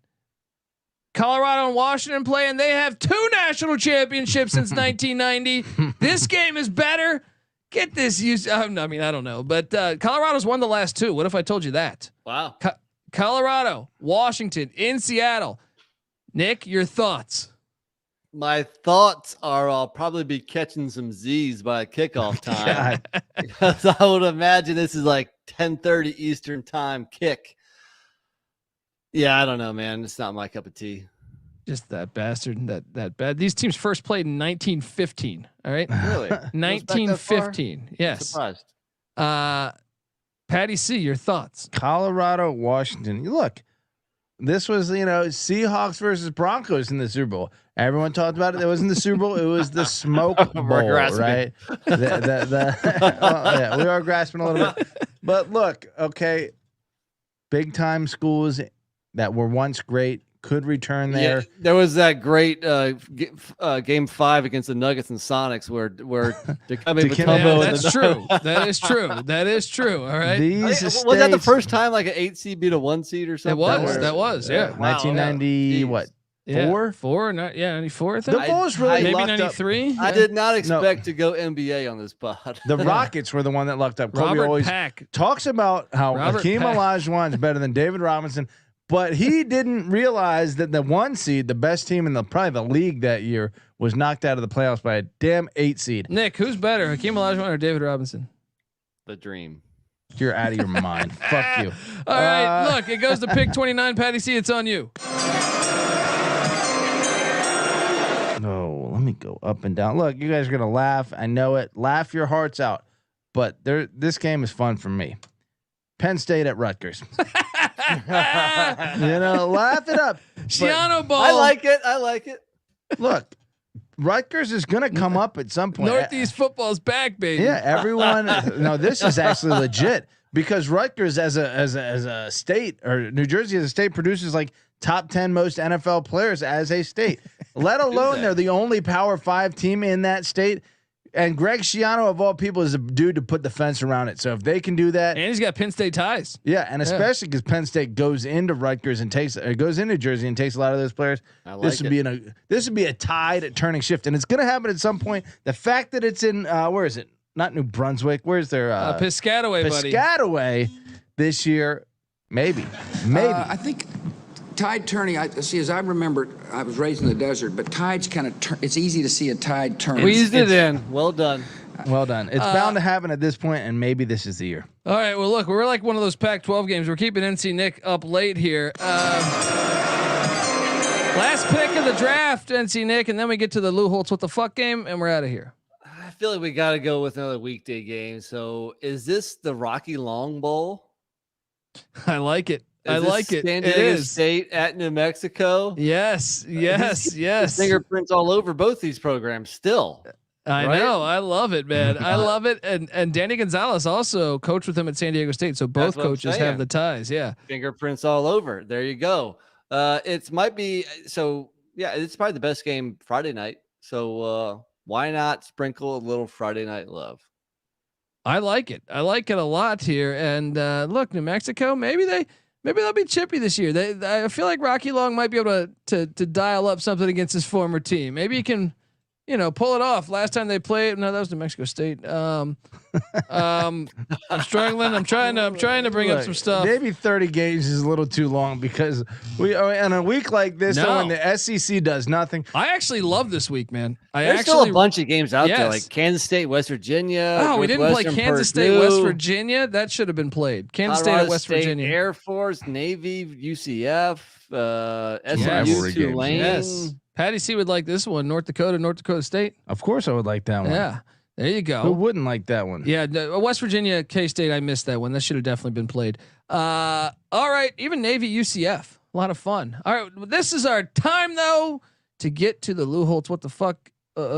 Colorado and Washington play, and they have two national championships since 1990. This game is better. Get this use. I mean, I don't know, but Colorado's won the last two. What if I told you that? Wow. Colorado, Washington, in Seattle. Nick, your thoughts? My thoughts are I'll probably be catching some Z's by kickoff time. Because I would imagine this is like 10:30 Eastern time kick. Yeah, I don't know, man. It's not my cup of tea. Just that bastard. That bad. These teams first played in 1915. All right. Really? 1915. Yes. Surprised. Patty C, your thoughts? Colorado, Washington. Look, this was Seahawks versus Broncos in the Super Bowl. Everyone talked about it. It wasn't the Super Bowl. It was the Smoke Bowl, right? Yeah, we are grasping a little bit. But look, okay, big time schools that were once great could return there. Yeah, there was that great game 5 against the Nuggets and Sonics where Dikembe Mutombo. That's true. That is true. That is true. All right. Was that the first time like an 8 seed beat a 1 seed or something? That was. Yeah. 1990 what? Yeah. 94. I think. The Bulls really maybe lucked 93. I did not expect to go NBA on this pod. The Rockets were the one that lucked up. Kobe Robert always Pack talks about how Robert Hakeem Pack. Olajuwon is better than David Robinson, but he didn't realize that the 1 seed, the best team in probably the league that year, was knocked out of the playoffs by a damn 8 seed. Nick, who's better, Hakeem Olajuwon or David Robinson? The dream. You're out of your mind. Fuck you. All right, look, it goes to pick 29. Patty C, it's on you. No, let me go up and down. Look, you guys are gonna laugh. I know it. Laugh your hearts out. But this game is fun for me. Penn State at Rutgers. Laugh it up. Shiano Ball. I like it. Look, Rutgers is gonna come up at some point. Northeast football's back, baby. Yeah, everyone. No, this is actually legit because Rutgers as a state, or New Jersey as a state, produces like top 10 most NFL players as a state. Let alone they're the only Power 5 team in that state. And Greg Schiano, of all people, is a dude to put the fence around it. So if they can do that, And he's got Penn State ties. yeah, and especially because Penn State goes into Rutgers and goes into Jersey and takes a lot of those players. This would be a tide turning shift, and it's going to happen at some point. The fact that it's in where is it? Not New Brunswick. Where's their Piscataway, buddy. Piscataway this year? Maybe. I think tide turning. As I remember, I was raised in the desert, but tides kind of turn. It's easy to see a tide turn. Squeezed it in. Well done. Well done. It's bound to happen at this point, and maybe this is the year. All right. Well, look, we're like one of those Pac-12 games. We're keeping NC Nick up late here. Last pick of the draft, NC Nick, and then we get to the Lou Holtz what the fuck game, and we're out of here. I feel like we got to go with another weekday game. So is this the Rocky Long Bowl? I like it. Is this San Diego State at New Mexico? Yes. Fingerprints all over both these programs still. I know. I love it, man. I love it. And Danny Gonzalez also coached with him at San Diego State. So both coaches have the ties. Yeah. Fingerprints all over. There you go. It's probably the best game Friday night. So why not sprinkle a little Friday night love? I like it. I like it a lot here. And look, New Mexico, maybe they'll be chippy this year. I feel like Rocky Long might be able to dial up something against his former team. Maybe he can, pull it off. Last time they played, no, that was New Mexico State. I'm struggling. I'm trying to bring up some stuff. Maybe 30 games is a little too long because we are in a week like this when the SEC does nothing. I actually love this week, man. There's still a bunch of games out there, like Kansas State, West Virginia. Oh, we didn't play Kansas State, West Virginia. That should have been played. Kansas State at West Virginia. Air Force, Navy, UCF, SMU, Tulane. Yes. Patty C would like this one. North Dakota State. Of course, I would like that one. Yeah, there you go. Who wouldn't like that one? Yeah, West Virginia, K-State. I missed that one. That should have definitely been played. All right, even Navy, UCF. A lot of fun. All right, this is our time though to get to the Lou Holtz what the fuck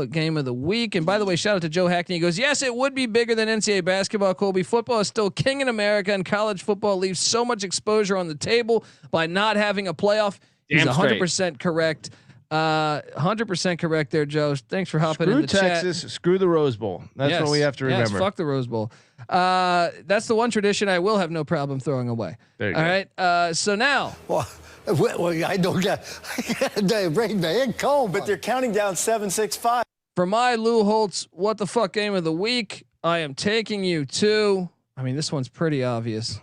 game of the week. And by the way, shout out to Joe Hackney. He goes, yes, it would be bigger than NCAA basketball, Colby. Football is still king in America, and college football leaves so much exposure on the table by not having a playoff. He's 100% correct. 100% correct there, Joe. Thanks for hopping in the Texas, chat. screw the Rose Bowl. That's what we have to remember. Yes, fuck the Rose Bowl. That's the one tradition I will have no problem throwing away. There you go. All right. So now. Well, I don't get break my head cold, but they're counting down 7-6-5. For my Lou Holtz what the fuck game of the week, I am taking you to. I mean, this one's pretty obvious.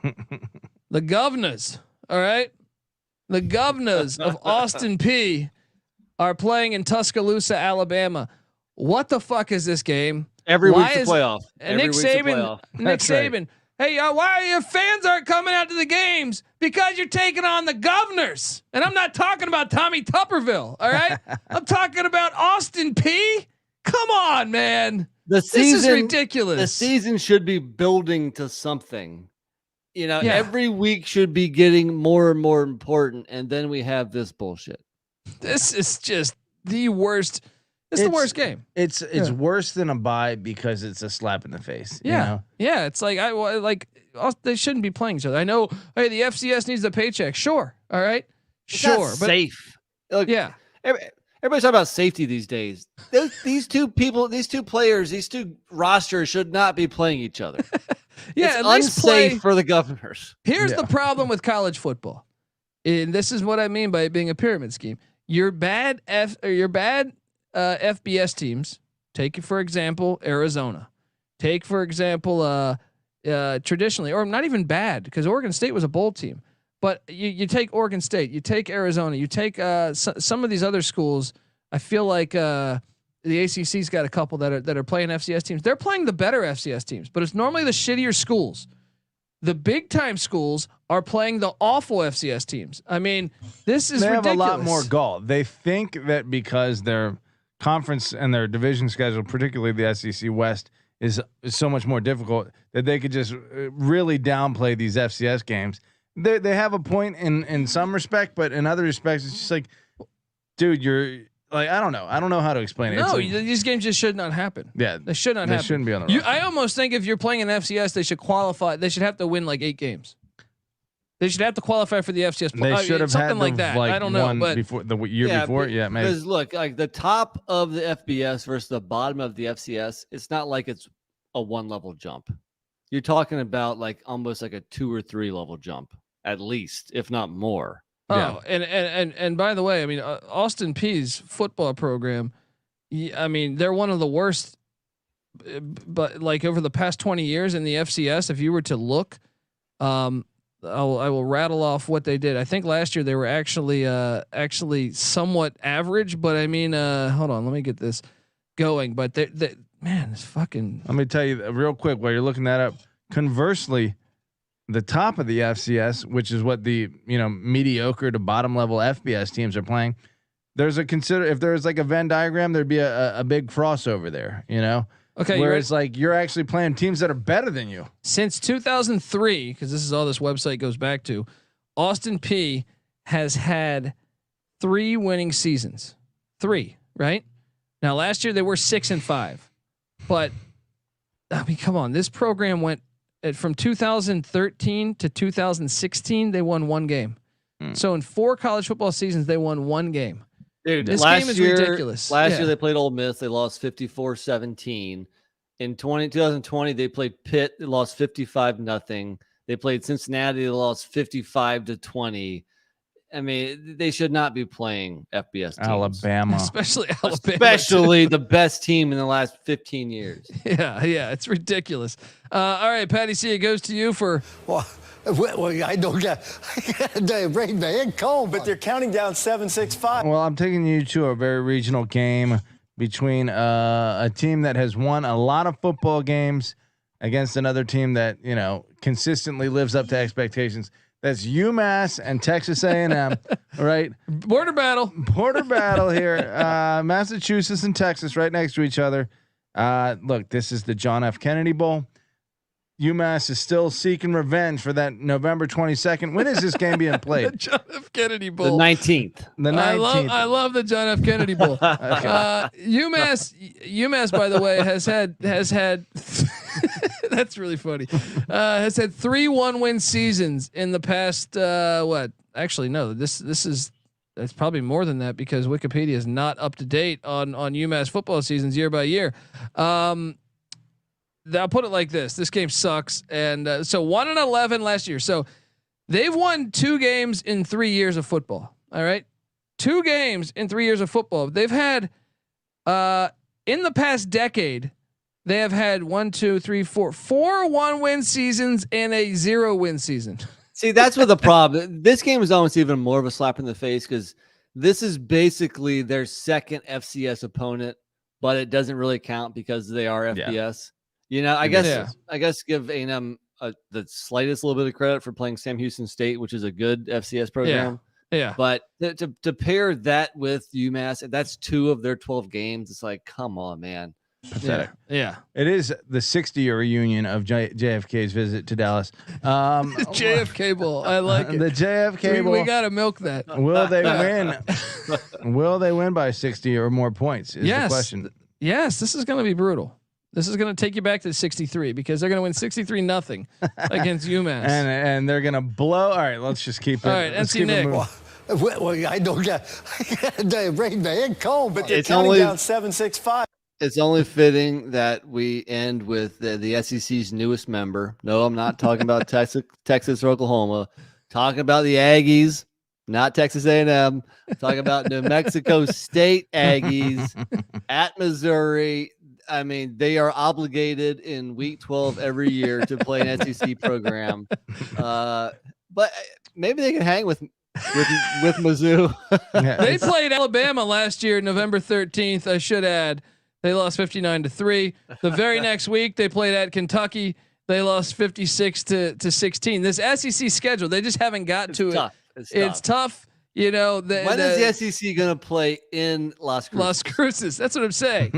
The Governors. All right, the Governors of Austin P are playing in Tuscaloosa, Alabama. What the fuck is this game? Every Why week's a is- playoff. And Every Nick week's a Saban. playoff. Nick That's right. Saban. Hey, why your fans aren't coming out to the games? Because you're taking on the Governors. And I'm not talking about Tommy Tupperville. All right, I'm talking about Austin P. Come on, man. The This is season, ridiculous. The season should be building to something. You know, Yeah. every week should be getting more and more important, and then we have this bullshit. This is just the worst. It's the worst game. It's worse than a bye because it's a slap in the face. Yeah, You know? yeah. It's like they shouldn't be playing each other. I know. Hey, the FCS needs a paycheck. Sure. All right. It's Sure. not But safe. Look, yeah. Everybody's talking about safety these days. These two people, these two players, these two rosters should not be playing each other. Yeah. It's At least unsafe play. for the Governors. Here's Yeah. the problem with college football, and this is what I mean by it being a pyramid scheme. Your bad FBS teams. Take for example Arizona. Take for example traditionally, or not even bad, because Oregon State was a bowl team. But you take Oregon State, you take Arizona, you take some of these other schools. I feel like the ACC's got a couple that are playing FCS teams. They're playing the better FCS teams, but it's normally the shittier schools. The big time schools are playing the awful FCS teams. I mean, this is They have ridiculous. a lot more gall. They think that because their conference and their division schedule, particularly the SEC West, is so much more difficult, that they could just really downplay these FCS games. They have a point in some respect, but in other respects, it's just like, dude, you're like, I don't know how to explain it. No, It's like, these games just should not happen. yeah, They should not they happen. shouldn't be on the roster. I almost think if you're playing an FCS, they should qualify. They should have to win like 8 games. They should have to qualify for the FCS. They should have something had like the, that. Like, I don't know, one but before the year before, yeah, maybe. Because look, like the top of the FBS versus the bottom of the FCS, it's not like it's a 1 level jump. You're talking about like almost like a 2 or 3 level jump, at least, if not more. oh, and by the way, I mean Austin Peay's football program. I mean they're one of the worst. But like over the past 20 years in the FCS, if you were to look, I will rattle off what they did. I think last year they were actually somewhat average, but I mean, hold on, let me get this going. But they man, it's fucking. Let me tell you real quick while you're looking that up. Conversely, the top of the FCS, which is what the mediocre to bottom level FBS teams are playing, there's if there's like a Venn diagram, there'd be a big crossover there. Okay, where it's like you're actually playing teams that are better than you. Since 2003, because this is all this website goes back to, Austin Peay has had 3 winning seasons. 3, right? Now last year they were 6-5, but I mean, come on, this program went from 2013 to 2016. They won 1 game. So in 4 college football seasons, they won 1 game. Dude, This last game is year, ridiculous. Last Yeah. year they played Ole Miss. They lost 54-17. In 2020, they played Pitt. They lost 55-0. They played Cincinnati. They lost 55-20. I mean, they should not be playing FBS teams. Alabama. Especially Alabama. Especially the best team in the last 15 years. Yeah, it's ridiculous. All right, Patty C, it goes to you for. Well, I don't got the rain man cold, but they're counting down 7-6-5. Well, I'm taking you to a very regional game between a team that has won a lot of football games against another team that consistently lives up to expectations. That's UMass and Texas A&M, right? Border battle. Border battle here. Massachusetts and Texas right next to each other. Look, this is the John F. Kennedy Bowl. UMass is still seeking revenge for that November 22nd. When is this game being The played? John F. Kennedy The Bowl. 19th. The 19th. I love the John F. Kennedy Bowl. UMass, by the way, has had. That's really funny. Has had 3 1-win seasons in the past. What? Actually, no. This is. It's probably more than that because Wikipedia is not up to date on UMass football seasons year by year. I'll put it like this: this game sucks, and so 1-11 last year. So they've won 2 games in 3 years of football. All right, 2 games in 3 years of football. They've had in the past decade, they have had 4 1-win seasons and a 0-win season. See, that's what the problem. This game is almost even more of a slap in the face because this is basically their second FCS opponent, but it doesn't really count because they are FBS. You know, I guess give A&M the slightest little bit of credit for playing Sam Houston State, which is a good FCS program. Yeah. But to pair that with UMass, and that's 2 of their 12 games. It's like, come on, man. Pathetic. Yeah. It is the 60-year reunion of JFK's visit to Dallas. JFK Bowl. I like it. The JFK Bowl. We got to milk that. Will they win? Will they win by 60 or more points? Is the question. Yes, this is going to be brutal. This is going to take you back to 63 because they're going to win 63-0 against UMass. And they're going to blow. All right, let's just keep it. All right, NC Nick. Well, I don't got a damn rain, man. Cold, But they're It's counting only- down 7-6-5. It's only fitting that we end with the SEC's newest member. No, I'm not talking about Texas or Oklahoma. Talking about the Aggies, not Texas A&M. Talking about New Mexico State Aggies at Missouri. I mean, they are obligated in Week 12 every year to play an SEC program. But maybe they can hang with Mizzou. They played Alabama last year, November 13th. I should add. They lost 59-3. The very next week, they played at Kentucky. They lost 56-16. This SEC schedule, they just haven't got to tough. it. It's tough. You know, When is the SEC going to play in Las Cruces? Las Cruces. That's what I'm saying.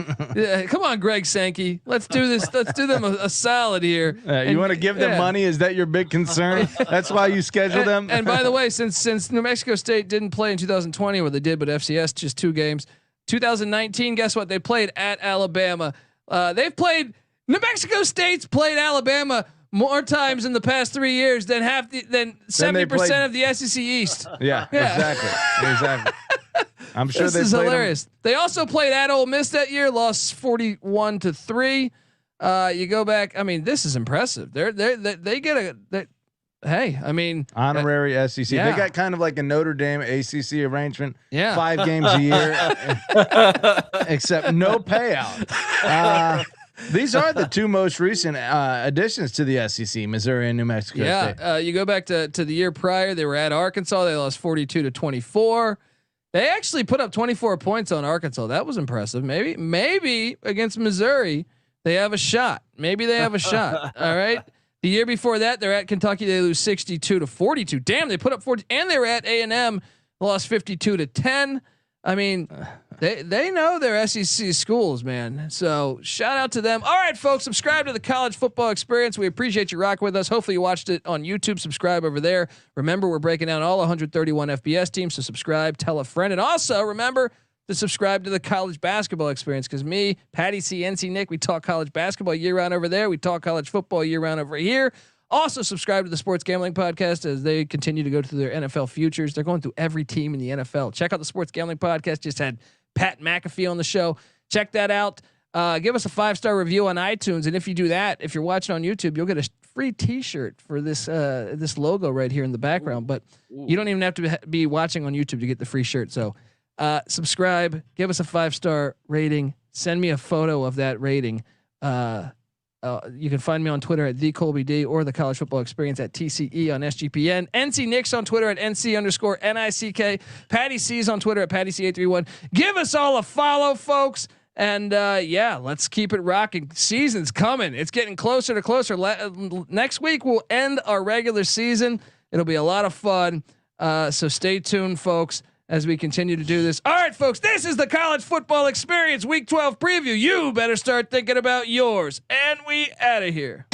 Come on, Greg Sankey. Let's do this. Let's do them a solid here. You want to give them money? Is that your big concern? That's why you schedule them. And by the way, since New Mexico State didn't play in 2020, where they did, but FCS just 2 games. 2019, guess what? They played at Alabama. New Mexico State's played Alabama more times in the past 3 years than 70% of the SEC East. Yeah. Exactly. I'm sure This they is played hilarious. They also played at Ole Miss that year, lost 41-3. You go back. I mean, this is impressive. They get hey, I mean, honorary SEC. yeah. They got kind of like a Notre Dame ACC arrangement. Yeah. 5 games a year, except no payout. These are the 2 most recent additions to the SEC, Missouri and New Mexico State. You go back to the year prior, they were at Arkansas. They lost 42-24. They actually put up 24 points on Arkansas. That was impressive. Maybe against Missouri, they have a shot. Maybe they have a shot. All right. The year before that, they're at Kentucky. They lose 62-42. Damn, they put up 40, and they were at A&M, lost 52-10. I mean, they know their SEC schools, man. So shout out to them. All right, folks, subscribe to the College Football Experience. We appreciate you rocking with us. Hopefully you watched it on YouTube. Subscribe over there. Remember, we're breaking down all 131 FBS teams. So subscribe, tell a friend, and also remember to subscribe to the College Basketball Experience, because me, Patty C, NC Nick, we talk college basketball year round over there. We talk college football year round over here. Also subscribe to the Sports Gambling Podcast as they continue to go through their NFL futures. They're going through every team in the NFL. Check out the Sports Gambling Podcast. Just had Pat McAfee on the show. Check that out. Give us a 5-star review on iTunes. And if you do that, if you're watching on YouTube, you'll get a free t-shirt for this logo right here in the background. But you don't even have to be watching on YouTube to get the free shirt. So subscribe, give us a 5-star rating, send me a photo of that rating. You can find me on Twitter at TheColbyD or the College Football Experience at TCE on SGPN. NC Nick's on Twitter at NC_NICK. Patty C's on Twitter at PattyC831. Give us all a follow, folks. And let's keep it rocking. Season's coming. It's getting closer to closer. Next week we'll end our regular season. It'll be a lot of fun. So stay tuned, folks, as we continue to do this. All right, folks, this is the College Football Experience Week 12 preview. You better start thinking about yours. And we out of here.